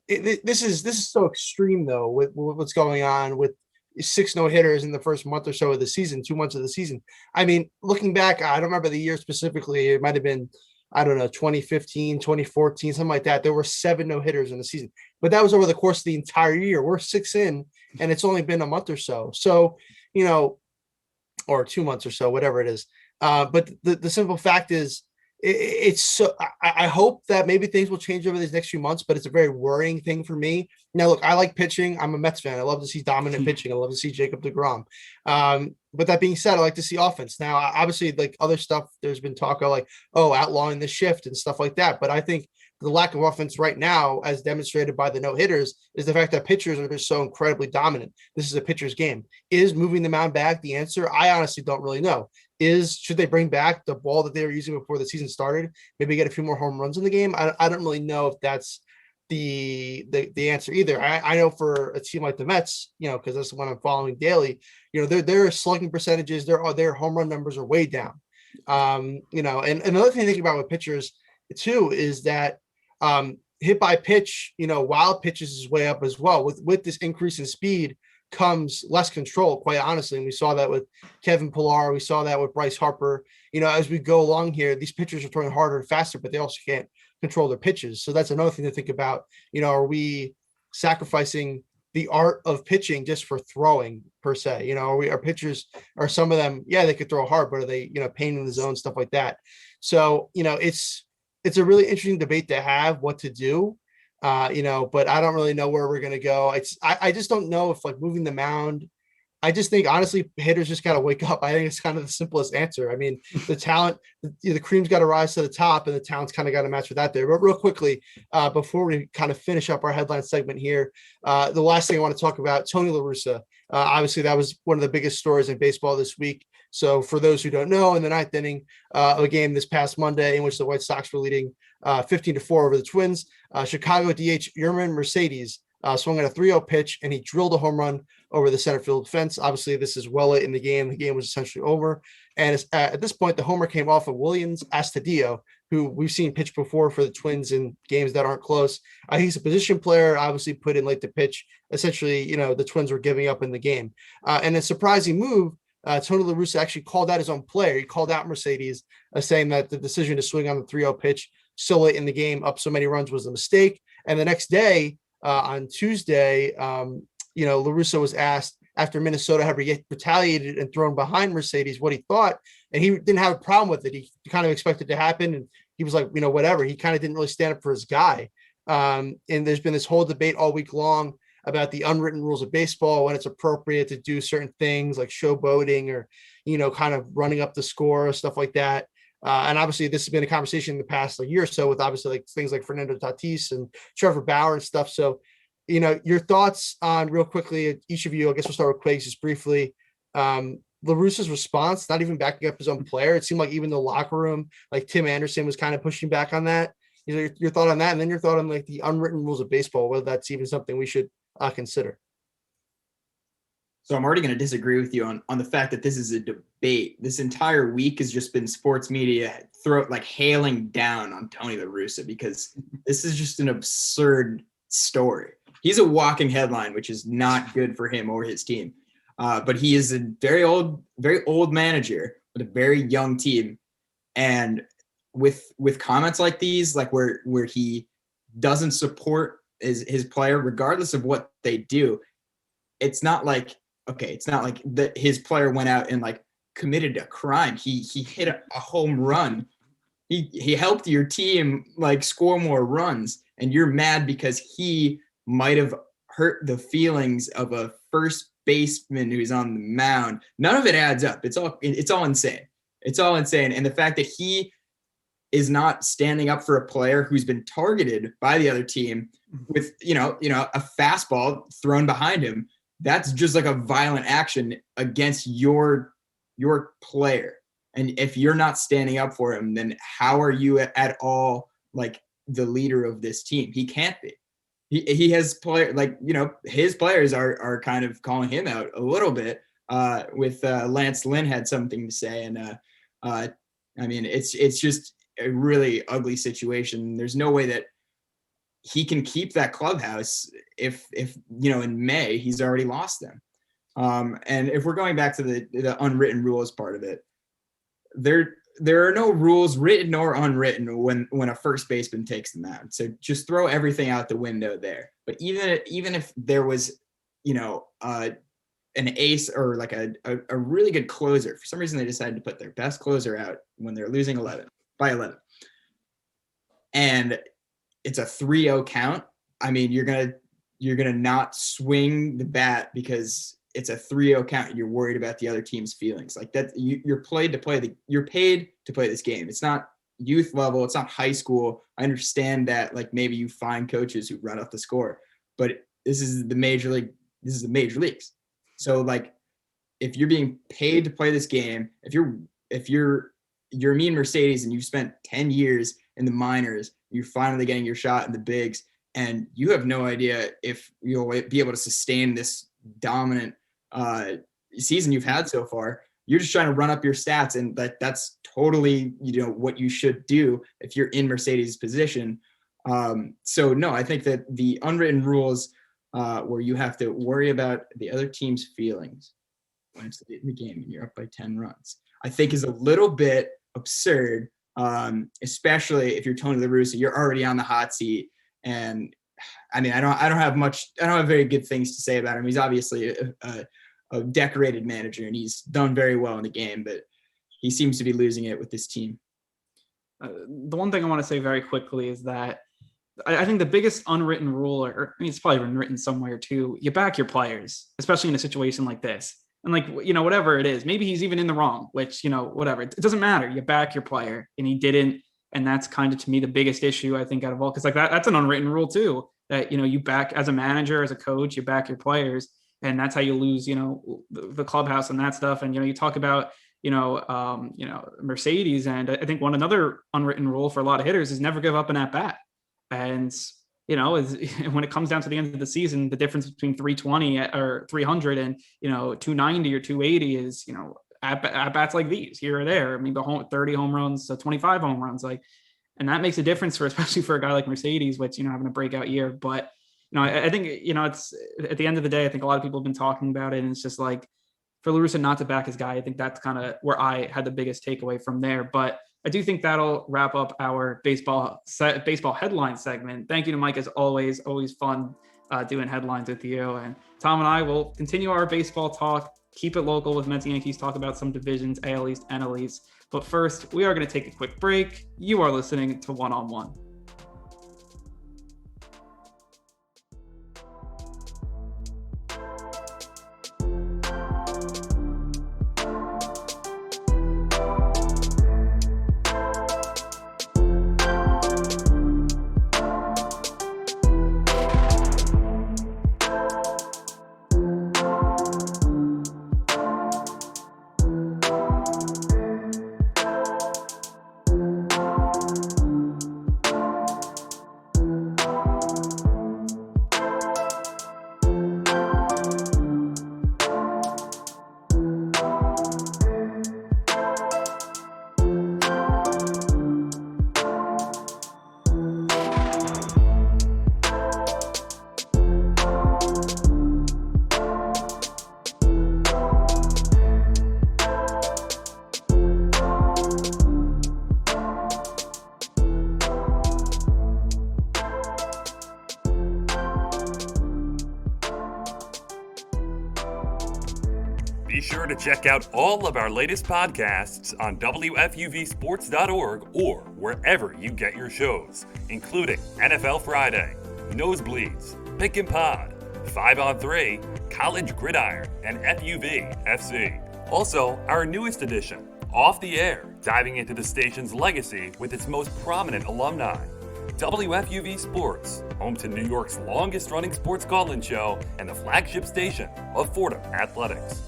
this is so extreme though with what's going on with 6 no-hitters in the first month or so of the season, 2 months of the season. I mean, looking back, I don't remember the year specifically. It might've been, 2015, 2014, something like that. There were 7 no-hitters in the season, but that was over the course of the entire year. We're 6 in and it's only been a month or so. So, or 2 months or so, whatever it is. But the simple fact is, it's so I hope that maybe things will change over these next few months, but it's a very worrying thing for me. Now, look, I like pitching. I'm a Mets fan. I love to see dominant pitching. I love to see Jacob deGrom. But that being said, I like to see offense. Now, obviously, like other stuff, there's been talk of outlawing the shift and stuff like that. But I think the lack of offense right now, as demonstrated by the no-hitters, is the fact that pitchers are just so incredibly dominant. This is a pitcher's game. Is moving the mound back the answer? I honestly don't really know. Should they bring back the ball that they were using before the season started? Maybe get a few more home runs in the game. I don't really know if that's the answer either. I know for a team like the Mets, because that's the one I'm following daily, their slugging percentages, their home run numbers are way down. And another thing to think about with pitchers too is that hit by pitch, wild pitches is way up as well. With this increase in speed comes less control, quite honestly. And we saw that with Kevin Pillar. We saw that with Bryce Harper. As we go along here, these pitchers are throwing harder and faster, but they also can't control their pitches. So that's another thing to think about. Are we sacrificing the art of pitching just for throwing per se? Our pitchers, are some of them, yeah, they could throw hard, but are they, pain in the zone, stuff like that. So, it's a really interesting debate to have what to do. But I don't really know where we're going to go. I just don't know if moving the mound, I just think honestly, hitters just got to wake up. I think it's kind of the simplest answer. I mean, the talent, the cream's got to rise to the top and the talent's kind of got to match with that there. But real quickly, before we kind of finish up our headline segment here, the last thing I want to talk about, Tony La Russa. Obviously that was one of the biggest stories in baseball this week. So for those who don't know, in the 9th inning of a game this past Monday in which the White Sox were leading 15-4 over the Twins, Chicago DH Yermin Mercedes swung at a 3-0 pitch and he drilled a home run over the center field fence. Obviously, this is well late in the game. The game was essentially over. And at this point, the homer came off of Williams Astudillo, who we've seen pitch before for the Twins in games that aren't close. He's a position player, obviously put in late to pitch. Essentially, the Twins were giving up in the game. And a surprising move, Tony La Russa actually called out his own player. He called out Mercedes, saying that the decision to swing on the 3-0 pitch so late in the game, up so many runs, was a mistake. And the next day, on Tuesday, La Russa was asked after Minnesota had retaliated and thrown behind Mercedes what he thought, and he didn't have a problem with it. He kind of expected it to happen, and he was like, whatever. He kind of didn't really stand up for his guy. And there's been this whole debate all week long about the unwritten rules of baseball, when it's appropriate to do certain things like showboating or, kind of running up the score, stuff like that. And obviously this has been a conversation in the past year or so with obviously like things like Fernando Tatis and Trevor Bauer and stuff. So, your thoughts on, real quickly, each of you, I guess we'll start with Quiggs just briefly. La Russa's response, not even backing up his own player. It seemed like even the locker room, like Tim Anderson was kind of pushing back on that. Your thought on that, and then your thought on like the unwritten rules of baseball, whether that's even something we should consider. So I'm already going to disagree with you on the fact that this is a debate. This entire week has just been sports media hailing down on Tony La Russa, because this is just an absurd story. He's a walking headline, which is not good for him or his team. But he is a very old manager with a very young team. And with comments like these, like where he doesn't support his player, regardless of what they do, it's not like that his player went out and like committed a crime. He hit a home run. He helped your team like score more runs, and you're mad because he might have hurt the feelings of a first baseman who's on the mound. None of it adds up. It's all insane. It's all insane. And the fact that he is not standing up for a player who's been targeted by the other team with, a fastball thrown behind him, that's just like a violent action against your player. And if you're not standing up for him, then how are you at all like the leader of this team? He can't be. He has his players are kind of calling him out a little bit. With Lance Lynn had something to say, and it's just a really ugly situation. There's no way that he can keep that clubhouse if in May he's already lost them. And if we're going back to the unwritten rules part of it, there are no rules, written or unwritten, when a first baseman takes the mound. So just throw everything out the window there. But even if there was, an ace or like a really good closer, for some reason they decided to put their best closer out when they're losing 11 by 11, and it's a 3-0 count. I mean, you're gonna not swing the bat because it's a 3-0 count and you're worried about the other team's feelings. Like that, you're paid to play this game. It's not youth level. It's not high school. I understand that, like, maybe you find coaches who run up the score, but this is the major league. This is the major leagues. So like, if you're being paid to play this game, if you're me and Mercedes and you've spent 10 years in the minors, you're finally getting your shot in the bigs, and you have no idea if you'll be able to sustain this dominant season you've had so far. You're just trying to run up your stats, and that's totally what you should do if you're in Mercedes' position. So no, I think that the unwritten rules where you have to worry about the other team's feelings when it's late in the game and you're up by 10 runs, I think is a little bit absurd, especially if you're Tony La Russa. You're already on the hot seat, and I mean, I don't have very good things to say about him. He's obviously a decorated manager, and he's done very well in the game, but he seems to be losing it with this team. The one thing I want to say very quickly is that I think the biggest unwritten rule, or I mean, it's probably been written somewhere too, you back your players, especially in a situation like this. And like, whatever it is, maybe he's even in the wrong, which, whatever, it doesn't matter. You back your player, and he didn't. And that's kind of, to me, the biggest issue, I think, out of all, because like that's an unwritten rule too, that, you back, as a manager, as a coach, you back your players, and that's how you lose, the clubhouse and that stuff. And, you talk about, Mercedes, and I think another unwritten rule for a lot of hitters is never give up an at bat. And, when it comes down to the end of the season, the difference between 320 or 300 and, 290 or 280 is, at bats like these here or there. I mean, 30 home runs, 25 home runs. Like, And that makes a difference especially for a guy like Mercedes, which, having a breakout year. But, I think, it's at the end of the day, I think a lot of people have been talking about it, and it's just like for La Russa not to back his guy. I think that's kind of where I had the biggest takeaway from there. But I do think that'll wrap up our baseball headline segment. Thank you to Mike as always. Always fun doing headlines with you. And Tom and I will continue our baseball talk. Keep it local with Mets and Yankees. Talk about some divisions, AL East, NL East. But first, we are going to take a quick break. You are listening to One on One. Be sure to check out all of our latest podcasts on WFUVsports.org or wherever you get your shows, including NFL Friday, Nosebleeds, Pick and Pod, 5 on 3, College Gridiron, and FUV FC. Also, our newest edition, Off the Air, diving into the station's legacy with its most prominent alumni. WFUV Sports, home to New York's longest-running sports call-in show and the flagship station of Fordham Athletics.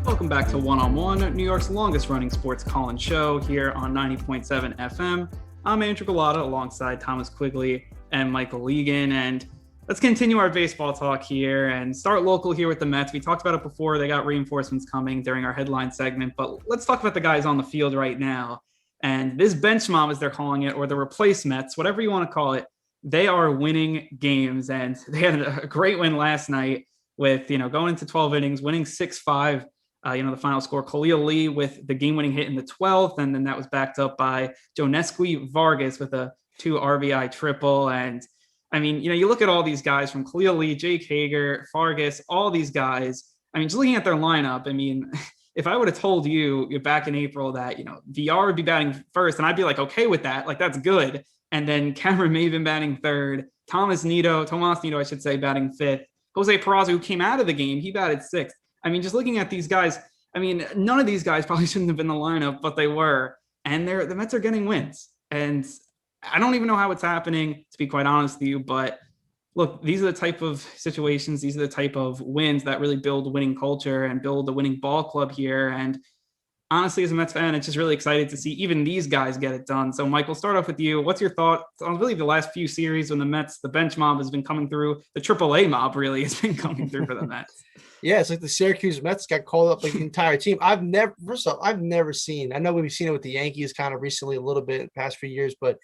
Welcome back to One on One, New York's longest running sports call-in show here on 90.7 FM. I'm Andrew Gullotta alongside Thomas Quigley and Michael Leegan. And let's continue our baseball talk here and start local here with the Mets. We talked about it before. They got reinforcements coming during our headline segment, but let's talk about the guys on the field right now. And this bench mob, as they're calling it, or the replace Mets, whatever you want to call it, they are winning games. And they had a great win last night with, going into 12 innings, winning 6-5. The final score, Khalil Lee with the game-winning hit in the 12th, and then that was backed up by Jonesqui Vargas with a 2 RBI triple. And I mean, you look at all these guys from Khalil Lee, Jake Hager, Vargas, all these guys. I mean, just looking at their lineup, I mean, if I would have told you back in April that, VR would be batting first, and I'd be like, okay with that, like that's good. And then Cameron Maven batting third, Tomas Nido, I should say, batting fifth, Jose Peraza, who came out of the game, he batted sixth. I mean, just looking at these guys, I mean, none of these guys probably shouldn't have been in the lineup, but they were. And the Mets are getting wins. And I don't even know how it's happening, to be quite honest with you. But look, these are the type of situations, these are the type of wins that really build winning culture and build the winning ball club here. And honestly, as a Mets fan, it's just really excited to see even these guys get it done. So, Michael, start off with you. What's your thoughts on really the last few series when the Mets, the bench mob has been coming through, the AAA mob really has been coming through for the Mets? Yeah, it's like the Syracuse Mets got called up like the entire team. I've never seen, I know we've seen it with the Yankees kind of recently a little bit in the past few years, but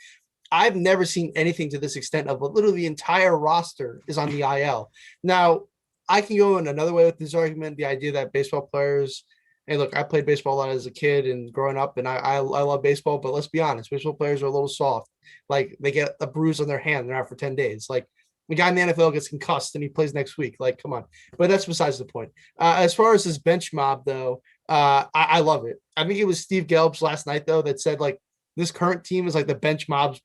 I've never seen anything to this extent of literally the entire roster is on the IL. Now, I can go in another way with this argument, the idea that baseball players, hey, look, I played baseball a lot as a kid and growing up, and I love baseball, but let's be honest, baseball players are a little soft. Like, they get a bruise on their hand, they're out for 10 days. Like, the guy in the NFL gets concussed and he plays next week. Like, come on. But that's besides the point. As far as this bench mob, though, I love it. I think it was Steve Gelbs last night though that said like this current team is like the bench mob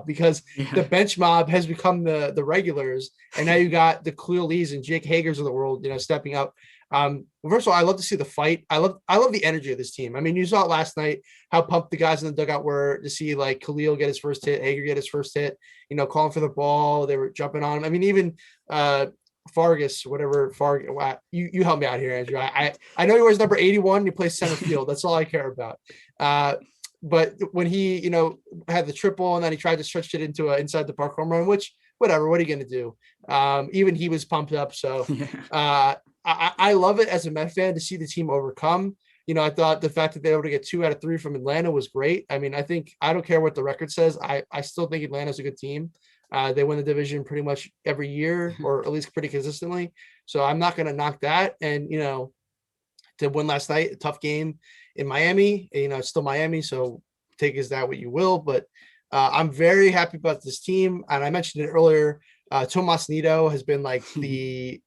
because the bench mob has become the regulars, and now you got the Khalil Lees and Jake Hagers of the world, stepping up. First of all, I love to see the fight. I love the energy of this team. I mean, you saw it last night how pumped the guys in the dugout were to see like Khalil get his first hit, Hager get his first hit. Calling for the ball. They were jumping on him. I mean, even Fargus, whatever. You help me out here, Andrew. I know he wears number 81. He plays center field. That's all I care about. But when he, had the triple and then he tried to stretch it into an inside the park home run, which whatever, what are you going to do? Even he was pumped up. So I love it as a Met fan to see the team overcome. I thought the fact that they were able to get 2 out of 3 from Atlanta was great. I mean, I don't care what the record says. I still think Atlanta's a good team. They win the division pretty much every year, or at least pretty consistently. So I'm not going to knock that. And, to win last night, a tough game in Miami, it's still Miami. So take as that what you will, but I'm very happy about this team. And I mentioned it earlier. Tomas Nido has been like the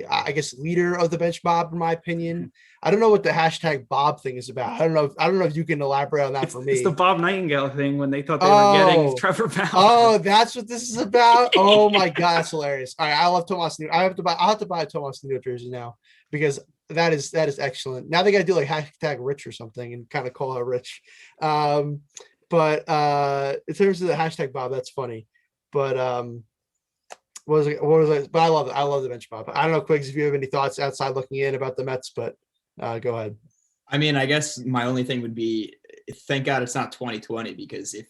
I guess leader of the bench mob, in my opinion. I don't know what the hashtag Bob thing is about. I don't know if you can elaborate on that for me. It's the Bob Nightingale thing when they thought they were getting Trevor Bauer. Oh, that's what this is about. Oh my God, that's hilarious. All right, I love Tomas Nido. I'll have to buy a Tomas Nido jersey now because that is excellent. Now they got to do like hashtag Rich or something and kind of call her Rich. But in terms of the hashtag Bob, that's funny. But what was it? But I love it. I love the bench mob. I don't know, Quiggs, if you have any thoughts outside looking in about the Mets, but go ahead. I mean, I guess my only thing would be, thank God it's not 2020, because if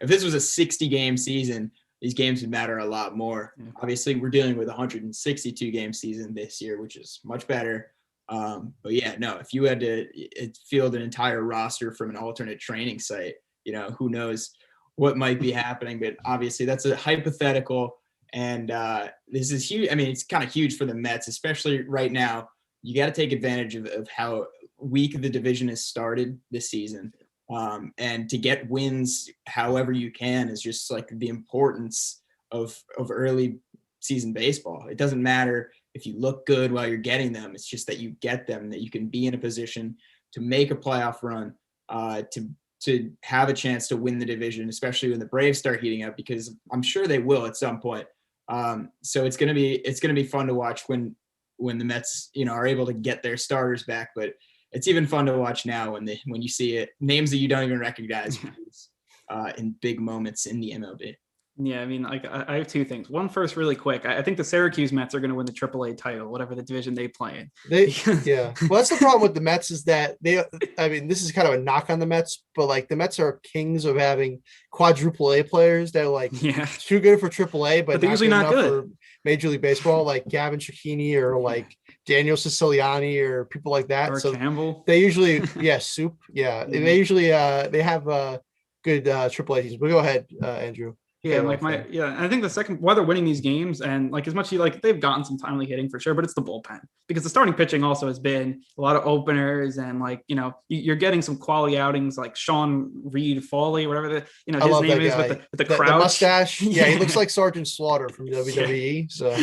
this was a 60-game season, these games would matter a lot more. Yeah. Obviously, we're dealing with a 162-game season this year, which is much better. But yeah, no, if you had to field an entire roster from an alternate training site, who knows what might be happening. But obviously, that's a hypothetical. And this is huge. I mean, it's kind of huge for the Mets, especially right now. You got to take advantage of how weak the division has started this season. And to get wins however you can is just like the importance of early season baseball. It doesn't matter if you look good while you're getting them. It's just that you get them, that you can be in a position to make a playoff run, to have a chance to win the division, especially when the Braves start heating up, because I'm sure they will at some point. So it's going to be fun to watch when the Mets, are able to get their starters back, but it's even fun to watch now when you see it, names that you don't even recognize in big moments in the MLB. Yeah, I mean, like I have 2 things. One first, really quick. I think the Syracuse Mets are going to win the AAA title, whatever the division they play in. Yeah. Well, that's the problem with the Mets is that this is kind of a knock on the Mets, but like the Mets are kings of having quadruple A players. They're like too good for AAA, but they're usually not good for Major League Baseball, like Gavin Cecchini or like Daniel Siciliani or people like that. Or so Campbell. They usually, Soup. Yeah. Mm-hmm. They usually, they have good AAA teams, but go ahead, Andrew. Yeah, I think the second, why they're winning these games, and like as much as they've gotten some timely hitting for sure, but it's the bullpen, because the starting pitching also has been a lot of openers, and you're getting some quality outings like Sean Reed Foley, whatever his name is, with the crouch, the mustache. Yeah, he looks like Sergeant Slaughter from WWE. So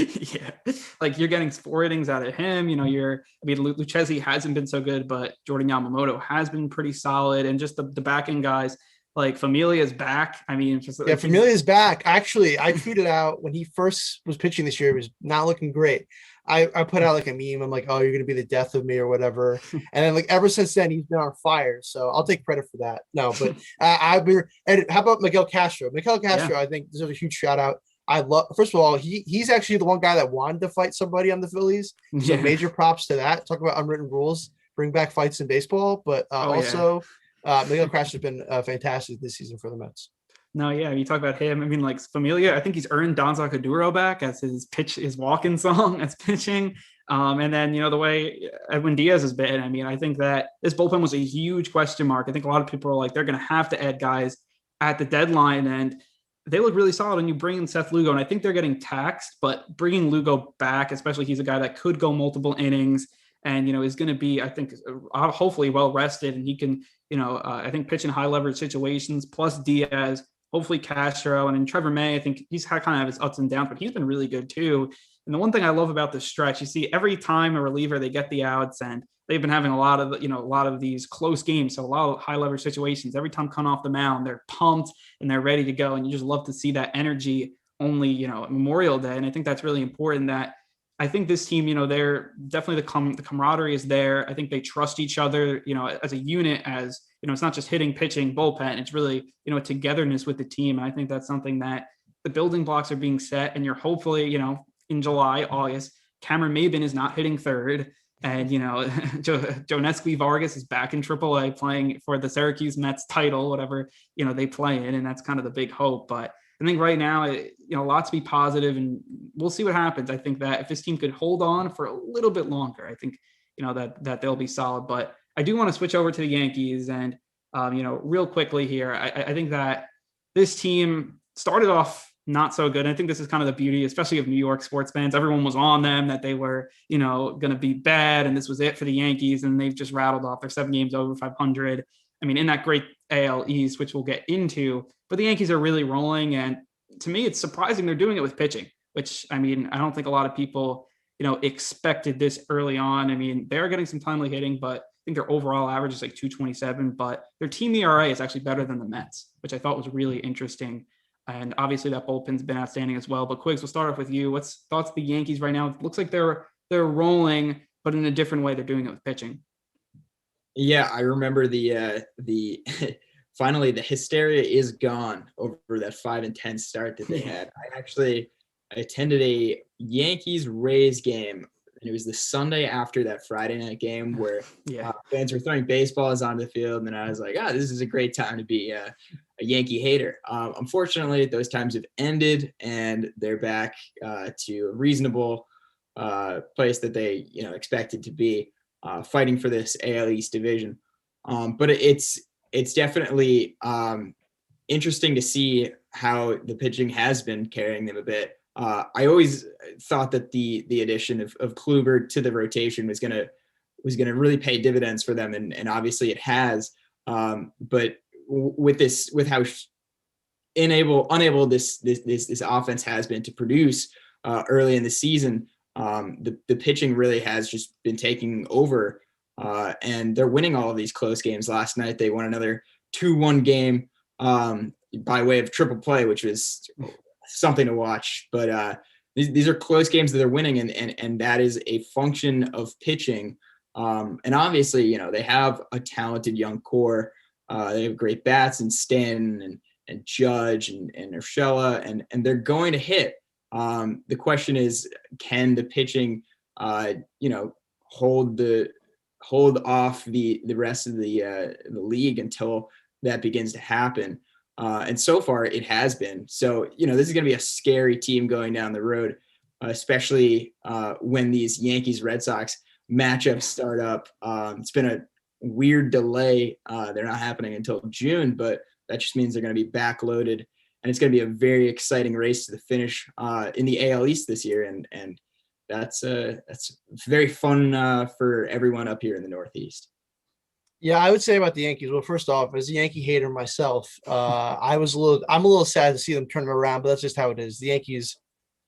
like you're getting 4 innings out of him. Lucchesi hasn't been so good, but Jordan Yamamoto has been pretty solid, and just the back end guys. Like Familia's back. I mean, Familia's back. Actually, I tweeted out when he first was pitching this year, he was not looking great. I put out like a meme. I'm like, oh, you're gonna be the death of me or whatever. And then like ever since then, he's been on fire. So I'll take credit for that. No, but and how about Miguel Castro? Miguel Castro, I think deserves a huge shout out. First of all, he's actually the one guy that wanted to fight somebody on the Phillies. So major props to that. Talk about unwritten rules, bring back fights in baseball, but Miguel Castro has been fantastic this season for the Mets. No, yeah, you talk about him. I mean, like Familia, I think he's earned Don Zacaduro back as his walk-in song as pitching. And then, the way Edwin Diaz has been, I mean, I think that this bullpen was a huge question mark. I think a lot of people are like, they're going to have to add guys at the deadline, and they look really solid. And you bring in Seth Lugo, and I think they're getting taxed, but bringing Lugo back, especially he's a guy that could go multiple innings and, is going to be, I think, hopefully well rested, and he can, I think pitch in high leverage situations, plus Diaz, hopefully Castro, and then Trevor May. I think he's had kind of his ups and downs, but he's been really good too. And the one thing I love about this stretch, you see every time a reliever, they get the outs, and they've been having a lot of these close games. So a lot of high leverage situations. Every time coming off the mound, they're pumped and they're ready to go. And you just love to see that energy only, Memorial Day. And I think that's really important. That I think this team, they're definitely the camaraderie is there. I think they trust each other, as a unit, as, it's not just hitting, pitching, bullpen. It's really, a togetherness with the team. And I think that's something that the building blocks are being set, and you're hopefully, in July, August, Cameron Maybin is not hitting third. And, Jonesky Vargas is back in AAA playing for the Syracuse Mets title, whatever, they play in. And that's kind of the big hope. But I think right now, a lot to be positive, and we'll see what happens. I think that if this team could hold on for a little bit longer, I think, that they'll be solid. But I do want to switch over to the Yankees, and, real quickly here, I think that this team started off not so good. And I think this is kind of the beauty, especially of New York sports fans. Everyone was on them that they were, going to be bad, and this was it for the Yankees. And they've just rattled off. Their 7 games over 500. I mean, in that great AL East, which we'll get into, but the Yankees are really rolling. And to me, it's surprising they're doing it with pitching, which, I mean, I don't think a lot of people, expected this early on. I mean, they're getting some timely hitting, but I think their overall average is like 227, but their team ERA is actually better than the Mets, which I thought was really interesting. And obviously that bullpen's been outstanding as well. But Quiggs, we'll start off with you. What's thoughts of the Yankees right now? It looks like they're rolling, but in a different way. They're doing it with pitching. Yeah, I remember the finally the hysteria is gone over that 5-10 start that they had. I attended a Yankees-Rays game, and it was the Sunday after that Friday night game where fans were throwing baseballs onto the field, and I was like, this is a great time to be a Yankee hater. Unfortunately, those times have ended, and they're back to a reasonable place that they expected to be, fighting for this AL East division. But it's definitely interesting to see how the pitching has been carrying them a bit. I always thought that the addition of Kluber to the rotation was gonna really pay dividends for them, and obviously it has. But with how unable this offense has been to produce early in the season, the pitching really has just been taking over, and they're winning all of these close games. Last night they won another 2-1 game by way of triple play, which was something to watch. But these are close games that they're winning, and that is a function of pitching. And obviously, they have a talented young core. They have great bats in Stanton and Judge and Urshela, and they're going to hit. The question is, can the pitching, hold off the rest of the league until that begins to happen? And so far it has been. So, this is going to be a scary team going down the road, especially when these Yankees-Red Sox matchups start up. It's been a weird delay. They're not happening until June, but that just means they're going to be backloaded, and it's going to be a very exciting race to the finish in the AL East this year. And that's very fun for everyone up here in the Northeast. Yeah, I would say about the Yankees. Well, first off, as a Yankee hater myself, I'm a little sad to see them turn them around, but that's just how it is. The Yankees,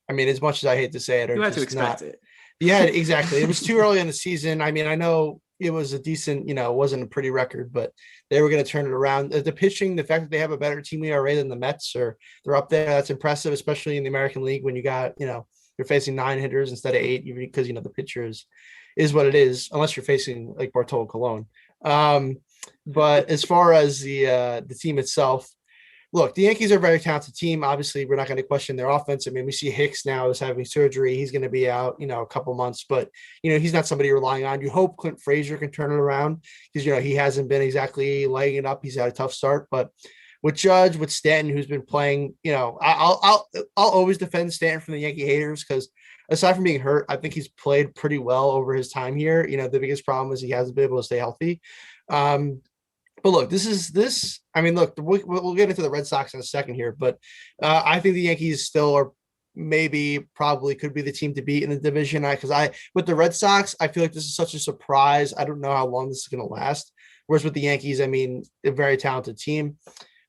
I mean, as much as I hate to say it, you had to expect it. Yeah, exactly. It was too early in the season. I mean, I know it was a decent, it wasn't a pretty record, but they were going to turn it around. The pitching, the fact that they have a better team ERA than the Mets, or they're up there, that's impressive, especially in the American League when you got, you're facing 9 hitters instead of 8, even because, the pitcher is what it is, unless you're facing like Bartolo Colon. But as far as the team itself, look, the Yankees are a very talented team. Obviously, we're not going to question their offense. I mean, we see Hicks now is having surgery. He's going to be out, a couple months, but, he's not somebody you're relying on. You hope Clint Frazier can turn it around because, he hasn't been exactly laying it up. He's had a tough start, but with Judge, with Stanton, who's been playing, I'll always defend Stanton from the Yankee haters because aside from being hurt, I think he's played pretty well over his time here. The biggest problem is he hasn't been able to stay healthy. But look, we'll get into the Red Sox in a second here, but I think the Yankees still are probably could be the team to beat in the division. With the Red Sox, I feel like this is such a surprise. I don't know how long this is going to last. Whereas with the Yankees, I mean, a very talented team.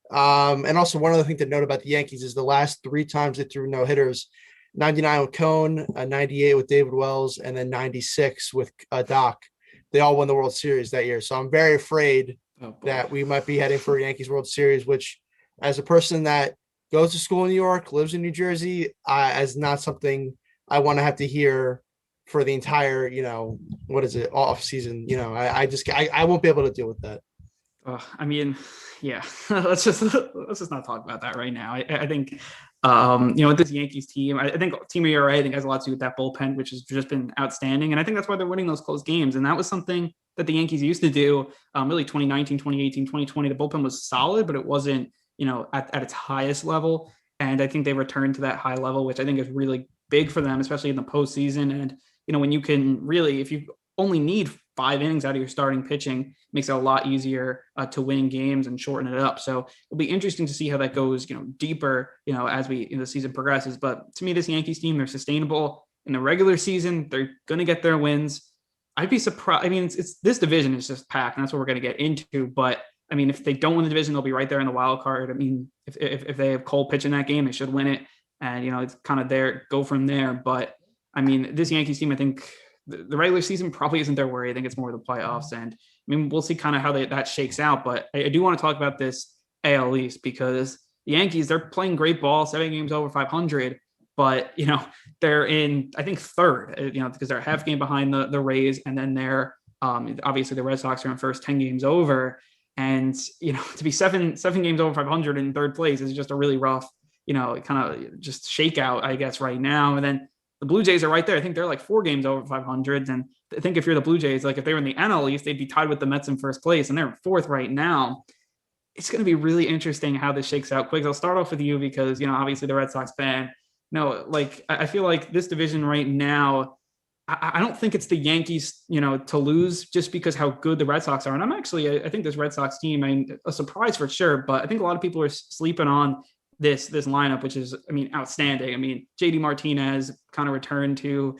And also one other thing to note about the Yankees is the last 3 times they threw no hitters, 99 with Cohen, 98 with David Wells, and then 96 with Doc. They all won the World Series that year. So I'm very afraid that we might be heading for a Yankees World Series, which, as a person that goes to school in New York, lives in New Jersey, as not something I want to have to hear for the entire, off season. I won't be able to deal with that. I mean, yeah, let's just not talk about that right now. I think, with this Yankees team, I think Team ERA, I think, has a lot to do with that bullpen, which has just been outstanding. And I think that's why they're winning those close games. And that was something that the Yankees used to do, really 2019, 2018, 2020. The bullpen was solid, but it wasn't, at its highest level. And I think they returned to that high level, which I think is really big for them, especially in the postseason. And, when you can really, if you only need 5 innings out of your starting pitching, makes it a lot easier to win games and shorten it up. So it'll be interesting to see how that goes, deeper, as the season progresses. But to me, this Yankees team, they're sustainable in the regular season. They're going to get their wins. I'd be surprised. I mean, it's this division is just packed, and that's what we're going to get into. But I mean, if they don't win the division, they'll be right there in the wild card. I mean, if they have Cole pitch in that game, they should win it. And, it's kind of there, go from there. But I mean, this Yankees team, I think the regular season probably isn't their worry. I think it's more the playoffs. And I mean, we'll see kind of how that shakes out. But I do want to talk about this AL East, because the Yankees, they're playing great ball, 7 games over 500. But, they're in, I think, third, because they're a half game behind the Rays. And then they're obviously the Red Sox are in first, 10 games over. And, to be seven games over 500 in third place is just a really rough, kind of just shakeout, I guess, right now. And then the Blue Jays are right there. I think they're like 4 games over 500. And I think if you're the Blue Jays, like if they were in the NL East, they'd be tied with the Mets in first place, and they're in fourth right now. It's going to be really interesting how this shakes out. Quiggs, I'll start off with you because, obviously the Red Sox fan. I feel like this division right now, I don't think it's the Yankees, to lose just because how good the Red Sox are. And I think this Red Sox team, a surprise for sure, but I think a lot of people are sleeping on this lineup, which is, outstanding. I mean, JD Martinez kind of returned to,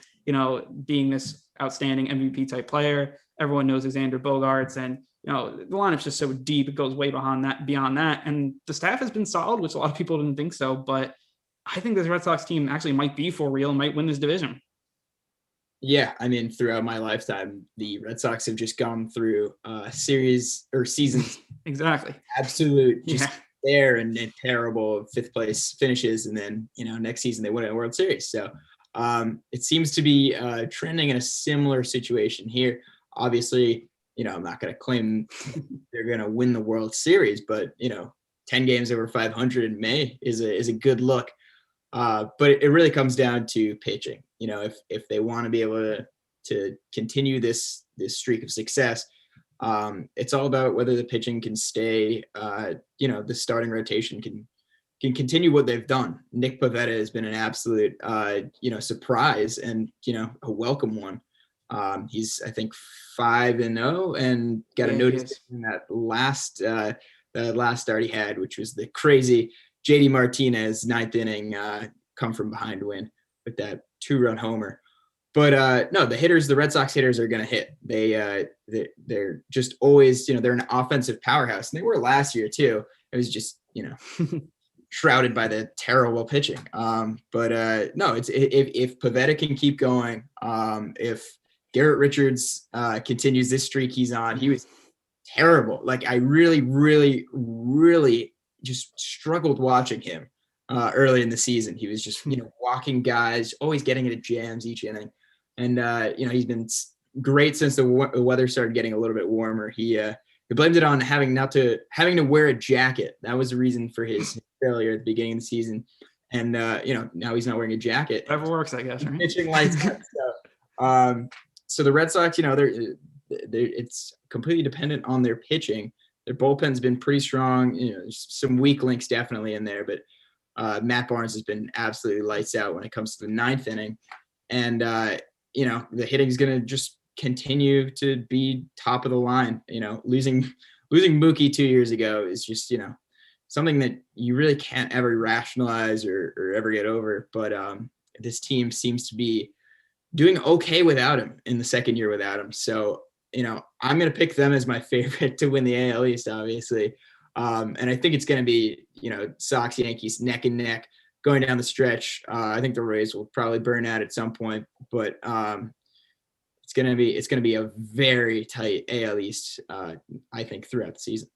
being this outstanding MVP type player. Everyone knows Xander Bogaerts, and, the lineup's just so deep. It goes way beyond that. And the staff has been solid, which a lot of people didn't think so, but I think this Red Sox team actually might be for real and might win this division. Yeah, I mean, throughout my lifetime, the Red Sox have just gone through series or seasons. Exactly. Absolute, just there and terrible 5th place finishes. And then, next season they win a World Series. So it seems to be trending in a similar situation here. Obviously, I'm not going to claim they're going to win the World Series, but, 10 games over 500 in May is a good look. But it really comes down to pitching. If they want to be able to continue this streak of success, it's all about whether the pitching can stay. The starting rotation can continue what they've done. Nick Pivetta has been an absolute surprise and a welcome one. He's I think 5-0 and got a notice in that last start he had, which was the crazy JD Martinez 9th inning come from behind win with that 2-run homer. But no, the Red Sox hitters are going to hit. They're just always, they're an offensive powerhouse, and they were last year too. It was just, shrouded by the terrible pitching. But no, it's if Pivetta can keep going, if Garrett Richards continues this streak he's on, he was terrible. Like I really, really, really just struggled watching him early in the season. He was just, walking guys, always getting into jams each inning. And, he's been great since the weather started getting a little bit warmer. He blamed it on having to wear a jacket. That was the reason for his failure at the beginning of the season. And, now he's not wearing a jacket. Whatever works, I guess, right? Pitching lights out. So the Red Sox, it's completely dependent on their pitching. Their bullpen's been pretty strong. There's some weak links definitely in there, but Matt Barnes has been absolutely lights out when it comes to the 9th inning. And, the hitting's going to just continue to be top of the line. Losing Mookie 2 years ago is just, something that you really can't ever rationalize or ever get over. But this team seems to be doing okay without him in the second year without him. So, I'm going to pick them as my favorite to win the AL East, obviously. And I think it's going to be, Sox, Yankees neck and neck going down the stretch. I think the Rays will probably burn out at some point, but it's gonna be a very tight AL East, I think, throughout the season.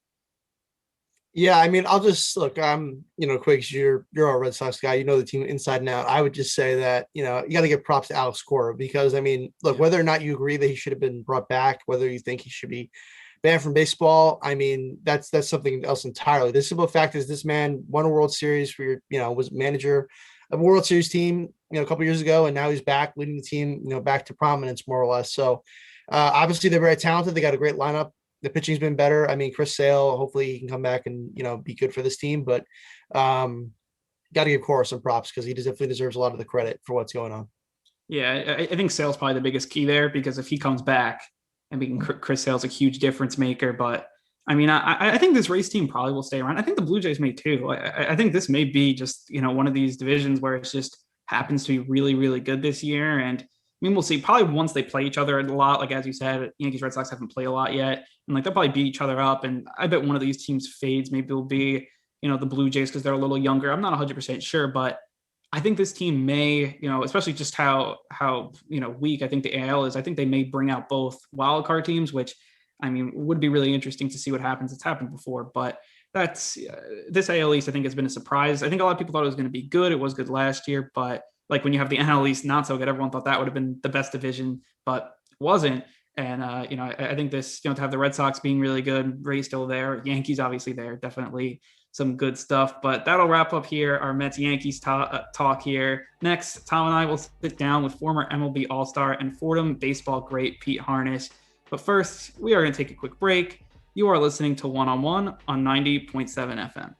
Yeah, I mean, I'll just look. Quiggs, you're a Red Sox guy. You know the team inside and out. I would just say that you got to give props to Alex Cora because I mean, look, whether or not you agree that he should have been brought back, whether you think he should be banned from baseball, I mean, that's something else entirely. The simple fact is, this man won a World Series was manager of a World Series team, a couple years ago, and now he's back leading the team, back to prominence more or less. So obviously they're very talented. They got a great lineup. The pitching's been better. I mean, Chris Sale, hopefully he can come back and, be good for this team. But got to give Cora some props because he definitely deserves a lot of the credit for what's going on. Yeah, I think Sale's probably the biggest key there because if he comes back, Chris Sale's a huge difference maker. But, I mean, I think this Rays team probably will stay around. I think the Blue Jays may too. I think this may be just, one of these divisions where it just happens to be really, really good this year. And, we'll see. Probably once they play each other a lot, like as you said, Yankees, Red Sox haven't played a lot yet, and they'll probably beat each other up. And I bet one of these teams fades. Maybe it'll be, the Blue Jays because they're a little younger. I'm not 100% sure, but I think this team may, especially just how weak I think the AL is. I think they may bring out both wild card teams, which would be really interesting to see what happens. It's happened before, but that's this AL East I think has been a surprise. I think a lot of people thought it was going to be good. It was good last year, but like when you have the NL East not so good, everyone thought that would have been the best division, but it wasn't. And, I think this, to have the Red Sox being really good, Rays still there, Yankees obviously there, definitely some good stuff. But that'll wrap up here our Mets Yankees talk here. Next, Tom and I will sit down with former MLB All-Star and Fordham baseball great Pete Harnisch. But first, we are going to take a quick break. You are listening to One on One on 90.7 FM.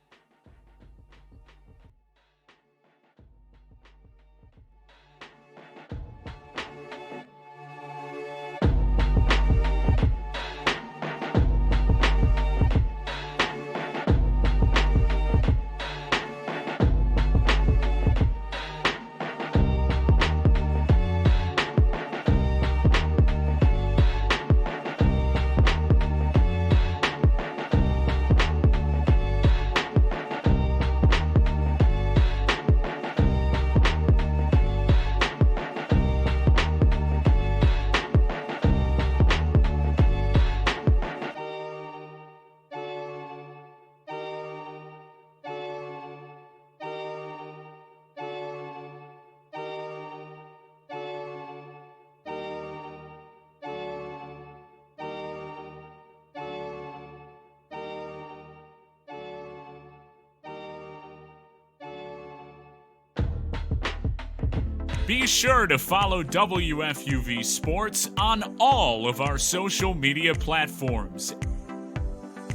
Be sure to follow WFUV Sports on all of our social media platforms.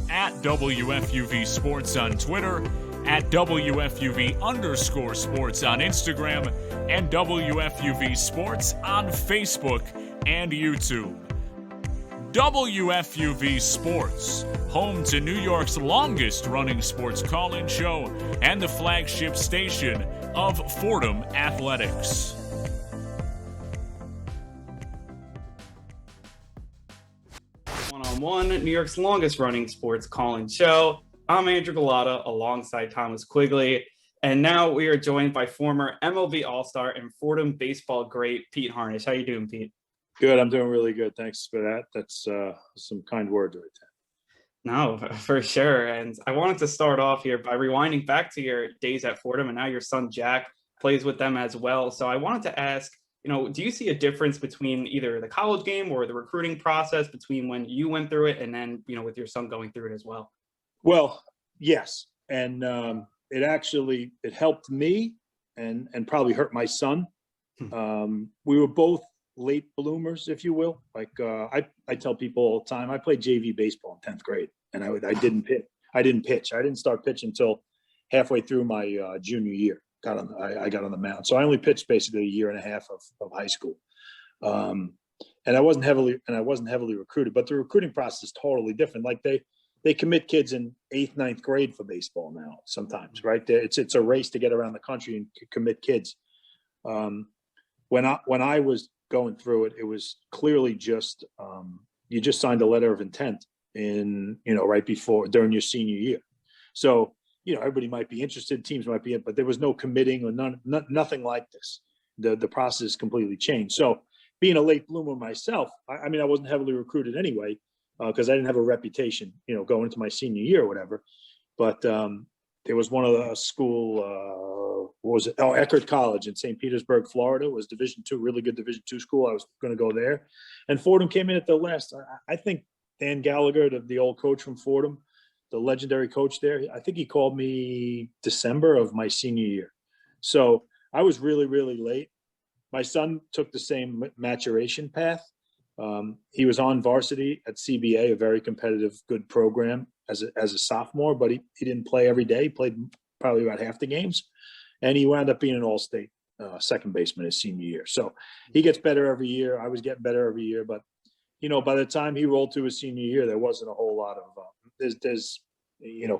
At WFUV Sports on Twitter, at WFUV_sports on Instagram, and WFUV Sports on Facebook and YouTube. WFUV Sports, home to New York's longest-running sports call-in show and the flagship station of Fordham Athletics. One, New York's longest running sports call-in show. I'm Andrew Gullotta alongside Thomas Quigley. And now we are joined by former MLB All-Star and Fordham baseball great Pete Harnisch. How you doing, Pete? Good. I'm doing really good. Thanks for that. That's some kind words right there. No, for sure. And I wanted to start off here by rewinding back to your days at Fordham, and now your son Jack plays with them as well. So I wanted to ask, do you see a difference between either the college game or the recruiting process between when you went through it and then, with your son going through it as well? Well, yes. And it helped me and probably hurt my son. We were both late bloomers, if you will. Like I tell people all the time, I played JV baseball in 10th grade and I didn't pitch. I didn't start pitching until halfway through my junior year. I got on the mound. So I only pitched basically a year and a half of high school. And I wasn't heavily recruited, but the recruiting process is totally different. Like they commit kids in 8th, 9th grade for baseball now sometimes, right? It's a race to get around the country and commit kids. When I was going through it, it was clearly just you just signed a letter of intent right before during your senior year. So everybody might be interested, teams might be, but there was no committing or nothing like this. The process completely changed. So being a late bloomer myself, I mean, I wasn't heavily recruited anyway, because I didn't have a reputation, going into my senior year or whatever. But there was one of the school, what was it? Oh, Eckerd College in St. Petersburg, Florida, was Division II, really good Division II school. I was going to go there. And Fordham came in at the last. I think Dan Gallagher, the old coach from Fordham, the legendary coach there, I think he called me December of my senior year. So I was really, really late. My son took the same maturation path. He was on varsity at CBA, a very competitive, good program as a sophomore, but he didn't play every day. He played probably about half the games, and he wound up being an all-state second baseman his senior year. So he gets better every year. I was getting better every year, but by the time he rolled to his senior year, there wasn't a whole lot of there's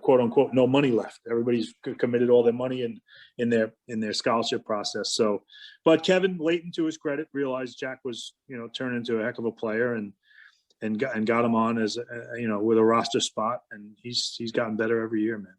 quote unquote no money left. Everybody's committed all their money in their scholarship process. So, but Kevin Layton, to his credit, realized Jack was turned into a heck of a player and got him on as with a roster spot, and he's gotten better every year, man.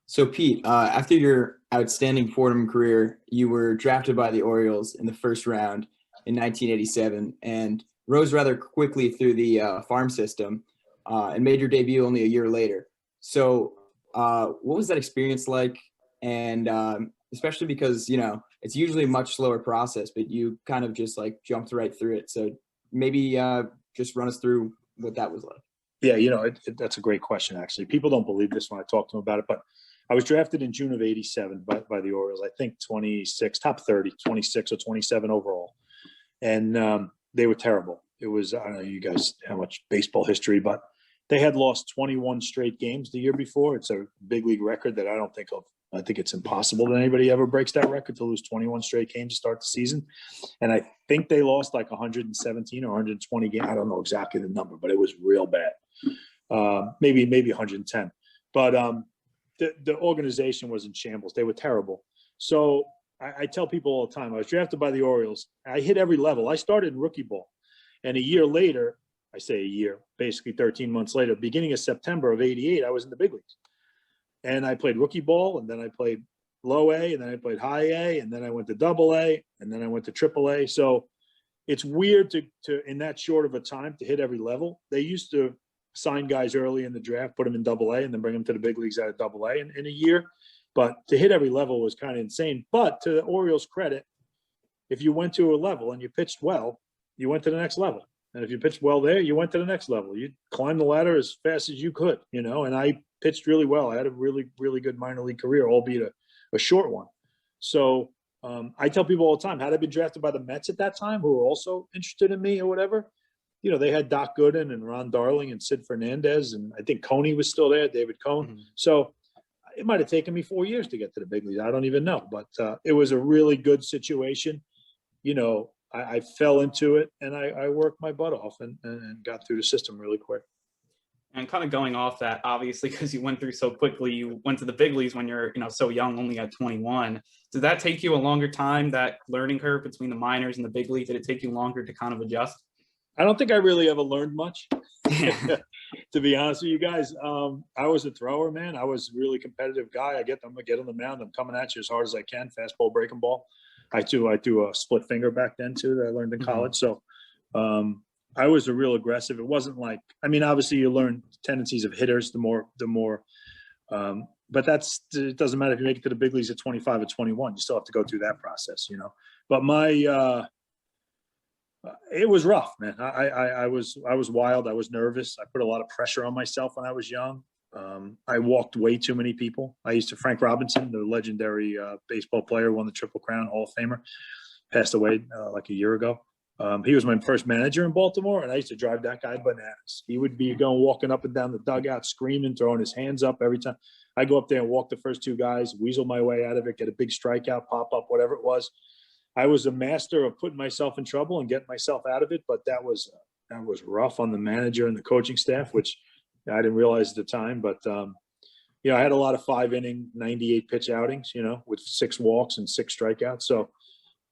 So Pete, after your outstanding Fordham career, you were drafted by the Orioles in the first round in 1987 and rose rather quickly through the farm system and made your debut only a year later. So what was that experience like? And especially because, it's usually a much slower process, but you kind of just like jumped right through it. So maybe just run us through what that was like. Yeah, that's a great question, actually. People don't believe this when I talk to them about it, but I was drafted in June of 87 by the Orioles. I think 26, top 30, 26 or 27 overall. And they were terrible. It was, I don't know you guys how much baseball history, but they had lost 21 straight games the year before. It's a big league record that I think it's impossible that anybody ever breaks that record, to lose 21 straight games to start the season. And I think they lost like 117 or 120 games. I don't know exactly the number, but it was real bad. Maybe 110. But the organization was in shambles. They were terrible. So I tell people all the time, I was drafted by the Orioles. I hit every level. I started in rookie ball. And a year later, I say a year, basically 13 months later, beginning of September of 88, I was in the big leagues. And I played rookie ball, and then I played low A, and then I played high A, and then I went to double A, and then I went to triple A. So it's weird to in that short of a time to hit every level. They used to sign guys early in the draft, put them in double A, and then bring them to the big leagues out of double A in a year. But to hit every level was kind of insane. But to the Orioles' credit, if you went to a level and you pitched well, you went to the next level. And if you pitched well there, you went to the next level. You climbed the ladder as fast as you could, and I pitched really well. I had a really, really good minor league career, albeit a short one. So I tell people all the time, had I been drafted by the Mets at that time, who were also interested in me or whatever, they had Doc Gooden and Ron Darling and Sid Fernandez, and I think Coney was still there, David Cohn. Mm-hmm. So it might have taken me 4 years to get to the big leagues. I don't even know, but it was a really good situation. I fell into it, and I worked my butt off and got through the system really quick. And kind of going off that, obviously, because you went through so quickly, you went to the big leagues when you're, so young, only at 21. Did that take you a longer time, that learning curve between the minors and the big league? Did it take you longer to kind of adjust? I don't think I really ever learned much, to be honest with you guys. I was a thrower, man. I was a really competitive guy. I'm gonna get on the mound. I'm coming at you as hard as I can. Fastball, breaking ball. I do a split finger back then too that I learned in college. So I was a real aggressive. It wasn't like, obviously you learn tendencies of hitters the more, but it doesn't matter if you make it to the big leagues at 25 or 21, you still have to go through that process, but it was rough, man. I was wild. I was nervous. I put a lot of pressure on myself when I was young. I walked way too many people. Frank Robinson, the legendary baseball player, won the Triple Crown, Hall of Famer, passed away like a year ago. He was my first manager in Baltimore, and I used to drive that guy bananas. He would be walking up and down the dugout, screaming, throwing his hands up every time. I go up there and walk the first two guys, weasel my way out of it, get a big strikeout, pop up, whatever it was. I was a master of putting myself in trouble and getting myself out of it, but that was rough on the manager and the coaching staff, which I didn't realize at the time. But I had a lot of 5-inning, 98-pitch outings, with 6 walks and 6 strikeouts. So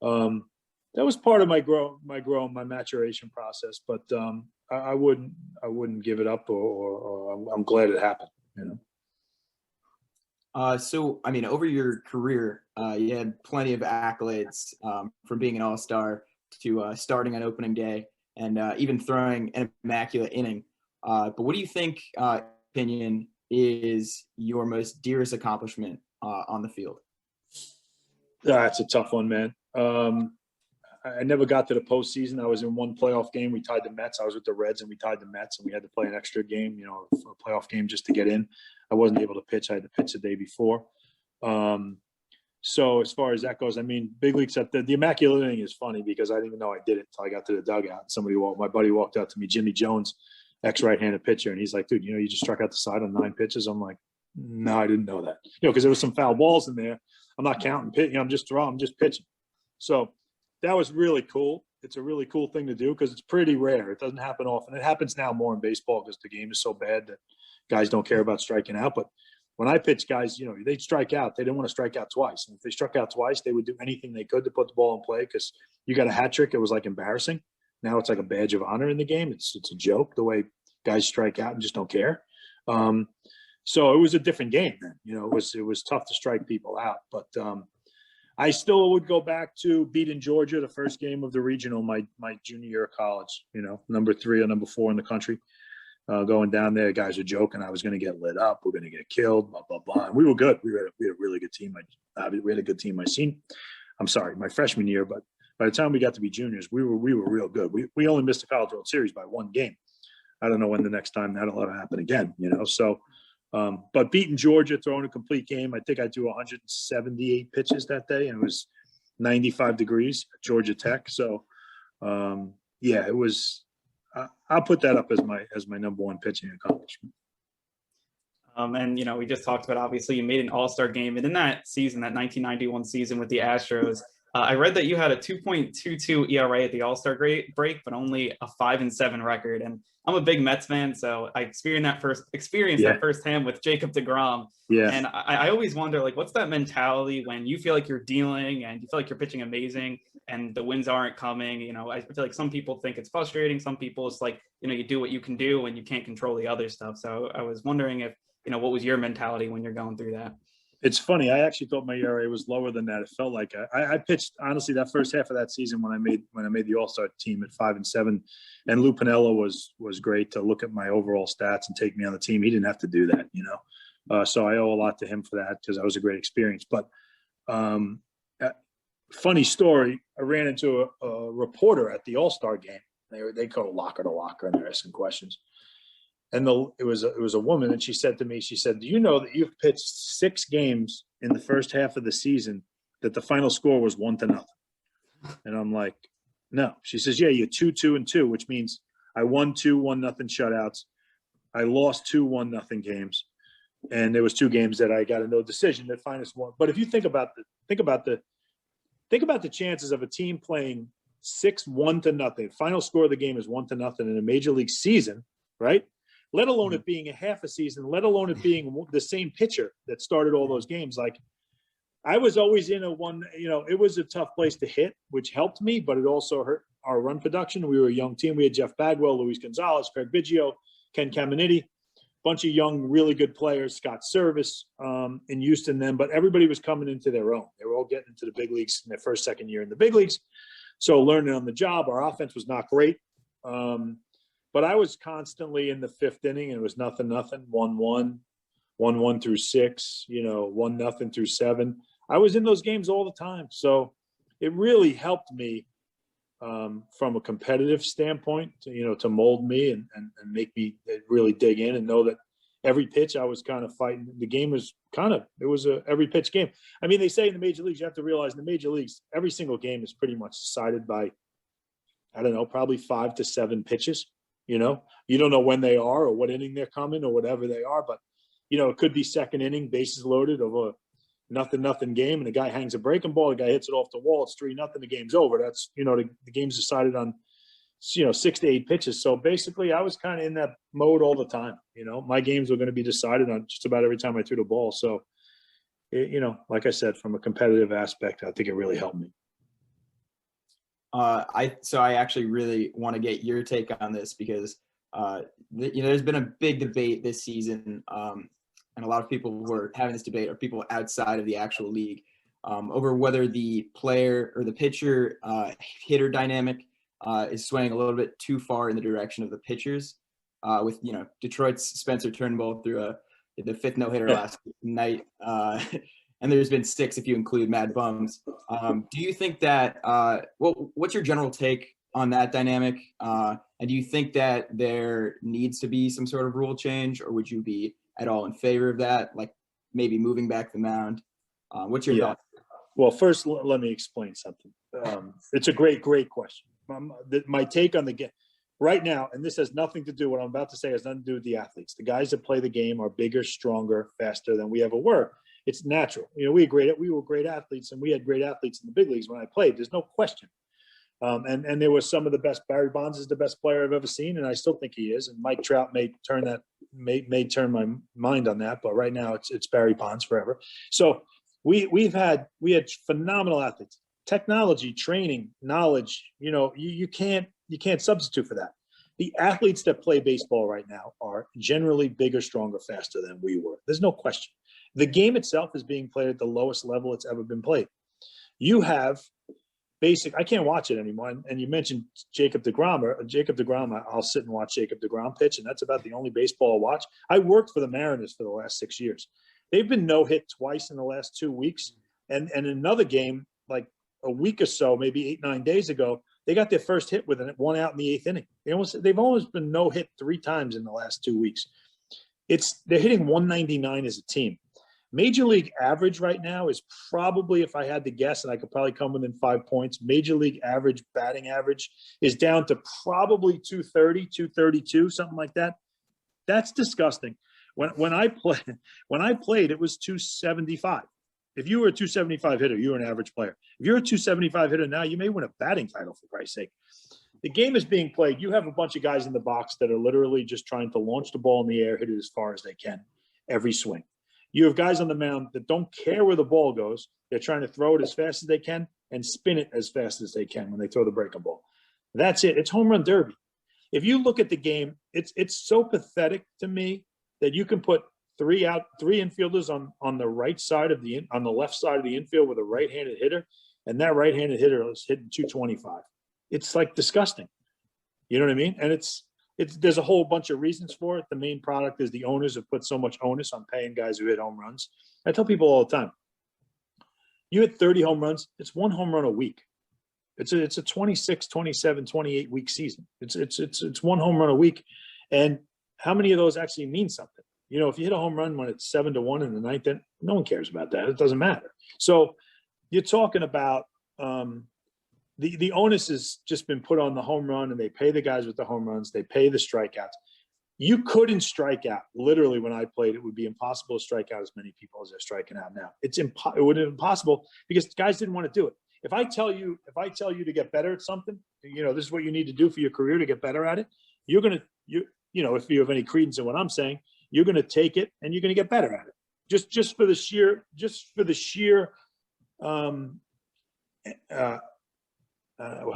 that was part of my maturation process. But I wouldn't give it up, or I'm glad it happened. So, I mean, over your career, you had plenty of accolades, from being an all-star to starting on opening day and even throwing an immaculate inning. But what do you think, opinion, is your most dearest accomplishment on the field? That's a tough one, man. I never got to the postseason. I was in one playoff game. We tied the Mets. I was with the Reds, and we tied the Mets, and we had to play an extra game, for a playoff game just to get in. I wasn't able to pitch. I had to pitch the day before. So as far as that goes, I mean, big leagues, the immaculate inning is funny because I didn't even know I did it until I got to the dugout. My buddy walked out to me, Jimmy Jones, ex-right-handed pitcher, and he's like, dude, you just struck out the side on 9 pitches. I'm like, no, I didn't know that. Because there was some foul balls in there. I'm not counting, I'm just pitching. So that was really cool. It's a really cool thing to do because it's pretty rare. It doesn't happen often. It happens now more in baseball because the game is so bad that guys don't care about striking out. But when I pitch, guys, they'd strike out. They didn't want to strike out twice. And if they struck out twice, they would do anything they could to put the ball in play because you got a hat trick. It was like embarrassing. Now it's like a badge of honor in the game. It's a joke the way guys strike out and just don't care. So it was a different game then. It was tough to strike people out. But I still would go back to beating Georgia the first game of the regional my junior year of college, number 3 or number 4 in the country. Going down there, guys were joking I was going to get lit up. We're going to get killed, blah, blah, blah. And we were good. We had a really good team. We had a good team my freshman year. But by the time we got to be juniors, we were real good. We only missed the College World Series by 1 game. I don't know when the next time that'll ever happen again, So, but beating Georgia, throwing a complete game, I think I threw 178 pitches that day, and it was 95 degrees at Georgia Tech. So, it was. I'll put that up as my number 1 pitching accomplishment. And we just talked about, obviously you made an all-star game, and in that season, that 1991 season with the Astros, I read that you had a 2.22 ERA at the all-star break, but only a 5-7 record. And I'm a big Mets fan, so I experienced that firsthand with Jacob deGrom. Yeah. And I always wonder, what's that mentality when you feel like you're dealing and you feel like you're pitching amazing and the wins aren't coming? I feel like some people think it's frustrating. Some people it's like, you do what you can do and you can't control the other stuff. So I was wondering if, what was your mentality when you're going through that? It's funny. I actually thought my ERA was lower than that. It felt like I pitched, honestly, that first half of that season when I made the All-Star team at 5-7, and Lou Piniella was great to look at my overall stats and take me on the team. He didn't have to do that, so I owe a lot to him for that because that was a great experience. But funny story, I ran into a reporter at the All-Star game. They go locker to locker and they're asking questions. And it was a woman, and she said to me, do you know that you've pitched 6 games in the first half of the season that the final score was 1-0? And I'm like, no. She says, yeah, you're 2-2-2, which means I won 2 1-0 shutouts. I lost 2 1-0 games. And there was 2 games that I got a no decision that finest won. But if you think about the chances of a team playing 6-1-0, final score of the game is 1-0 in a major league season, right? Let alone it being a half a season, let alone it being the same pitcher that started all those games. Like, I was always in it was a tough place to hit, which helped me, but it also hurt our run production. We were a young team. We had Jeff Bagwell, Luis Gonzalez, Craig Biggio, Ken Caminiti, bunch of young, really good players, Scott Service in Houston then, but everybody was coming into their own. They were all getting into the big leagues in their first, second year in the big leagues. So learning on the job, our offense was not great. But I was constantly in the 5th inning, and it was 0-0, 1-1, 1-1 through 6, 1-0 through 7. I was in those games all the time. So it really helped me from a competitive standpoint, to mold me and make me really dig in and know that every pitch I was kind of fighting. The game was it was a every pitch game. I mean, they say in the major leagues, you have to realize in the major leagues, every single game is pretty much decided by, I don't know, probably 5 to 7 pitches. You don't know when they are or what inning they're coming or whatever they are, but it could be second inning, bases loaded of a 0-0 game, and the guy hangs a breaking ball, the guy hits it off the wall, it's 3-0, the game's over. That's the game's decided on 6 to 8 pitches. So basically, I was kind of in that mode all the time. My games were going to be decided on just about every time I threw the ball. So, like I said, from a competitive aspect, I think it really helped me. I actually really want to get your take on this because there's been a big debate this season and a lot of people who are having this debate are people outside of the actual league, over whether the player or the pitcher hitter dynamic is swaying a little bit too far in the direction of the pitchers. With Detroit's Spencer Turnbull through the fifth no-hitter last night, and there's been 6 if you include Mad Bums. Do you think that? What's your general take on that dynamic? And do you think that there needs to be some sort of rule change, or would you be at all in favor of that, like maybe moving back the mound? What's your thought? Well, first, let me explain something. It's a great question. My take on the game right now, and this has nothing to do, what I'm about to say has nothing to do with the athletes. The guys that play the game are bigger, stronger, faster than we ever were. It's natural. We were great athletes, and we had great athletes in the big leagues when I played. There's no question. And there was some of the best. Barry Bonds is the best player I've ever seen, and I still think he is. And Mike Trout may turn my mind on that, but right now it's Barry Bonds forever. So we had phenomenal athletes. Technology, training, knowledge. You can't substitute for that. The athletes that play baseball right now are generally bigger, stronger, faster than we were. There's no question. The game itself is being played at the lowest level it's ever been played. You have I can't watch it anymore. And you mentioned Jacob deGrom. I'll sit and watch Jacob deGrom pitch, and that's about the only baseball I watch. I worked for the Mariners for the last 6 years. They've been no-hit twice in the last 2 weeks. And another game, like a week or so, maybe 8-9 days ago, they got their first hit with it, 1 out in the 8th inning. They've almost been no-hit 3 times in the last 2 weeks. They're hitting 199 as a team. Major league average right now is probably, if I had to guess, and I could probably come within 5 points, major league average batting average is down to probably 230, 232, something like that. That's disgusting. When I played, it was 275. If you were a 275 hitter, you were an average player. If you're a 275 hitter now, you may win a batting title, for Christ's sake. The game is being played. You have a bunch of guys in the box that are literally just trying to launch the ball in the air, hit it as far as they can, every swing. You have guys on the mound that don't care where the ball goes. They're trying to throw it as fast as they can and spin it as fast as they can when they throw the breaking ball. That's it. It's home run derby. If you look at the game, it's so pathetic to me that you can put 3 infielders on the right side on the left side of the infield with a right-handed hitter, and that right-handed hitter is hitting 225. It's like disgusting. You know what I mean? And there's a whole bunch of reasons for it. The main product is the owners have put so much onus on paying guys who hit home runs. I tell people all the time, you hit 30 home runs, it's 1 home run a week. It's a 26, 27, 28 week season. It's 1 home run a week. And how many of those actually mean something? If you hit a home run when it's 7-1 in the 9th, then no one cares about that. It doesn't matter. So you're talking about the onus has just been put on the home run, and they pay the guys with the home runs. They pay the strikeouts. You couldn't strike out. Literally, when I played, it would be impossible to strike out as many people as they're striking out now. It would have been impossible because guys didn't want to do it. If I tell you to get better at something, this is what you need to do for your career to get better at it. If you have any credence in what I'm saying, you're going to take it and you're going to get better at it. Just for the sheer how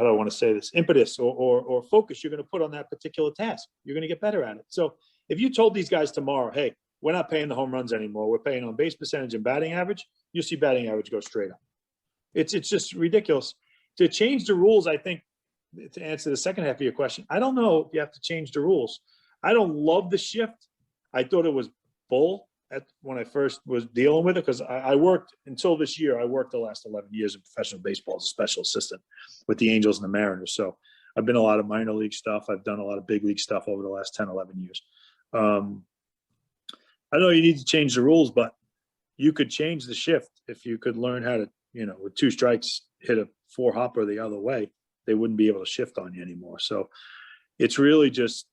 do I want to say this? Impetus or focus you're going to put on that particular task. You're going to get better at it. So if you told these guys tomorrow, hey, we're not paying the home runs anymore, we're paying on base percentage and batting average, you see batting average go straight up. It's just ridiculous. To change the rules, I think, to answer the second half of your question, I don't know if you have to change the rules. I don't love the shift. I thought it was bull when I first was dealing with it, because I worked until this year. I worked the last 11 years in professional baseball as a special assistant with the Angels and the Mariners. So I've been a lot of minor league stuff. I've done a lot of big league stuff over the last 10, 11 years. I know you need to change the rules, but you could change the shift if you could learn how to, with 2 strikes, hit a 4-hopper the other way. They wouldn't be able to shift on you anymore. So it's really just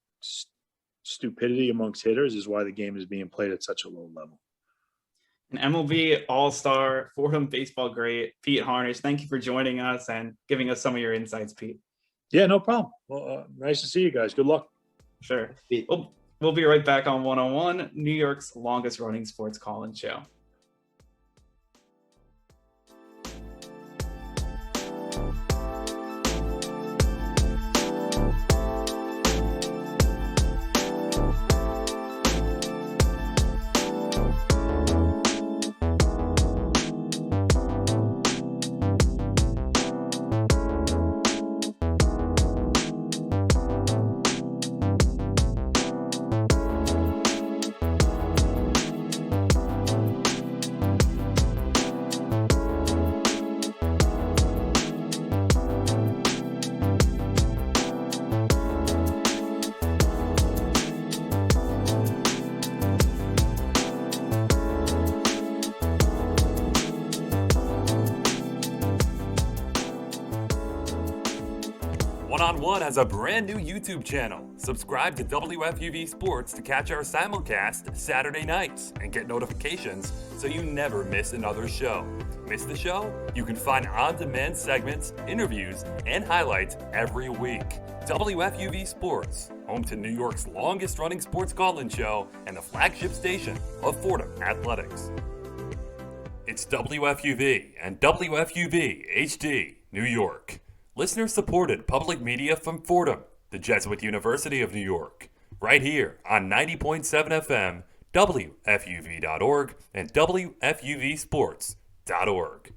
stupidity amongst hitters is why the game is being played at such a low level. An MLB All-Star, Fordham baseball great, Pete Harnisch, thank you for joining us and giving us some of your insights, Pete. Yeah, no problem. Well, nice to see you guys. Good luck. Sure. We'll be right back on 101, New York's longest running sports call-in show. One-on-One has a brand new YouTube channel. Subscribe to WFUV Sports to catch our simulcast Saturday nights and get notifications so you never miss another show. Miss the show? You can find on-demand segments, interviews, and highlights every week. WFUV Sports, home to New York's longest-running sports call-in show and the flagship station of Fordham Athletics. It's WFUV and WFUV HD, New York. Listener-supported public media from Fordham, the Jesuit University of New York. Right here on 90.7 FM, WFUV.org, and WFUVSports.org.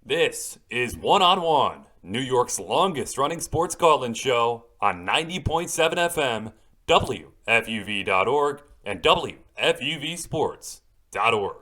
This is One-on-One, New York's longest-running sports call-in show on 90.7 FM, WFUV.org, and WFUVSports.org.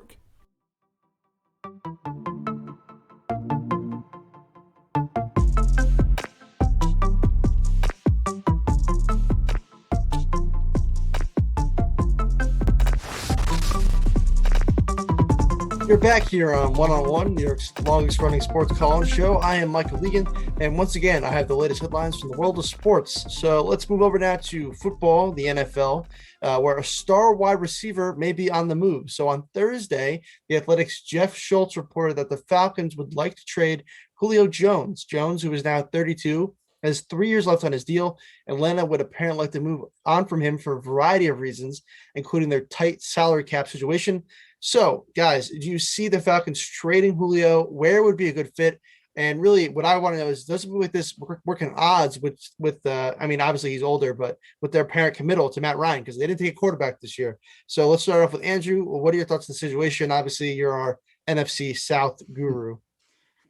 You're back here on One-on-One, New York's longest-running sports call-in show. I am Michael Leegan, and once again, I have the latest headlines from the world of sports. So let's move over now to football, the NFL, where a star wide receiver may be on the move. So on Thursday, the Athletics' Jeff Schultz reported that the Falcons would like to trade Julio Jones. Jones, who is now 32, has 3 years left on his deal. Atlanta would apparently like to move on from him for a variety of reasons, including their tight salary cap situation. So, guys, do you see the Falcons trading Julio? Where would be a good fit? And really, what I want to know is, does it with this working odds with I mean, obviously he's older, but with their apparent committal to Matt Ryan, because they didn't take a quarterback this year. So let's start off with Andrew. What are your thoughts on the situation? Obviously, you're our NFC South guru.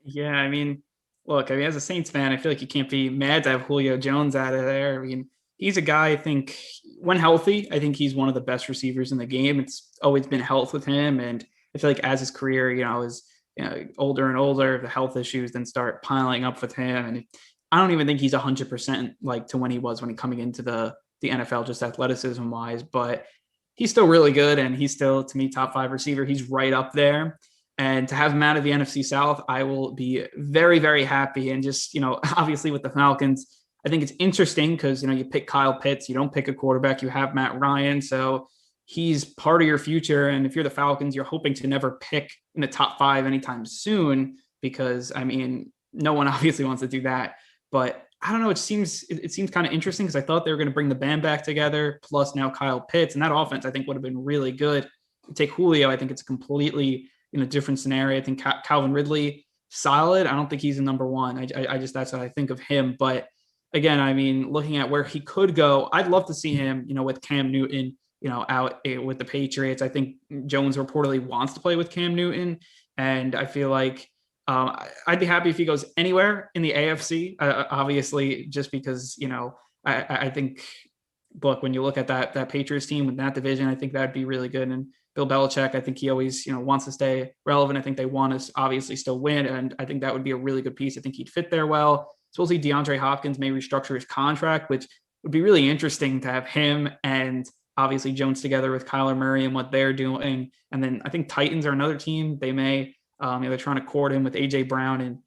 Yeah, I mean, look, as a Saints fan, I feel like you can't be mad to have Julio Jones out of there. I mean, he's a guy, I think, when healthy, I think he's one of the best receivers in the game. It's always been health with him. And I feel like as his career, is older and older, the health issues then start piling up with him. And I don't even think he's 100% like to when he was when he coming into the NFL, just athleticism wise, but he's still really good. And he's still, to me, top 5 receiver. He's right up there. And to have him out of the NFC South, I will be very, very happy. And just, obviously with the Falcons, I think it's interesting because, you pick Kyle Pitts, you don't pick a quarterback, you have Matt Ryan. So he's part of your future. And if you're the Falcons, you're hoping to never pick in the top 5 anytime soon, because I mean, no one obviously wants to do that, but I don't know. It seems kind of interesting because I thought they were going to bring the band back together. Plus now Kyle Pitts, and that offense I think would have been really good. Take Julio, I think it's completely in a different scenario. I think Calvin Ridley, solid. I don't think he's a number 1. I just, that's what I think of him. But again, I mean, looking at where he could go, I'd love to see him, with Cam Newton, out with the Patriots. I think Jones reportedly wants to play with Cam Newton. And I feel like I'd be happy if he goes anywhere in the AFC, obviously, just because, I think, look, when you look at that Patriots team with that division, I think that'd be really good. And Bill Belichick, I think he always, wants to stay relevant. I think they want to obviously still win. And I think that would be a really good piece. I think he'd fit there well. Supposedly DeAndre Hopkins may restructure his contract, which would be really interesting to have him and obviously Jones together with Kyler Murray and what they're doing. And then I think Titans are another team. They may, they're trying to court him with AJ Brown and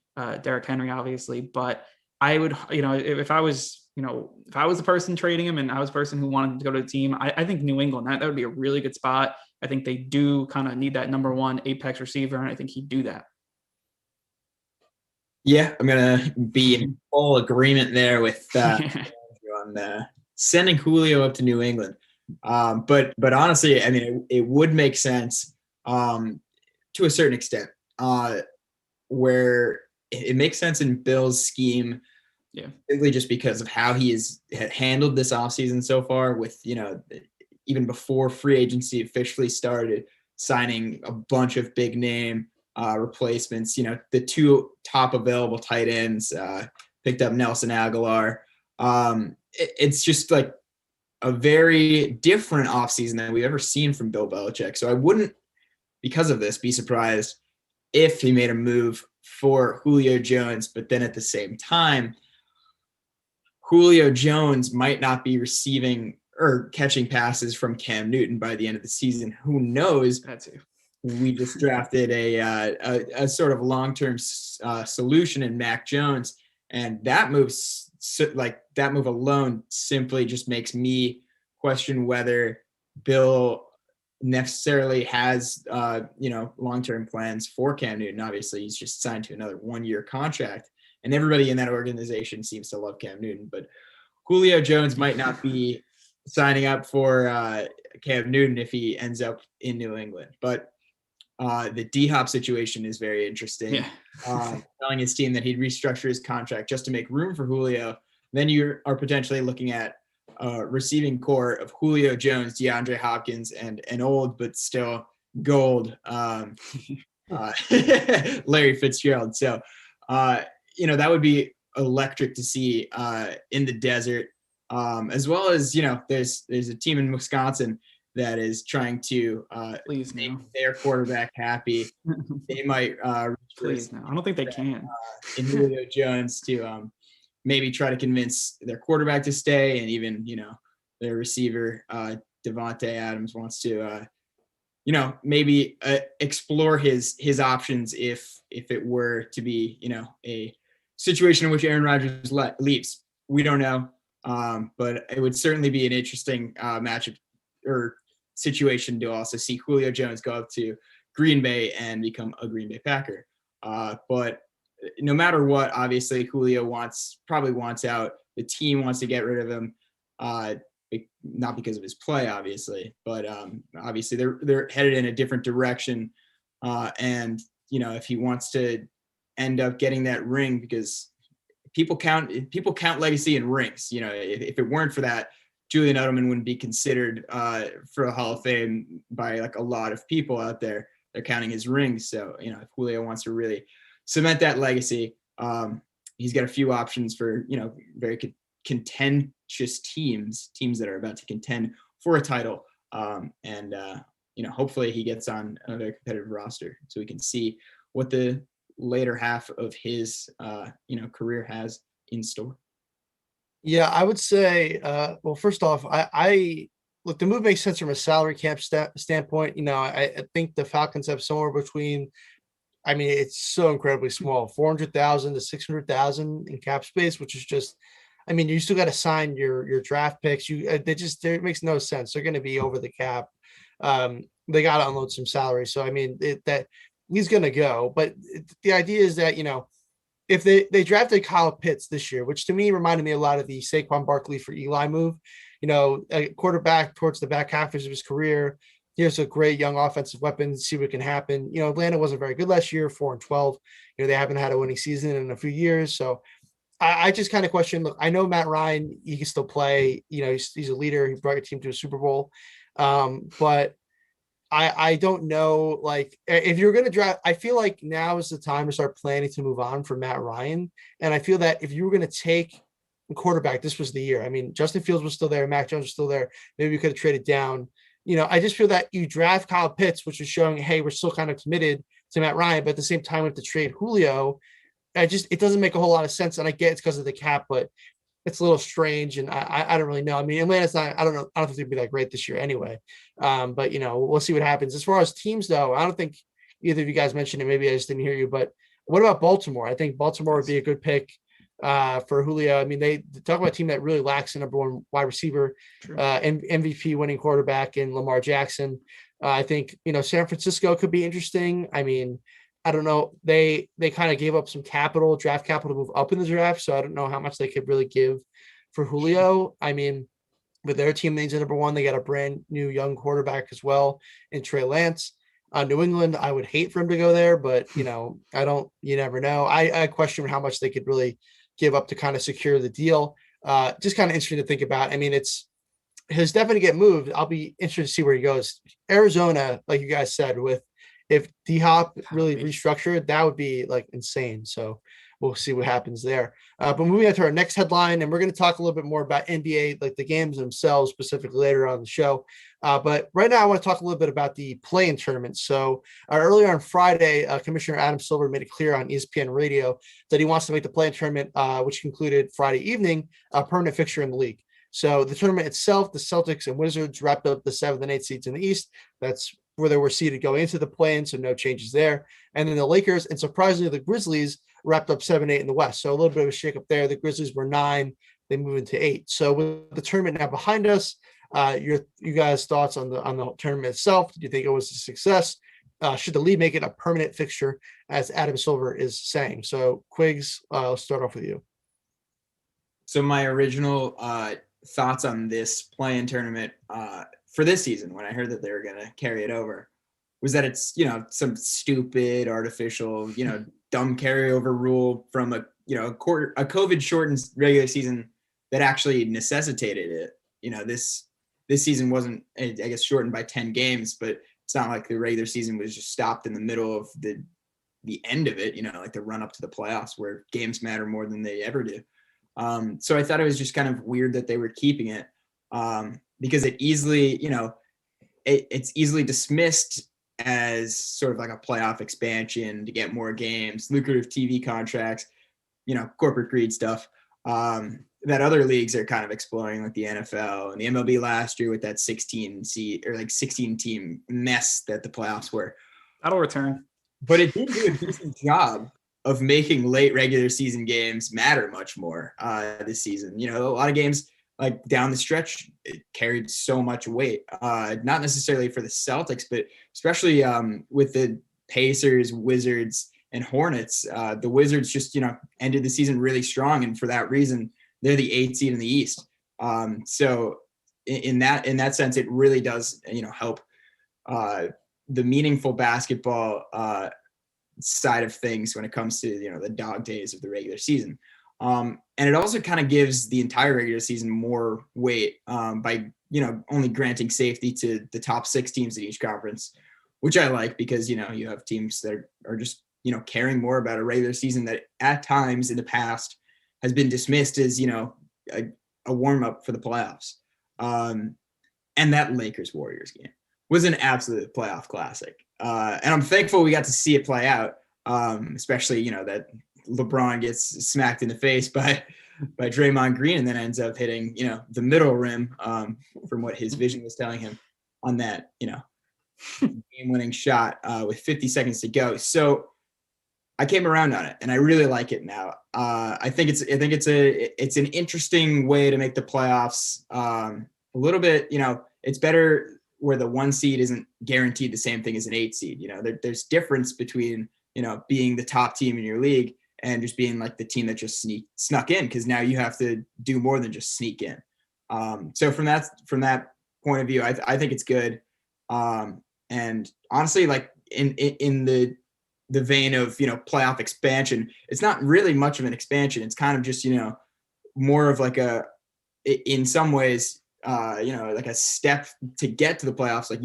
Derrick Henry, obviously. But I would, if I was the person trading him and I was the person who wanted to go to the team, I think New England, that would be a really good spot. I think they do kind of need that number 1 apex receiver, and I think he'd do that. Yeah, I'm going to be in full agreement there with on sending Julio up to New England. But honestly, I mean, it would make sense to a certain extent where it makes sense in Bill's scheme. Yeah, simply just because of how he had handled this offseason so far with, even before free agency officially started, signing a bunch of big name replacements, the 2 top available tight ends, picked up Nelson Aguilar. It's just like a very different offseason than we've ever seen from Bill Belichick. So I wouldn't, because of this, be surprised if he made a move for Julio Jones, but then at the same time, Julio Jones might not be receiving or catching passes from Cam Newton by the end of the season. Who knows? That too. We just drafted a sort of long-term solution in Mac Jones, and that move so, like that move alone simply just makes me question whether Bill necessarily has long-term plans for Cam Newton. Obviously, he's just signed to another 1-year contract, and everybody in that organization seems to love Cam Newton. But Julio Jones might not be signing up for Cam Newton if he ends up in New England. But the D-Hop situation is very interesting. Yeah. Telling his team that he'd restructure his contract just to make room for Julio. Then you are potentially looking at receiving core of Julio Jones, DeAndre Hopkins, and an old but still gold Larry Fitzgerald. So, that would be electric to see in the desert, as well as, there's a team in Wisconsin that is trying to make their quarterback happy. They might please no. I don't think they can. In Julio Jones to maybe try to convince their quarterback to stay, and even their receiver Devontae Adams wants to maybe explore his options if it were to be a situation in which Aaron Rodgers leaves. We don't know, but it would certainly be an interesting matchup or situation to also see Julio Jones go up to Green Bay and become a Green Bay Packer. But no matter what, obviously Julio probably wants out. The team wants to get rid of him, not because of his play, obviously, but obviously they're headed in a different direction. And if he wants to end up getting that ring, because people count legacy in rings. If it weren't for that, Julian Edelman wouldn't be considered for a Hall of Fame by like a lot of people out there. They're counting his rings. So, if Julio wants to really cement that legacy, he's got a few options for, very contentious teams that are about to contend for a title. Hopefully he gets on a very competitive roster so we can see what the later half of his, career has in store. Yeah, I would say, well, first off, I look, the move makes sense from a salary cap standpoint. I think the Falcons have somewhere between, it's so incredibly small, 400,000 to 600,000 in cap space, which is just, you still got to sign your draft picks. It makes no sense. They're going to be over the cap. They got to unload some salary. So, that he's going to go, but the idea is that, if they drafted Kyle Pitts this year, which to me reminded me a lot of the Saquon Barkley for Eli move, a quarterback towards the back half of his career. Here's a great young offensive weapon. See what can happen. Atlanta wasn't very good last year, 4-12. They haven't had a winning season in a few years. So I just kind of question, look, I know Matt Ryan, he can still play, he's a leader. He brought your team to a Super Bowl. But I don't know, like, if you're going to draft, I feel like now is the time to start planning to move on from Matt Ryan. And I feel that if you were going to take a quarterback, this was the year. Justin Fields was still there. Mac Jones was still there. Maybe we could have traded down. I just feel that you draft Kyle Pitts, which is showing, hey, we're still kind of committed to Matt Ryan, but at the same time, we have to trade Julio. It doesn't make a whole lot of sense. And I get it's because of the cap, but it's a little strange. And I don't really know. Atlanta's not, I don't know. I don't think they'd be that great this year anyway. But we'll see what happens. As far as teams though, I don't think either of you guys mentioned it. Maybe I just didn't hear you, but what about Baltimore? I think Baltimore would be a good pick for Julio. They talk about a team that really lacks a number one wide receiver, MVP winning quarterback in Lamar Jackson. I think, San Francisco could be interesting. I don't know. They kind of gave up some draft capital to move up in the draft. So I don't know how much they could really give for Julio. With their team needs a number one, they got a brand new young quarterback as well in Trey Lance. New England, I would hate for him to go there, but you never know. I question how much they could really give up to kind of secure the deal. Just kind of interesting to think about. It's his definitely get moved. I'll be interested to see where he goes. Arizona, like you guys said, if D-Hop really restructured, that would be like insane. So we'll see what happens there. But moving on to our next headline, and we're going to talk a little bit more about NBA, like the games themselves specifically later on the show. But right now I want to talk a little bit about the play-in tournament. So earlier on Friday, Commissioner Adam Silver made it clear on ESPN Radio that he wants to make the play-in tournament, which concluded Friday evening, a permanent fixture in the league. So the tournament itself, the Celtics and Wizards wrapped up the 7th and 8th seeds in the East. That's where they were seeded going into the play-in, so no changes there. And then the Lakers, and surprisingly, the Grizzlies wrapped up 7-8 in the West. So a little bit of a shakeup there. The Grizzlies were 9, they move into 8. So with the tournament now behind us, you guys' thoughts on the tournament itself? Do you think it was a success? Should the league make it a permanent fixture, as Adam Silver is saying? So, Quiggs, I'll start off with you. So my original thoughts on this play-in tournament for this season, when I heard that they were going to carry it over, was that it's, some stupid, artificial, dumb carryover rule from a COVID shortened regular season that actually necessitated it. This season wasn't, I guess, shortened by 10 games, but it's not like the regular season was just stopped in the middle of the end of it, like the run up to the playoffs where games matter more than they ever do. So I thought it was just kind of weird that they were keeping it because it easily, it's easily dismissed as sort of like a playoff expansion to get more games, lucrative TV contracts, corporate greed stuff that other leagues are kind of exploring, like the NFL and the MLB last year with that 16 team mess that the playoffs were. That'll return. But it did do a decent job of making late regular season games matter much more this season. A lot of games like down the stretch, it carried so much weight, not necessarily for the Celtics, but especially with the Pacers, Wizards, and Hornets. The Wizards just, ended the season really strong. And for that reason, they're the 8th seed in the East. So in that sense, it really does, help the meaningful basketball side of things when it comes to, the dog days of the regular season. And it also kind of gives the entire regular season more weight by, only granting safety to the top 6 teams in each conference, which I like because, you have teams that are just, caring more about a regular season that at times in the past has been dismissed as, a warm up for the playoffs. And that Lakers Warriors game was an absolute playoff classic. And I'm thankful we got to see it play out, especially, that LeBron gets smacked in the face by Draymond Green and then ends up hitting, the middle rim from what his vision was telling him on that, game-winning shot with 50 seconds to go. So I came around on it and I really like it now. I think it's an interesting way to make the playoffs a little bit, it's better where the 1 seed isn't guaranteed the same thing as an 8 seed. There's difference between, being the top team in your league and just being like the team that just snuck in, because now you have to do more than just sneak in. So from that point of view, I think it's good. And honestly, like in the vein of, playoff expansion, it's not really much of an expansion. It's kind of just, more of like in some ways, like a step to get to the playoffs. Like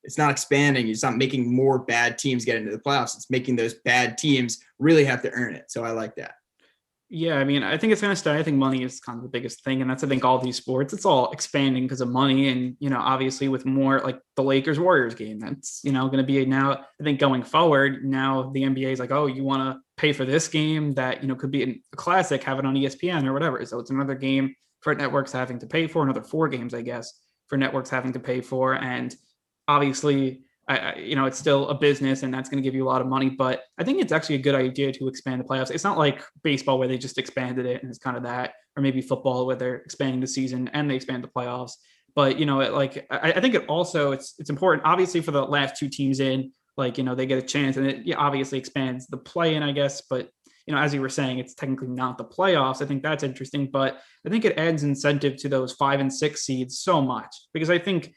it's not expanding. It's not making more bad teams get into the playoffs. It's making those bad teams really have to earn it. So I like that. Yeah, I mean, I think it's going to stay. I think money is kind of the biggest thing. And that's, I think, all these sports, it's all expanding because of money. And, obviously with more like the Lakers Warriors game, that's, going to be now, I think going forward, now the NBA is like, oh, you want to pay for this game that, could be a classic, have it on ESPN or whatever. So it's another game for networks having to pay for, another 4 games, I guess, for networks having to pay for. And obviously, it's still a business and that's going to give you a lot of money, but I think it's actually a good idea to expand the playoffs. It's not like baseball where they just expanded it and it's kind of that, or maybe football where they're expanding the season and they expand the playoffs. But, I think it also, it's important, obviously, for the last 2 teams in, they get a chance, and it obviously expands the play-in, I guess. But, as you were saying, it's technically not the playoffs. I think that's interesting, but I think it adds incentive to those 5 and 6 seeds so much, because I think,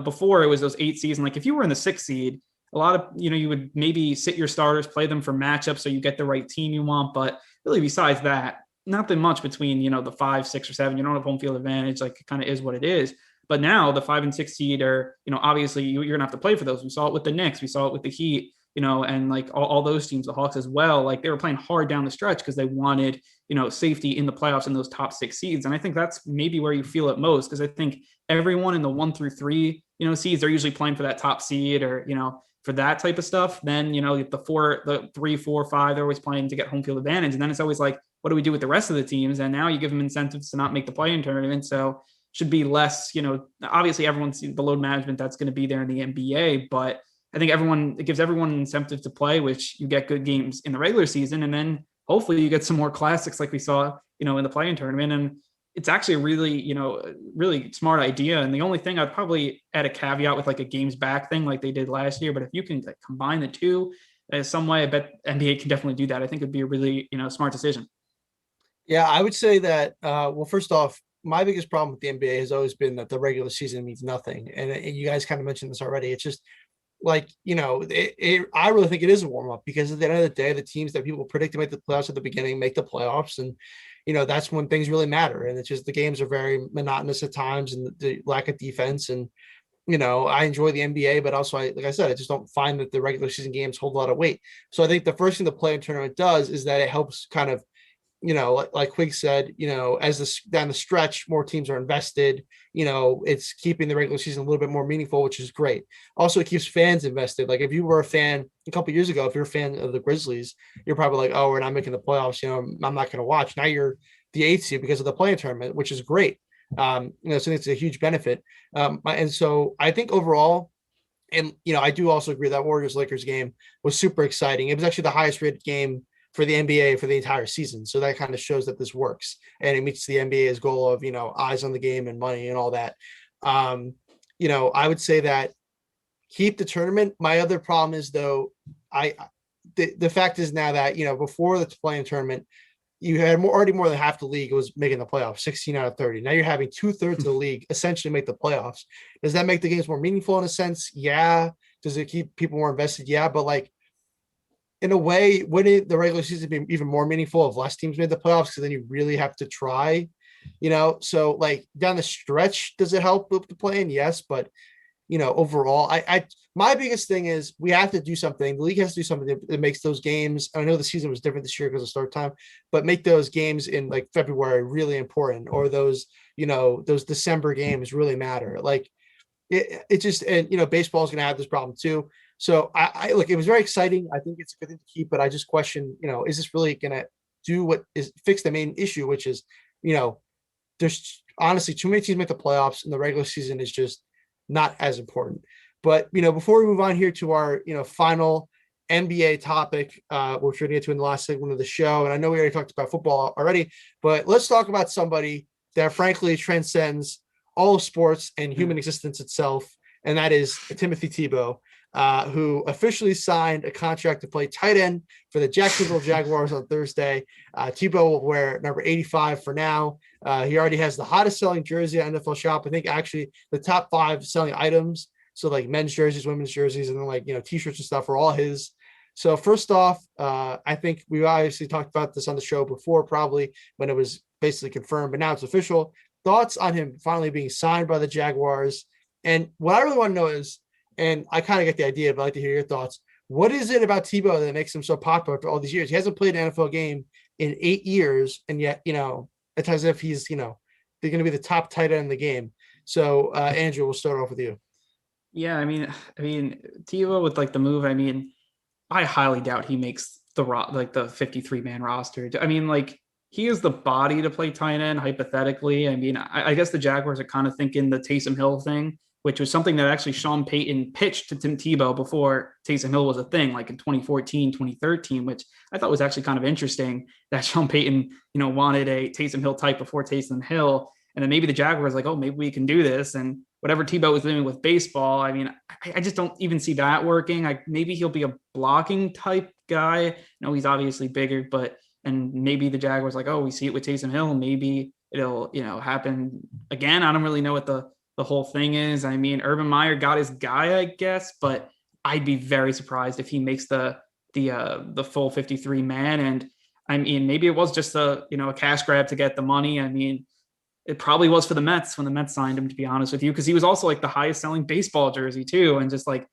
before it was those 8 seeds, and like if you were in the 6th seed, a lot of, you would maybe sit your starters, play them for matchups so you get the right team you want. But really, besides that, nothing much between, the 5, 6, or 7. You don't have home field advantage. Like, it kind of is what it is. But now the 5 and 6 seed are, obviously you're going to have to play for those. We saw it with the Knicks. We saw it with the Heat, and like all those teams, the Hawks as well. Like, they were playing hard down the stretch because they wanted, safety in the playoffs in those top 6 seeds. And I think that's maybe where you feel it most, because I think everyone in the 1 through 3, seeds, they're usually playing for that top seed or, for that type of stuff. Then, the 3, 4, 5, they're always playing to get home field advantage. And then it's always like, what do we do with the rest of the teams? And now you give them incentives to not make the play-in tournament. So should be less, obviously everyone's the load management that's going to be there in the NBA, but I think it gives everyone an incentive to play, which you get good games in the regular season. And then hopefully you get some more classics like we saw, in the play-in tournament. And it's actually a really, really smart idea. And the only thing I'd probably add a caveat with like a games back thing like they did last year, but if you can like combine the two in some way, I bet NBA can definitely do that. I think it'd be a really, smart decision. Yeah, I would say that, well, first off, my biggest problem with the NBA has always been that the regular season means nothing. And you guys kind of mentioned this already. It's just like, I really think it is a warm up, because at the end of the day, the teams that people predict to make the playoffs at the beginning make the playoffs. And, that's when things really matter. And it's just the games are very monotonous at times, and the lack of defense. And, I enjoy the NBA, but also, like I said, I just don't find that the regular season games hold a lot of weight. So I think the first thing the play-in tournament does is that it helps kind of, like Quig said, as down the stretch, more teams are invested. It's keeping the regular season a little bit more meaningful, which is great. Also, it keeps fans invested. Like if you were a fan a couple of years ago, if you're a fan of the Grizzlies, you're probably like, oh, we're not making the playoffs. I'm not going to watch. Now you're the 8th seed because of the play-in tournament, which is great. So it's a huge benefit. And so I think overall, and I do also agree that Warriors-Lakers game was super exciting. It was actually the highest rated game for the NBA for the entire season. So that kind of shows that this works, and it meets the NBA's goal of, eyes on the game and money and all that. I would say that keep the tournament. My other problem is though, the fact is now that, before the play-in tournament, you had already more than half the league was making the playoffs, 16 out of 30. Now you're having 2/3 of the league essentially make the playoffs. Does that make the games more meaningful in a sense? Yeah. Does it keep people more invested? Yeah. But like, in a way, wouldn't the regular season be even more meaningful if less teams made the playoffs? Because then you really have to try, So like down the stretch, does it help with the play-in? Yes, but overall, my biggest thing is we have to do something. The league has to do something that makes those games. I know the season was different this year because of start time, but make those games in like February really important, or those December games really matter. Like it just, and baseball is going to have this problem too. So I look, it was very exciting. I think it's a good thing to keep, but I just question, is this really going to do fix the main issue, which is, there's honestly too many teams make the playoffs, and the regular season is just not as important. But, before we move on here to our, final NBA topic, which we're going to get to in the last segment of the show. And I know we already talked about football already, but let's talk about somebody that frankly transcends all of sports and human existence itself. And that is Timothy Tebow, who officially signed a contract to play tight end for the Jacksonville Jaguars on Thursday. Tebow will wear number 85 for now. He already has the hottest selling jersey at NFL Shop. I think actually the top 5 selling items. So like men's jerseys, women's jerseys, and then like, t-shirts and stuff are all his. So first off, I think we obviously talked about this on the show before, probably when it was basically confirmed, but now it's official. Thoughts on him finally being signed by the Jaguars? And what I really want to know is, and I kind of get the idea, but I'd like to hear your thoughts. What is it about Tebow that makes him so popular for all these years? He hasn't played an NFL game in 8 years, and yet, it's as if he's, they're going to be the top tight end in the game. So, Andrew, we'll start off with you. Yeah, I mean, Tebow with like the move. I highly doubt he makes the 53-man roster. I mean, like he is the body to play tight end hypothetically. I guess the Jaguars are kind of thinking the Taysom Hill thing, which was something that actually Sean Payton pitched to Tim Tebow before Taysom Hill was a thing, like in 2014, 2013, which I thought was actually kind of interesting that Sean Payton, wanted a Taysom Hill type before Taysom Hill. And then maybe the Jaguars like, oh, maybe we can do this. And whatever Tebow was doing with baseball, I just don't even see that working. Maybe he'll be a blocking type guy. He's obviously bigger, and maybe the Jaguars like, oh, we see it with Taysom Hill. Maybe it'll, happen again. I don't really know what the whole thing is. Urban Meyer got his guy, I guess, but I'd be very surprised if he makes the full 53 man. And maybe it was just a cash grab to get the money. It probably was for the Mets when the Mets signed him, to be honest with you, because he was also like the highest selling baseball jersey too. And just like,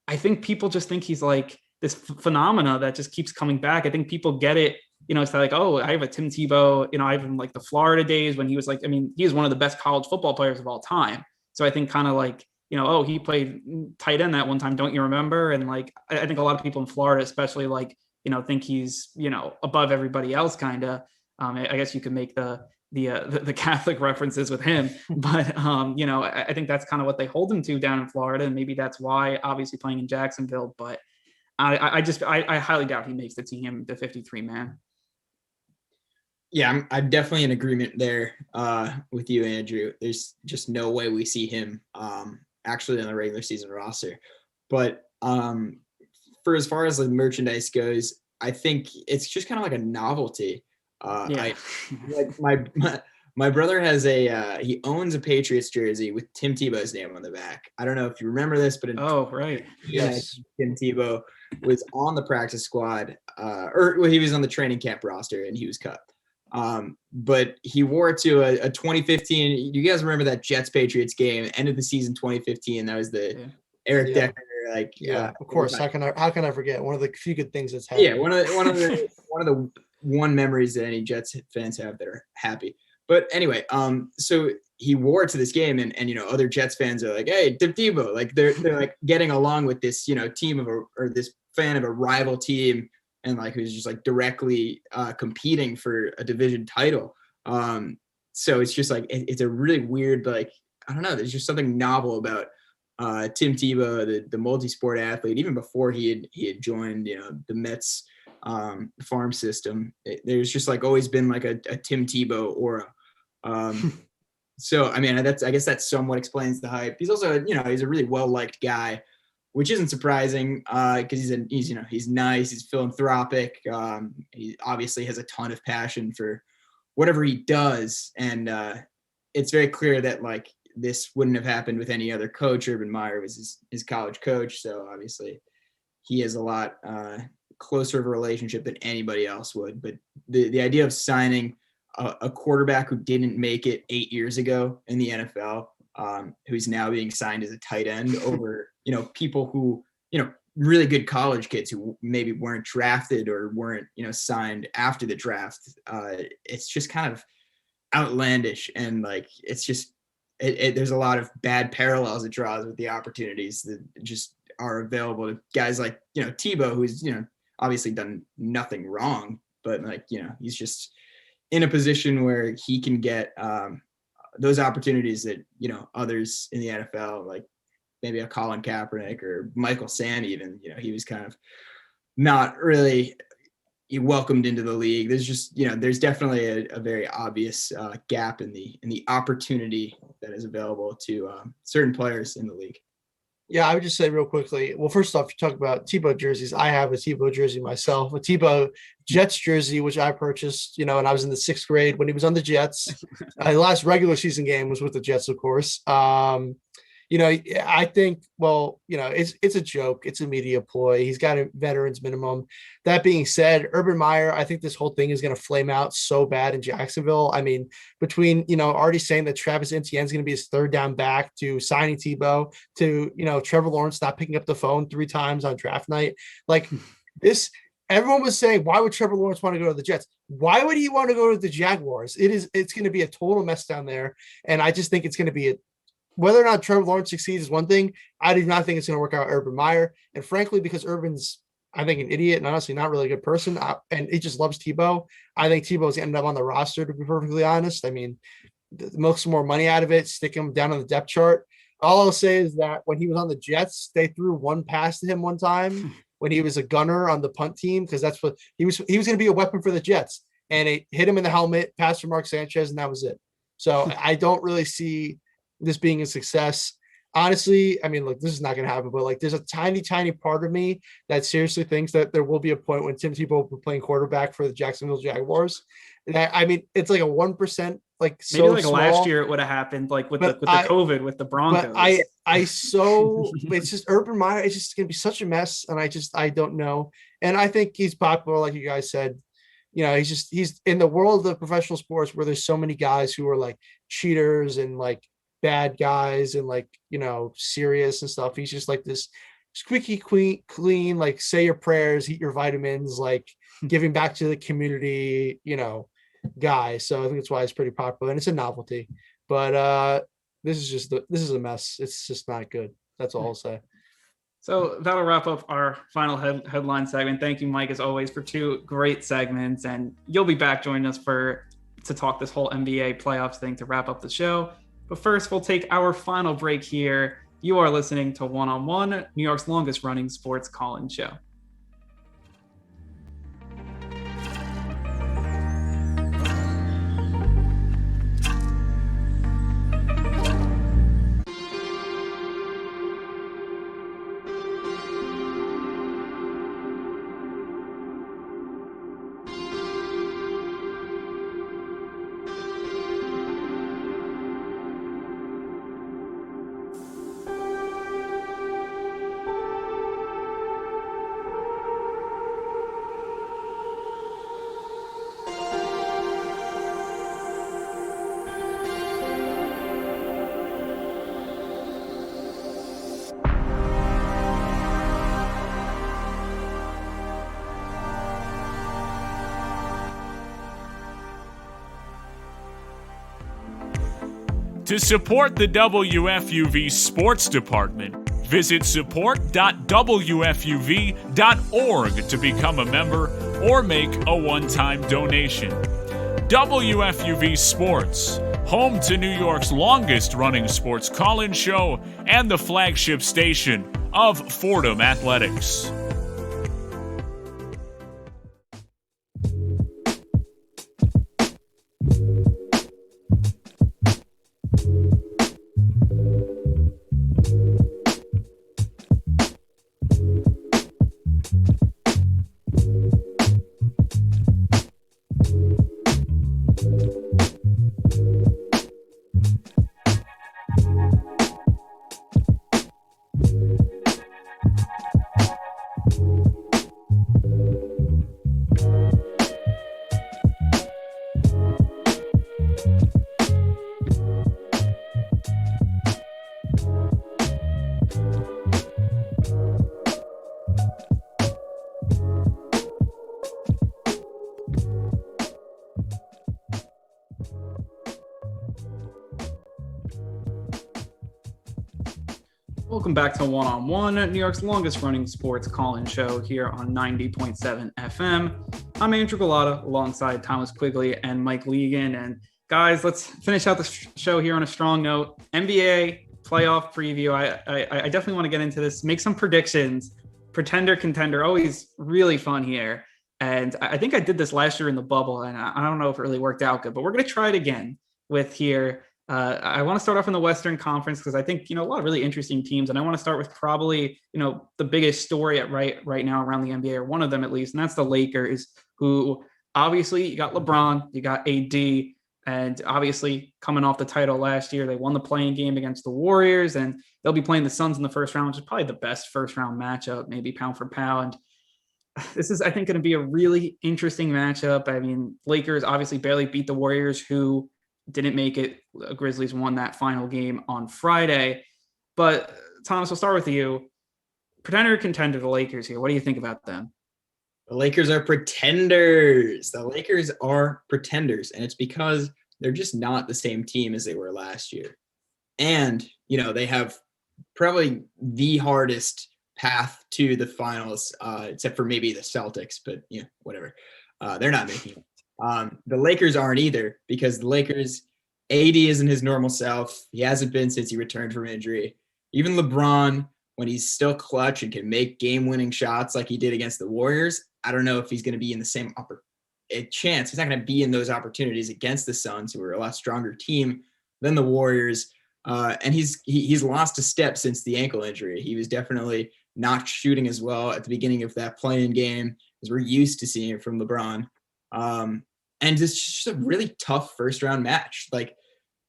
I think people just think he's like this phenomena that just keeps coming back. I think people get it. It's like, oh, I have a Tim Tebow, I have him like the Florida days when he was like, he is one of the best college football players of all time. So I think kind of like, oh, he played tight end that one time. Don't you remember? And like, I think a lot of people in Florida, especially like, think he's, above everybody else kind of. I guess you could make the the Catholic references with him, but I think that's kind of what they hold him to down in Florida, and maybe that's why, obviously playing in Jacksonville. But I highly doubt he makes the team, the 53 man. Yeah, I'm definitely in agreement there with you, Andrew. There's just no way we see him actually on the regular season roster. But for as far as the merchandise goes, I think it's just kind of like a novelty. My brother has he owns a Patriots jersey with Tim Tebow's name on the back. I don't know if you remember this, but Yes, Tim Tebow was on the practice squad, he was on the training camp roster and he was cut. But he wore it to a 2015. You guys remember that Jets Patriots game, end of the season 2015? That was the Eric Decker. Of course. How can I forget? One of the few good things that's happened. Yeah, one of the memories that any Jets fans have that are happy. But anyway, so he wore it to this game, and other Jets fans are like, "Hey, Tim Tebow!" Like they're like getting along with this team or this fan of a rival team, and like who's just like directly competing for a division title. So it's just like it's a really weird, like, I don't know. There's just something novel about Tim Tebow, the multi-sport athlete. Even before he had joined, the Mets farm system, there's just like always been like a Tim Tebow aura. So I mean, I guess that somewhat explains the hype. He's also, he's a really well-liked guy, which isn't surprising because he's nice, he's philanthropic. He obviously has a ton of passion for whatever he does, and it's very clear that like this wouldn't have happened with any other coach. Urban Meyer was his college coach, so obviously he has a lot closer of a relationship than anybody else would. But the idea of signing a quarterback who didn't make it 8 years ago in the NFL, who's now being signed as a tight end over, people who, really good college kids who maybe weren't drafted or weren't, signed after the draft. It's just kind of outlandish. And like, it's just, there's a lot of bad parallels it draws with the opportunities that just are available to guys like, Tebow, who's, obviously done nothing wrong, but like, he's just in a position where he can get those opportunities that, others in the NFL, like maybe a Colin Kaepernick or Michael Sam even, he was kind of not really welcomed into the league. There's just, there's definitely a very obvious gap in the opportunity that is available to certain players in the league. Yeah, I would just say real quickly. Well, first off, you talk about Tebow jerseys. I have a Tebow jersey myself, a Tebow Jets jersey, which I purchased, and I was in the 6th grade when he was on the Jets. The last regular season game was with the Jets, of course. I think, it's a joke. It's a media ploy. He's got a veterans minimum. That being said, Urban Meyer, I think this whole thing is going to flame out so bad in Jacksonville. I mean, between, already saying that Travis Etienne is going to be his 3rd down back, to signing Tebow, to, Trevor Lawrence not picking up the phone 3 times on draft night. Like this, everyone was saying, why would Trevor Lawrence want to go to the Jets? Why would he want to go to the Jaguars? It's going to be a total mess down there. And I just think it's going to be whether or not Trevor Lawrence succeeds is one thing. I do not think it's going to work out Urban Meyer. And frankly, because Urban's, I think, an idiot and honestly not really a good person, and he just loves Tebow, I think Tebow's ended up on the roster, to be perfectly honest. I mean, milk some more money out of it, stick him down on the depth chart. All I'll say is that when he was on the Jets, they threw one pass to him one time when he was a gunner on the punt team, because that's what he was going to be a weapon for the Jets. And it hit him in the helmet, passed for Mark Sanchez, and that was it. So I don't really see this being a success. Honestly, I mean, look, this is not going to happen, but like there's a tiny, tiny part of me that seriously thinks that there will be a point when Tim Tebow will be playing quarterback for the Jacksonville Jaguars. And I mean, it's like a 1%, like so maybe like small. last year it would have happened, like with the COVID with the Broncos. But it's just Urban Meyer. It's just going to be such a mess, and I don't know. And I think he's popular, like you guys said. He's in the world of professional sports where there's so many guys who are like cheaters and like bad guys and like, serious and stuff. He's just like this squeaky clean, like say your prayers, eat your vitamins, like giving back to the community, guy. So I think that's why it's pretty popular, and it's a novelty. But this is a mess. It's just not good. That's all I'll say. So that'll wrap up our final headline segment. Thank you, Mike, as always, for 2 great segments, and you'll be back joining us for to talk this whole NBA playoffs thing to wrap up the show. But first, we'll take our final break here. You are listening to One on One, New York's longest running sports call-in show. To support the WFUV Sports Department, visit support.wfuv.org to become a member or make a one-time donation. WFUV Sports, home to New York's longest-running sports call-in show and the flagship station of Fordham Athletics. Welcome back to One on One, New York's longest running sports call-in show here on 90.7 FM. I'm Andrew Gullotta alongside Thomas Quigley and Mike Leegan. And guys, let's finish out the show here on a strong note. NBA playoff preview. I definitely want to get into this, make some predictions. Pretender, contender, always really fun here. And I think I did this last year in the bubble, and I don't know if it really worked out good, but we're going to try it again with here. I want to start off in the Western Conference because I think, a lot of really interesting teams. And I want to start with probably, the biggest story at right now around the NBA, or one of them at least, and that's the Lakers, who obviously you got LeBron, you got AD, and obviously coming off the title last year, they won the playing game against the Warriors, and they'll be playing the Suns in the first round, which is probably the best first round matchup, maybe pound for pound. This is, I think, going to be a really interesting matchup. I mean, Lakers obviously barely beat the Warriors, who didn't make it. Grizzlies won that final game on Friday. But Thomas, we'll start with you. Pretender or contender, the Lakers here. What do you think about them? The Lakers are pretenders. The Lakers are pretenders. And it's because they're just not the same team as they were last year. And, they have probably the hardest path to the finals, except for maybe the Celtics, but whatever. They're not making it. The Lakers aren't either, because the Lakers, AD isn't his normal self. He hasn't been since he returned from injury. Even LeBron, when he's still clutch and can make game-winning shots like he did against the Warriors, I don't know if he's going to be in the same chance. He's not going to be in those opportunities against the Suns, who are a lot stronger team than the Warriors. And he's lost a step since the ankle injury. He was definitely not shooting as well at the beginning of that play-in game as we're used to seeing it from LeBron. And it's just a really tough first-round match. Like,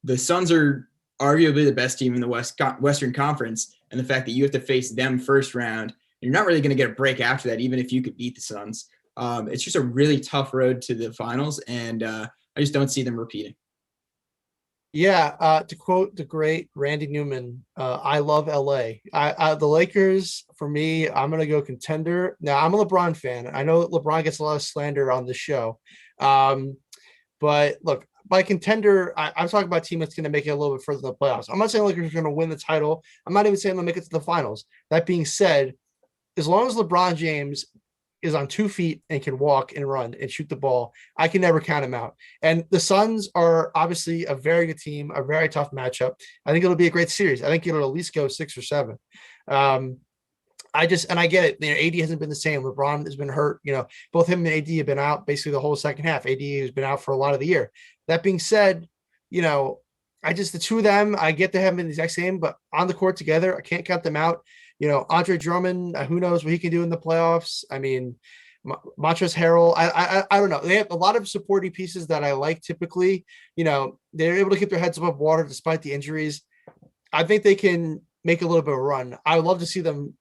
the Suns are arguably the best team in the Western Conference, and the fact that you have to face them first round, you're not really going to get a break after that, even if you could beat the Suns. It's just a really tough road to the finals, and I just don't see them repeating. Yeah, to quote the great Randy Newman, I love LA. The Lakers, for me, I'm going to go contender. Now, I'm a LeBron fan. I know LeBron gets a lot of slander on the show. But look, by contender, I'm talking about a team that's going to make it a little bit further in the playoffs. I'm not saying Lakers are going to win the title. I'm not even saying they'll make it to the finals. That being said, as long as LeBron James is on 2 feet and can walk and run and shoot the ball, I can never count him out. And the Suns are obviously a very good team, a very tough matchup. I think it'll be a great series. I think it'll at least go 6 or 7. I get it. AD hasn't been the same. LeBron has been hurt. Both him and AD have been out basically the whole second half. AD has been out for a lot of the year. That being said, the two of them, I get they haven't been the exact same, but on the court together, I can't count them out. Andre Drummond, who knows what he can do in the playoffs. I mean, Montrezl Harrell, I don't know. They have a lot of supporting pieces that I like typically. They're able to keep their heads above water despite the injuries. I think they can make a little bit of a run. I would love to see them,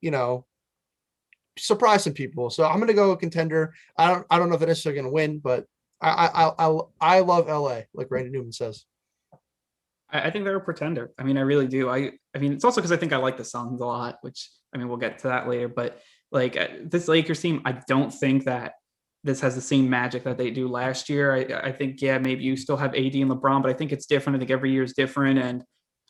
surprise some people. So I'm going to go contender. I don't know if they're necessarily going to win, but I love LA, like Randy Newman says. I think they're a pretender. I mean, I really do. I mean, it's also because I think I like the Suns a lot, which, I mean, we'll get to that later. But like this Lakers team, I don't think that this has the same magic that they do last year. I think, yeah, maybe you still have AD and LeBron, but I think it's different. I think every year is different. And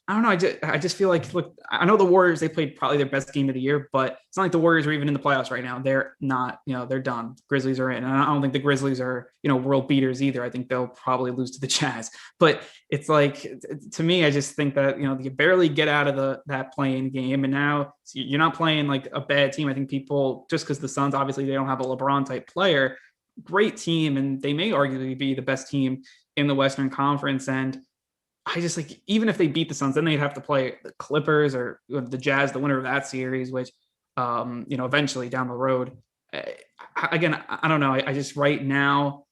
I don't know. I just feel like, look, I know the Warriors, they played probably their best game of the year, but it's not like the Warriors are even in the playoffs right now. They're not, they're done. Grizzlies are in. And I don't think the Grizzlies are, world beaters either. I think they'll probably lose to the Jazz. But it's like, to me, I just think that, you barely get out of that playing game. And now you're not playing like a bad team. I think people, just because the Suns, obviously they don't have a LeBron type player, great team. And they may arguably be the best team in the Western Conference. And I just like, even if they beat the Suns, then they'd have to play the Clippers or the Jazz, the winner of that series, which, eventually down the road. Again, I don't know. I just right now,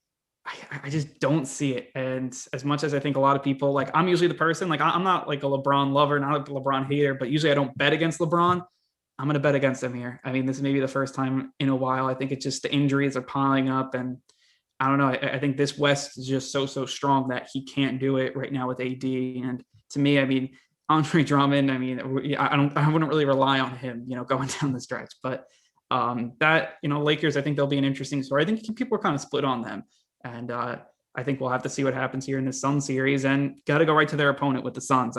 I just don't see it. And as much as I think a lot of people, like, I'm usually the person, like, I'm not like a LeBron lover, not a LeBron hater, but usually I don't bet against LeBron. I'm going to bet against him here. I mean, this is maybe the first time in a while. I think it's just the injuries are piling up, and I don't know. I think this West is just so strong that he can't do it right now with AD. And to me, I mean, Andre Drummond, I mean, I wouldn't really rely on him, going down the stretch. But Lakers, I think they'll be an interesting story. I think people are kind of split on them. And I think we'll have to see what happens here in the Sun series, and got to go right to their opponent with the Suns.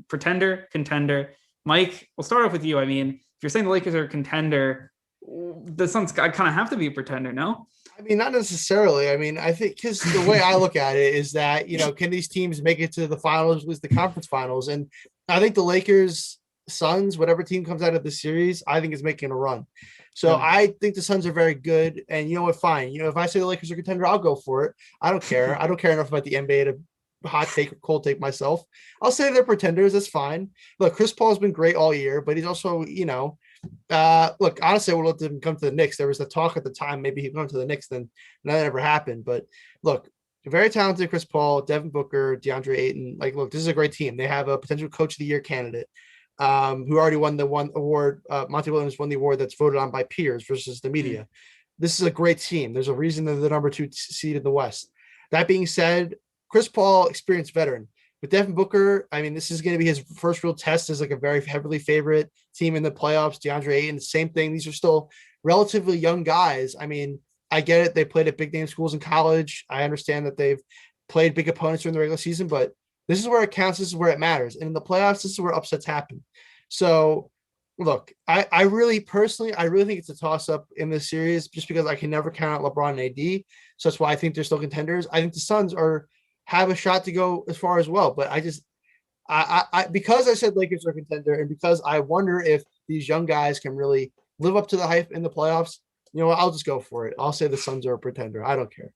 Pretender, contender. Mike, we'll start off with you. I mean, if you're saying the Lakers are a contender, the Suns kind of have to be a pretender, no? I mean, not necessarily. I mean, I think because the way I look at it is that, can these teams make it to the finals, lose the conference finals? And I think the Lakers, Suns, whatever team comes out of the series, I think is making a run. So I think the Suns are very good. And you know what? Fine. If I say the Lakers are a contender, I'll go for it. I don't care. I don't care enough about the NBA to hot take or cold take myself. I'll say they're pretenders. That's fine. Look, Chris Paul's been great all year, but he's also, look, honestly, I would let him come to the Knicks. There was the talk at the time, maybe he'd come to the Knicks, then that never happened. But look, very talented Chris Paul, Devin Booker, DeAndre Ayton. Like, look, this is a great team. They have a potential Coach of the Year candidate who already won the one award. Monty Williams won the award that's voted on by peers versus the media. This is a great team. There's a reason they're the number 2 seed in the West. That being said, Chris Paul, experienced veteran. With Devin Booker, I mean, this is going to be his first real test as like a very heavily favorite team in the playoffs. DeAndre Ayton, same thing. These are still relatively young guys. I mean, I get it. They played at big name schools in college. I understand that they've played big opponents during the regular season, but this is where it counts. This is where it matters. And in the playoffs, this is where upsets happen. So look, I really think it's a toss up in this series just because I can never count out LeBron and AD. So that's why I think they're still contenders. I think the Suns have a shot to go as far as well. But I because I said Lakers are a contender, and because I wonder if these young guys can really live up to the hype in the playoffs, I'll just go for it. I'll say the Suns are a pretender. I don't care.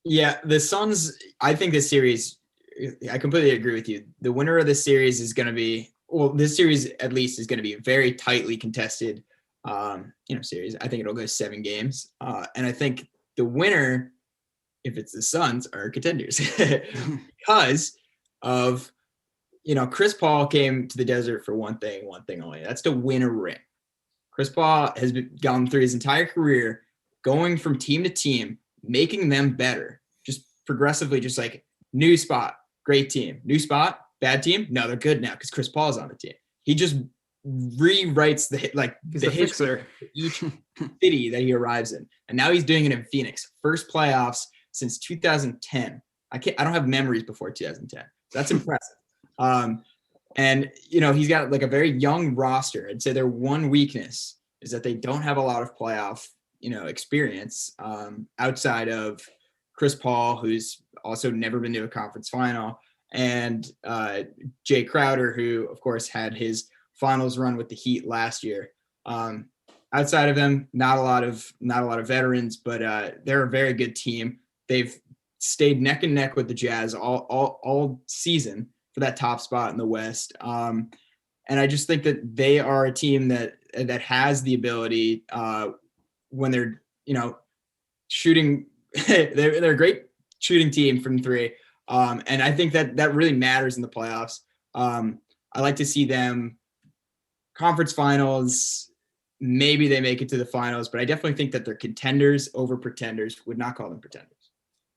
Yeah, the Suns, I think this series, I completely agree with you. The winner of this series is going to be, this series at least is going to be a very tightly contested, series. I think it'll go 7 games. And I think the winner, if it's the Suns, are contenders because of, Chris Paul came to the desert for one thing only. That's to win a ring. Chris Paul has gone through his entire career going from team to team, making them better, just progressively, just like new spot, great team, new spot, bad team. No, they're good now because Chris Paul's on the team. He just rewrites the history of each city that he arrives in. And now he's doing it in Phoenix. First playoffs since 2010. I don't have memories before 2010. So that's impressive. And he's got like a very young roster. I'd say their one weakness is that they don't have a lot of playoff, experience outside of Chris Paul, who's also never been to a conference final, and Jay Crowder, who of course had his finals run with the Heat last year. Outside of them, not a lot of veterans, but they're a very good team. They've stayed neck and neck with the Jazz all season for that top spot in the West. And I just think that they are a team that has the ability when they're, shooting, they're a great shooting team from three. And I think that really matters in the playoffs. I like to see them conference finals. Maybe they make it to the finals, but I definitely think that they're contenders over pretenders. Would not call them pretenders.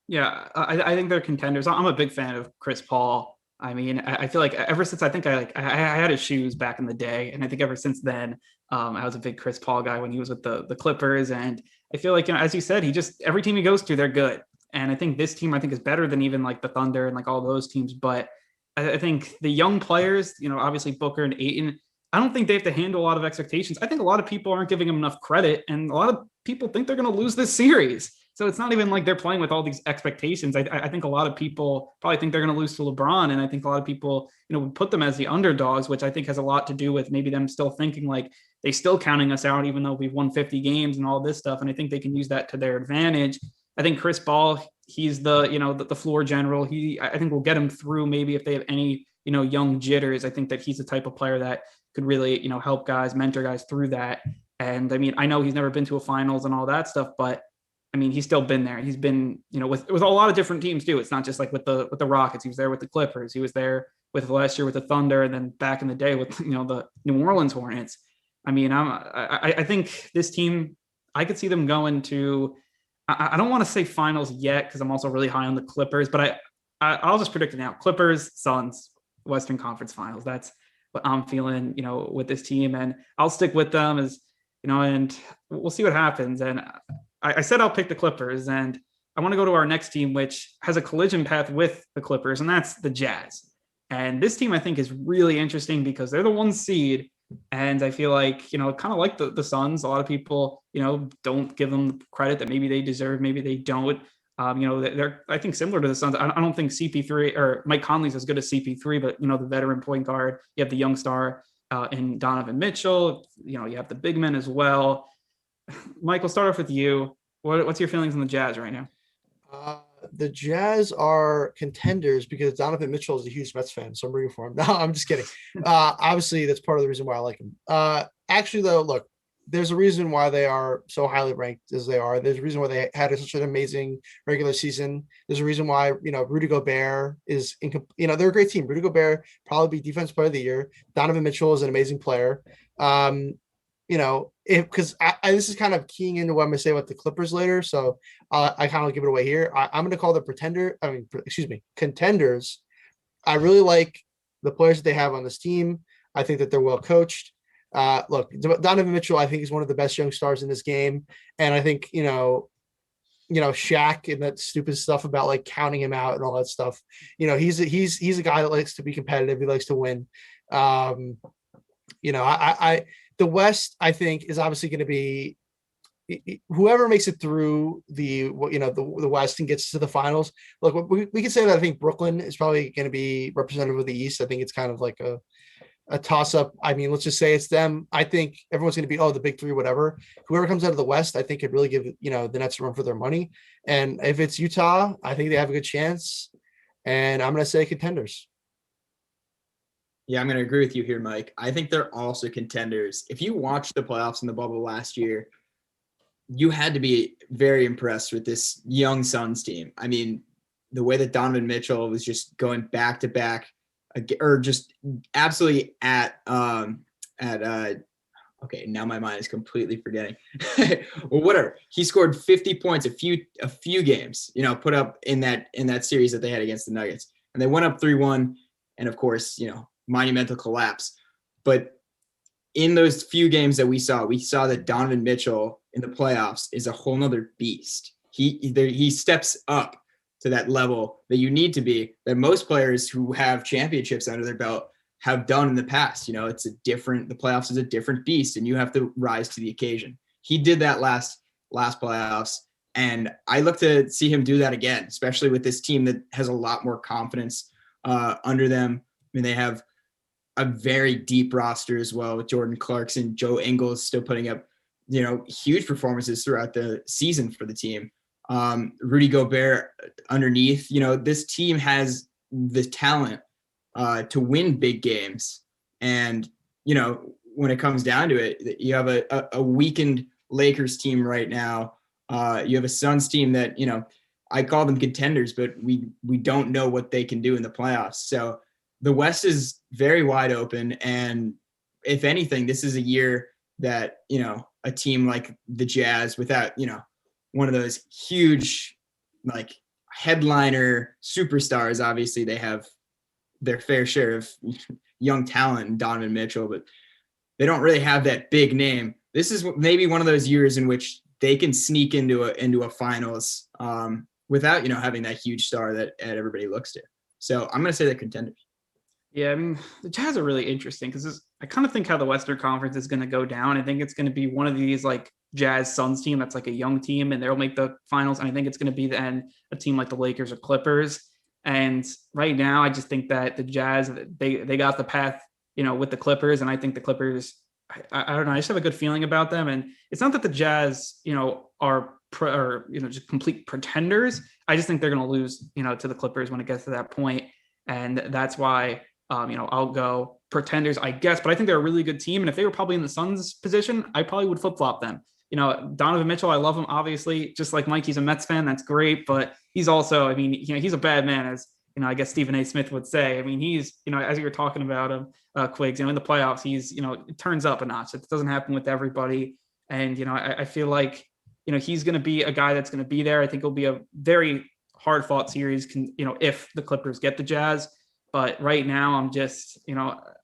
Yeah, I think they're contenders. I'm a big fan of Chris Paul. I mean, I feel like ever since I had his shoes back in the day, and I think ever since then, I was a big Chris Paul guy when he was with the Clippers. And I feel like, as you said, every team he goes to, they're good. And I think this team, is better than even like the Thunder and like all those teams. But I think the young players, obviously Booker and Ayton, I don't think they have to handle a lot of expectations. I think a lot of people aren't giving them enough credit, and a lot of people think they're going to lose this series. So it's not even like they're playing with all these expectations. I think a lot of people probably think they're going to lose to LeBron. And I think a lot of people, would put them as the underdogs, which I think has a lot to do with maybe them still thinking like they still counting us out, even though we've won 50 games and all this stuff. And I think they can use that to their advantage. I think Chris Paul, he's the floor general. I think we'll get him through maybe if they have any, young jitters. I think that he's the type of player that could really, help guys, mentor guys through that. And I mean, I know he's never been to a finals and all that stuff, but I mean, he's still been there. He's been, with a lot of different teams too. It's not just like with the Rockets. He was there with the Clippers. He was there with last year with the Thunder, and then back in the day with, the New Orleans Hornets. I mean, I think this team, I could see them going to, I don't want to say finals yet, because I'm also really high on the Clippers, but I'll just predict it now. Clippers, Suns, Western Conference Finals. That's what I'm feeling, with this team, and I'll stick with them as, and we'll see what happens. And I said I'll pick the Clippers, and I want to go to our next team, which has a collision path with the Clippers, and that's the Jazz. And this team, I think, is really interesting because they're the 1 seed. And I feel like, kind of like the Suns, a lot of people, don't give them credit that maybe they deserve, maybe they don't. They're, I think, similar to the Suns. I don't think CP3 or Mike Conley's as good as CP3, but, the veteran point guard, you have the young star in Donovan Mitchell, you have the big men as well. Michael, start off with you. What's your feelings on the Jazz right now? The Jazz are contenders because Donovan Mitchell is a huge Mets fan, so I'm rooting for him. No, I'm just kidding. Obviously, that's part of the reason why I like him. Actually, though, look, there's a reason why they are so highly ranked as they are. There's a reason why they had such an amazing regular season. There's a reason why, Rudy Gobert is, they're a great team. Rudy Gobert probably be defensive player of the year. Donovan Mitchell is an amazing player. Because this is kind of keying into what I'm going to say about the Clippers later. So I kind of give it away here. I'm going to call the contenders. I really like the players that they have on this team. I think that they're well coached. Look, Donovan Mitchell, I think, is one of the best young stars in this game. And I think, Shaq and that stupid stuff about like counting him out and all that stuff. He's a guy that likes to be competitive. He likes to win. The West, I think, is obviously going to be whoever makes it through the West and gets to the finals. Look, we can say that I think Brooklyn is probably going to be representative of the East. I think it's kind of like a toss-up. I mean, let's just say it's them. I think everyone's going to be, the big three, whatever. Whoever comes out of the West, I think could really give, the Nets a run for their money. And if it's Utah, I think they have a good chance. And I'm going to say contenders. Yeah, I'm going to agree with you here, Mike. I think they're also contenders. If you watched the playoffs in the bubble last year, you had to be very impressed with this young Suns team. I mean, the way that Donovan Mitchell was just going back to back, or just absolutely okay, now my mind is completely forgetting. Well, whatever. He scored 50 points a few games, put up in that series that they had against the Nuggets. And they went up 3-1, and of course, monumental collapse. But in those few games that we saw that Donovan Mitchell in the playoffs is a whole nother beast. He steps up to that level that you need to be, that most players who have championships under their belt have done in the past. The playoffs is a different beast, and you have to rise to the occasion. He did that last playoffs, and I look to see him do that again, especially with this team that has a lot more confidence under them. I mean, they have a very deep roster as well with Jordan Clarkson, Joe Ingles still putting up, huge performances throughout the season for the team. Rudy Gobert underneath, this team has the talent to win big games. And, when it comes down to it, you have a weakened Lakers team right now. You have a Suns team that, I call them contenders, but we don't know what they can do in the playoffs. So the West is very wide open. And if anything, this is a year that, a team like the Jazz without, one of those huge, like, headliner superstars, obviously they have their fair share of young talent, Donovan Mitchell, but they don't really have that big name. This is maybe one of those years in which they can sneak into a finals without, having that huge star that everybody looks to. So I'm going to say they're contenders. Yeah, I mean, the Jazz are really interesting because I kind of think how the Western Conference is going to go down. I think it's going to be one of these like Jazz Suns team that's like a young team and they'll make the finals. And I think it's going to be then a team like the Lakers or Clippers. And right now, I just think that the Jazz, they got the path, with the Clippers. And I think the Clippers, I don't know, I just have a good feeling about them. And it's not that the Jazz, are just complete pretenders. I just think they're going to lose, to the Clippers when it gets to that point. And that's why, I'll go pretenders, I guess, but I think they're a really good team. And if they were probably in the Suns position, I probably would flip-flop them. Donovan Mitchell, I love him, obviously, just like Mike, he's a Mets fan. That's great. But he's also, he's a bad man, as, I guess Stephen A. Smith would say. I mean, he's, as you were talking about him, Quiggs, in the playoffs, he's, it turns up a notch. It doesn't happen with everybody. And, I feel like, he's going to be a guy that's going to be there. I think it'll be a very hard fought series, if the Clippers get the Jazz. But right now I'm just,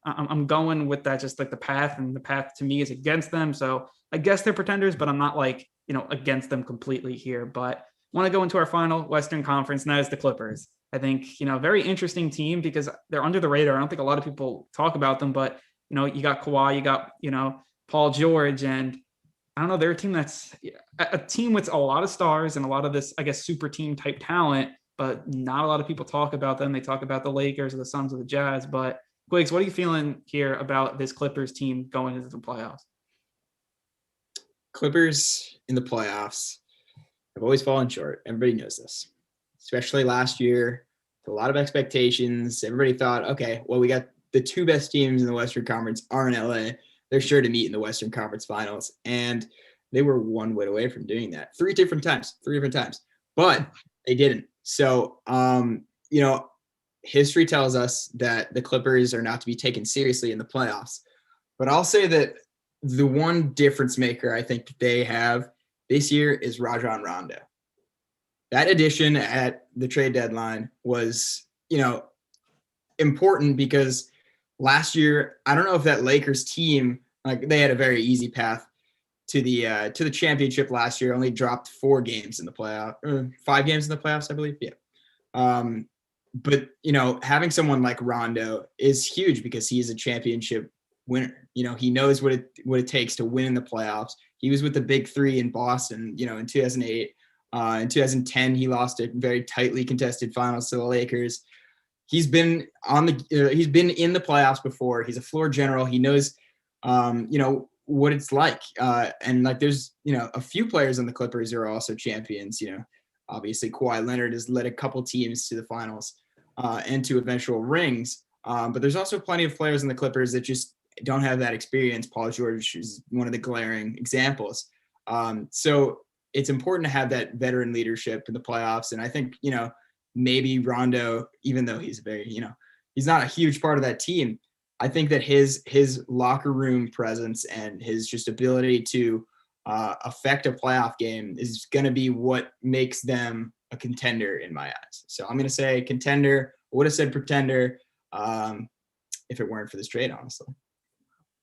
I'm going with that, just like the path, and the path to me is against them. So I guess they're pretenders, but I'm not like, against them completely here. But want to go into our final Western Conference, and that is the Clippers. I think, very interesting team because they're under the radar. I don't think a lot of people talk about them, but, you got Kawhi, you got, Paul George, and I don't know, they're a team that's a team with a lot of stars and a lot of this, I guess, super team type talent, but not a lot of people talk about them. They talk about the Lakers or the Suns or the Jazz. But Quiggs, what are you feeling here about this Clippers team going into the playoffs? Clippers in the playoffs have always fallen short. Everybody knows this, especially last year. A lot of expectations. Everybody thought, okay, well, we got the two best teams in the Western Conference are in LA. They're sure to meet in the Western Conference Finals. And they were one win away from doing that three different times, but they didn't. So, history tells us that the Clippers are not to be taken seriously in the playoffs. But I'll say that the one difference maker I think they have this year is Rajon Rondo. That addition at the trade deadline was, important because last year, I don't know if that Lakers team, like, they had a very easy path to the championship last year, only dropped 4 games in the playoff, 5 games in the playoffs, I believe. Yeah. But, having someone like Rondo is huge because he is a championship winner. He knows what it takes to win in the playoffs. He was with the big 3 in Boston, in 2008. In 2010, he lost a very tightly contested finals to the Lakers. He's been he's been in the playoffs before. He's a floor general. He knows, what it's like. And like, there's, a few players on the Clippers who are also champions. Obviously Kawhi Leonard has led a couple teams to the finals and to eventual rings. But there's also plenty of players in the Clippers that just don't have that experience. Paul George is one of the glaring examples. So it's important to have that veteran leadership in the playoffs. And I think, maybe Rondo, even though he's he's not a huge part of that team, I think that his locker room presence and his just ability to affect a playoff game is going to be what makes them a contender in my eyes. So I'm going to say contender. I would have said pretender if it weren't for this trade, honestly.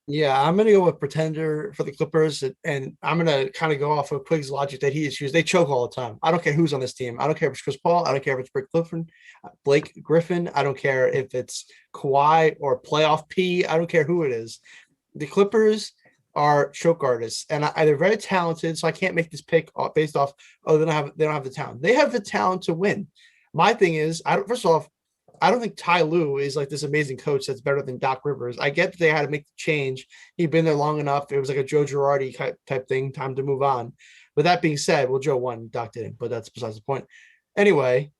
Yeah, I'm going to go with pretender for the Clippers, and I'm going to kind of go off of Quig's logic that he issues. They choke all the time. I don't care who's on this team. I don't care if it's Chris Paul. I don't care if it's Blake Griffin. I don't care if it's Kawhi or playoff P. I don't care who it is. The Clippers are choke artists, and they're very talented. So I can't make this pick based off, oh, they don't have the talent. They have the talent to win. My thing is, first off, I don't think Ty Lue is like this amazing coach that's better than Doc Rivers. I get that they had to make the change. He'd been there long enough. It was like a Joe Girardi type thing, time to move on. But that being said, well, Joe won, Doc didn't, but that's besides the point. Anyway,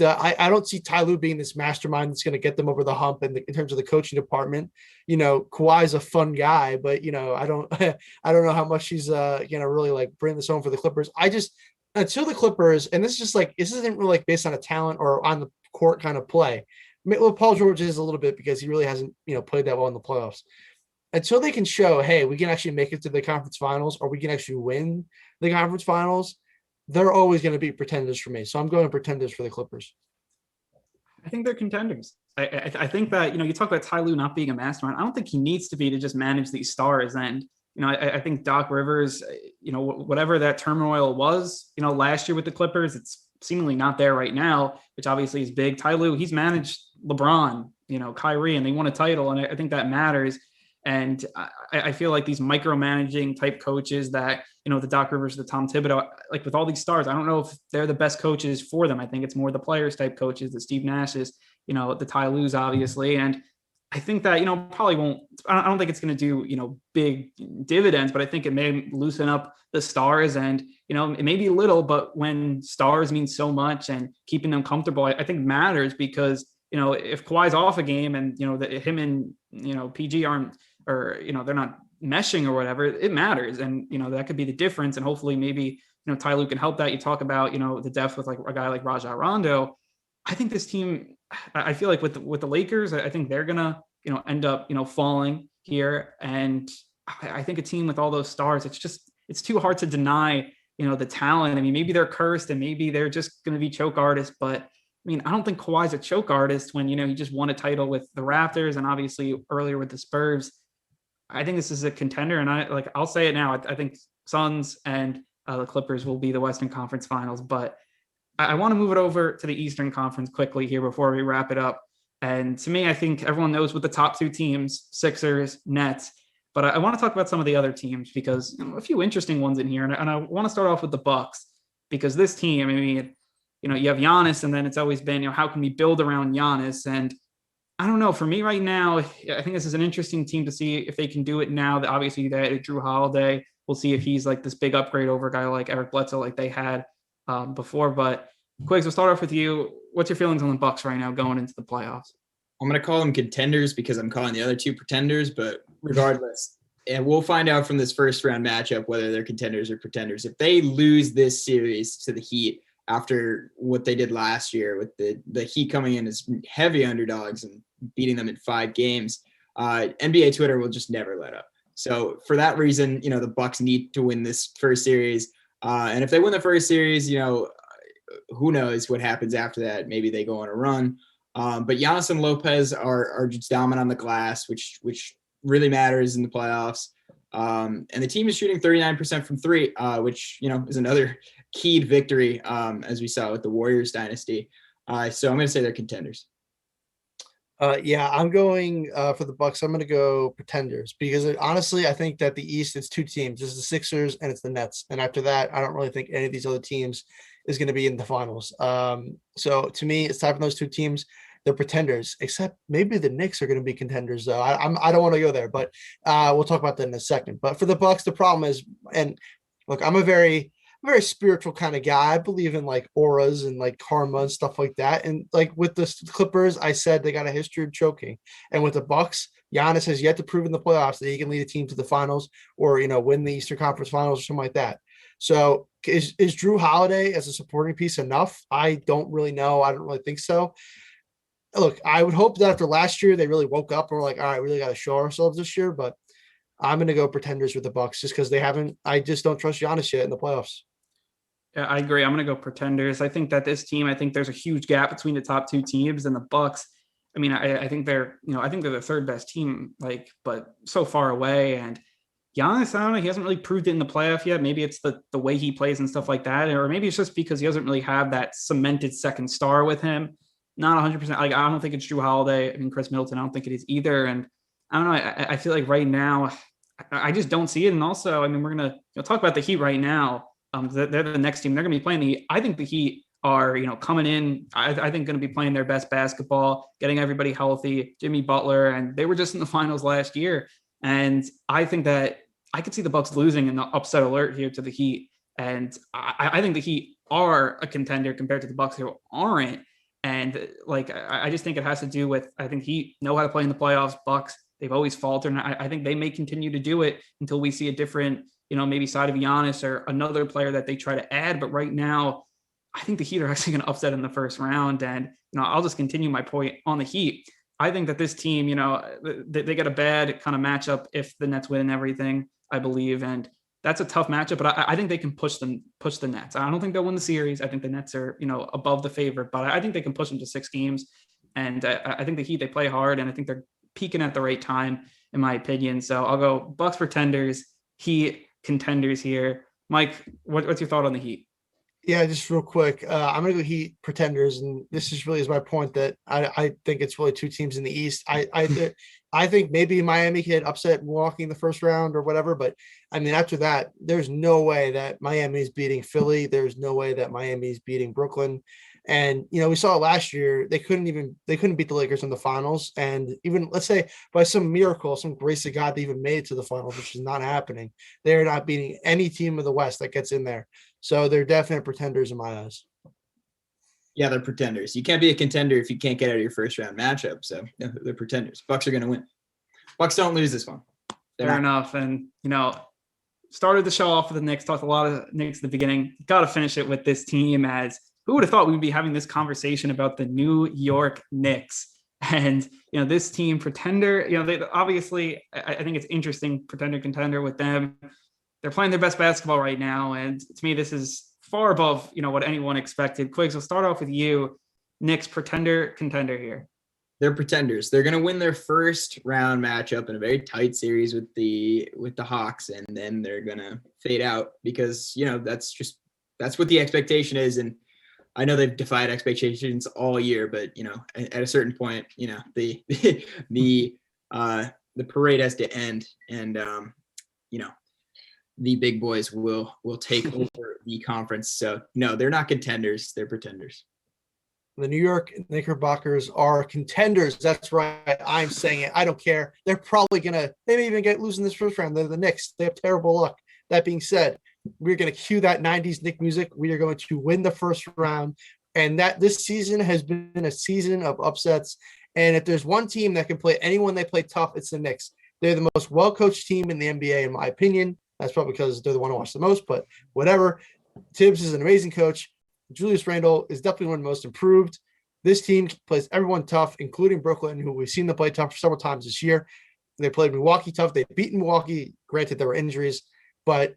I don't see Ty Lue being this mastermind that's going to get them over the hump in terms of the coaching department. Kawhi's a fun guy, but I don't know how much he's really like bring this home for the Clippers. Until the Clippers, and this isn't really like based on a talent or on the court kind of play. Well, Paul George is a little bit because he really hasn't, played that well in the playoffs. Until they can show, hey, we can actually make it to the conference finals, or we can actually win the conference finals, they're always going to be pretenders for me. So I'm going pretenders for the Clippers. I think they're contenders. I think that, you talk about Ty Lue not being a mastermind. I don't think he needs to be to just manage these stars. And, I think Doc Rivers, whatever that turmoil was, last year with the Clippers, it's seemingly not there right now, which obviously is big. Ty Lue, he's managed LeBron, Kyrie, and they won a title. And I think that matters. And I feel like these micromanaging type coaches that, the Doc Rivers, the Tom Thibodeau, like with all these stars, I don't know if they're the best coaches for them. I think it's more the players type coaches, the Steve Nash's, the Ty Lue's obviously. And I think that, probably won't, I don't think it's going to do, big dividends, but I think it may loosen up the stars and, it may be little, but when stars mean so much and keeping them comfortable, I think matters because, if Kawhi's off a game and, him and, PG aren't, or, they're not meshing or whatever, it matters. And, that could be the difference. And hopefully maybe, Ty Lue can help that. You talk about, the depth with like a guy like Rajon Rondo. I think this team, I feel like with the Lakers, I think they're going to, end up, falling here. And I think a team with all those stars, it's too hard to deny, the talent. I mean, maybe they're cursed and maybe they're just going to be choke artists, but I mean, I don't think Kawhi's a choke artist when, he just won a title with the Raptors and obviously earlier with the Spurs. I think this is a contender. And I'll say it now. I think Suns and the Clippers will be the Western Conference Finals, but I want to move it over to the Eastern Conference quickly here before we wrap it up. And to me, I think everyone knows what the top two teams, Sixers, Nets, but I want to talk about some of the other teams because a few interesting ones in here. And I want to start off with the Bucks because this team, I mean, you have Giannis and then it's always been, how can we build around Giannis? And I don't know, for me right now, I think this is an interesting team to see if they can do it now that obviously they had Drew Holiday. We'll see if he's like this big upgrade over a guy like Eric Bledsoe, like they had before. But Quiggs, we'll start off with you. What's your feelings on the Bucks right now going into the playoffs? I'm going to call them contenders because I'm calling the other two pretenders, but regardless, and we'll find out from this first round matchup whether they're contenders or pretenders. If they lose this series to the Heat after what they did last year with the Heat coming in as heavy underdogs and beating them in 5 games, NBA Twitter will just never let up. So for that reason, the Bucks need to win this first series. And if they win the first series, who knows what happens after that? Maybe they go on a run. But Giannis and Lopez are just dominant on the glass, which really matters in the playoffs. And the team is shooting 39% from 3, which, is another keyed victory, as we saw with the Warriors dynasty. So I'm going to say they're contenders. Yeah, I'm going for the Bucks. I'm going to go pretenders because honestly, I think that the East, it's 2 teams. It's the Sixers and it's the Nets. And after that, I don't really think any of these other teams is going to be in the finals. So to me, it's time for those 2 teams. They're pretenders, except maybe the Knicks are going to be contenders though. I don't want to go there, but we'll talk about that in a second. But for the Bucks, the problem is, and look, I'm a very spiritual kind of guy. I believe in like auras and like karma and stuff like that. And like with the Clippers, I said they got a history of choking. And with the Bucks, Giannis has yet to prove in the playoffs that he can lead a team to the finals or, win the Eastern Conference Finals or something like that. So is Drew Holiday as a supporting piece enough? I don't really know. I don't really think so. Look, I would hope that after last year, they really woke up and were like, all right, we really got to show ourselves this year. But I'm going to go pretenders with the Bucks just because I just don't trust Giannis yet in the playoffs. Yeah, I agree. I'm going to go pretenders. I think that this team, there's a huge gap between the top 2 teams and the Bucks. I mean, I think they're the third best team, but so far away. And Giannis, I don't know, he hasn't really proved it in the playoff yet. Maybe it's the way he plays and stuff like that, or maybe it's just because he doesn't really have that cemented second star with him. Not 100%. Like, I don't think it's Drew Holiday. I mean, Chris Middleton, I don't think it is either. And I don't know. I feel like right now, I just don't see it. And also, I mean, we're gonna talk about the Heat right now. They're the next team. They're gonna be playing the Heat. I think the Heat are, coming in, I think going to be playing their best basketball, getting everybody healthy, Jimmy Butler, and they were just in the finals last year. And I think that I could see the Bucks losing in the upset alert here to the Heat. And I think the Heat are a contender compared to the Bucks who aren't. And I just think it has to do with, I think Heat know how to play in the playoffs. Bucks, they've always faltered. And I think they may continue to do it until we see a different, maybe side of Giannis or another player that they try to add. But right now, I think the Heat are actually going to upset in the first round. And, I'll just continue my point on the Heat. I think that this team, they get a bad kind of matchup if the Nets win and everything, I believe. And that's a tough matchup, but I think they can push the Nets. I don't think they'll win the series. I think the Nets are, above the favorite, but I think they can push them to 6 games. And I think the Heat, they play hard, and I think they're peaking at the right time, in my opinion. So I'll go Bucks pretenders, Heat contenders here. Mike, what's your thought on the Heat? Yeah, just real quick. I'm going to go Heat pretenders, and this is my point that I think it's really 2 teams in the East. I think maybe Miami could upset Milwaukee in the first round or whatever, but I mean, after that, there's no way that Miami's beating Philly. There's no way that Miami's beating Brooklyn. And, we saw last year, they couldn't beat the Lakers in the finals. And even, let's say, by some miracle, some grace of God, they even made it to the finals, which is not happening. They're not beating any team of the West that gets in there. So they're definite pretenders in my eyes. Yeah, they're pretenders. You can't be a contender if you can't get out of your first round matchup. So yeah, they're pretenders. Bucks are going to win. Bucks don't lose this one. Fair enough. And, started the show off with the Knicks, talked a lot of Knicks at the beginning. Got to finish it with this team, as who would have thought we'd be having this conversation about the New York Knicks. And, this team pretender, they obviously, I think it's interesting, pretender contender with them. They're playing their best basketball right now. And to me, this is far above, what anyone expected. Quigs, we'll start off with you. Knicks pretender contender here. They're pretenders. They're going to win their first round matchup in a very tight series with the Hawks. And then they're going to fade out because, that's what the expectation is. And I know they've defied expectations all year, but, at a certain point, the parade has to end. And, the big boys will take over the conference. So no, they're not contenders. They're pretenders. The New York Knickerbockers are contenders. That's right. I'm saying it. I don't care. They're probably they may even losing this first round. They're the Knicks. They have terrible luck. That being said, we're going to cue that 90s Knick music. We are going to win the first round. And that this season has been a season of upsets. And if there's one team that can play anyone they play tough, it's the Knicks. They're the most well-coached team in the NBA, in my opinion. That's probably because they're the one I watch the most, but whatever. Tibbs is an amazing coach. Julius Randle is definitely one of the most improved. This team plays everyone tough, including Brooklyn, who we've seen them play tough several times this year. They played Milwaukee tough. They've beaten Milwaukee. Granted, there were injuries. But,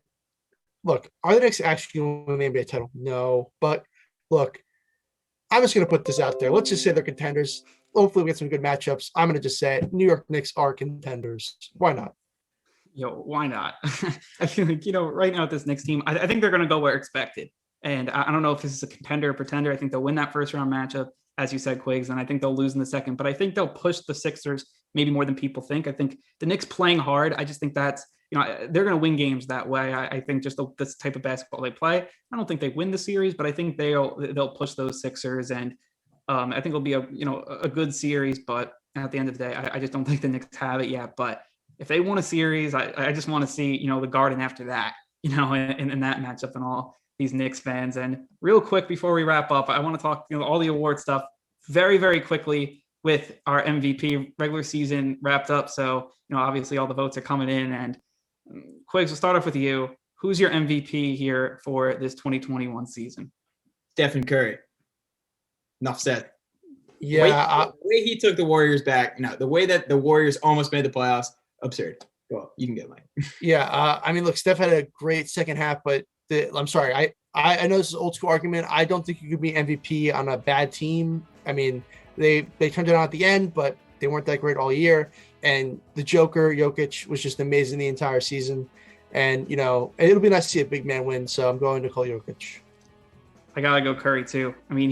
look, are the Knicks actually going to win the NBA title? No. But, look, I'm just going to put this out there. Let's just say they're contenders. Hopefully we get some good matchups. I'm going to just say it. New York Knicks are contenders. Why not? Why not? I feel like, right now with this Knicks team, I think they're going to go where expected. And I don't know if this is a contender or pretender. I think they'll win that first round matchup, as you said, Quiggs, and I think they'll lose in the second. But I think they'll push the Sixers maybe more than people think. I think the Knicks playing hard, I just think that's, they're going to win games that way. I think just this type of basketball they play. I don't think they win the series, but I think they'll push those Sixers. And I think it'll be a good series. But at the end of the day, I just don't think the Knicks have it yet. But if they won a series, I just want to see, the Garden after that, in that matchup and all these Knicks fans. And real quick, before we wrap up, I want to talk, all the award stuff very, very quickly with our MVP. Regular season wrapped up. So, obviously all the votes are coming in. And Quiggs, we'll start off with you. Who's your MVP here for this 2021 season? Stephen Curry. Enough said. Yeah. The way he took the Warriors back, the way that the Warriors almost made the playoffs, absurd. Well, you can get mine. Yeah. Look, Steph had a great second half, but I'm sorry. I know this is an old school argument. I don't think you could be MVP on a bad team. I mean, They turned it on at the end, but they weren't that great all year. And the Joker, Jokic, was just amazing the entire season. And, it'll be nice to see a big man win. So I'm going to call Jokic. I got to go Curry too. I mean,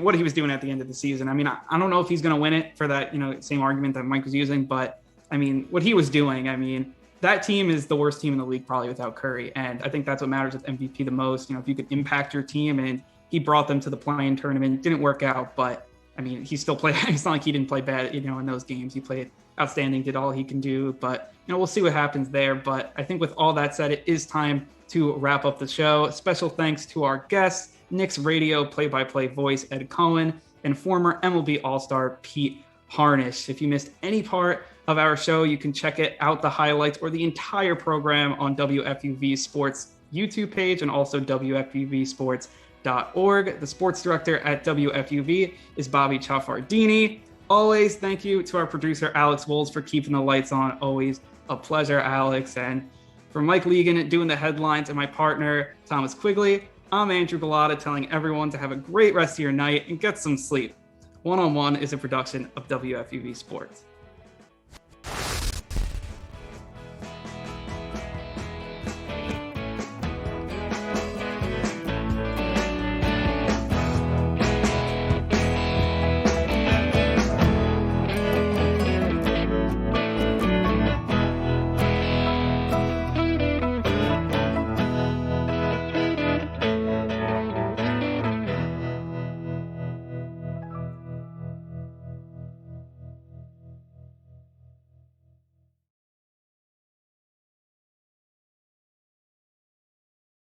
what he was doing at the end of the season. I mean, I don't know if he's going to win it for that, same argument that Mike was using, but I mean, what he was doing, I mean, that team is the worst team in the league probably without Curry. And I think that's what matters with MVP the most. If you could impact your team, and he brought them to the play-in tournament. It didn't work out, but I mean, he still played. It's not like he didn't play bad, in those games. He played outstanding, did all he can do, but we'll see what happens there. But I think with all that said, it is time to wrap up the show. Special thanks to our guests, Knicks radio play-by-play voice Ed Cohen and former MLB All-Star Pete Harnisch. If you missed any part of our show, you can check it out, the highlights or the entire program, on WFUV Sports YouTube page and also WFUVSports.org. The sports director at WFUV is Bobby Chaffardini. Always thank you to our producer, Alex Wolves, for keeping the lights on. Always a pleasure, Alex. And for Mike Leegan doing the headlines and my partner, Thomas Quigley, I'm Andrew Gullotta, telling everyone to have a great rest of your night and get some sleep. One-on-One is a production of WFUV Sports.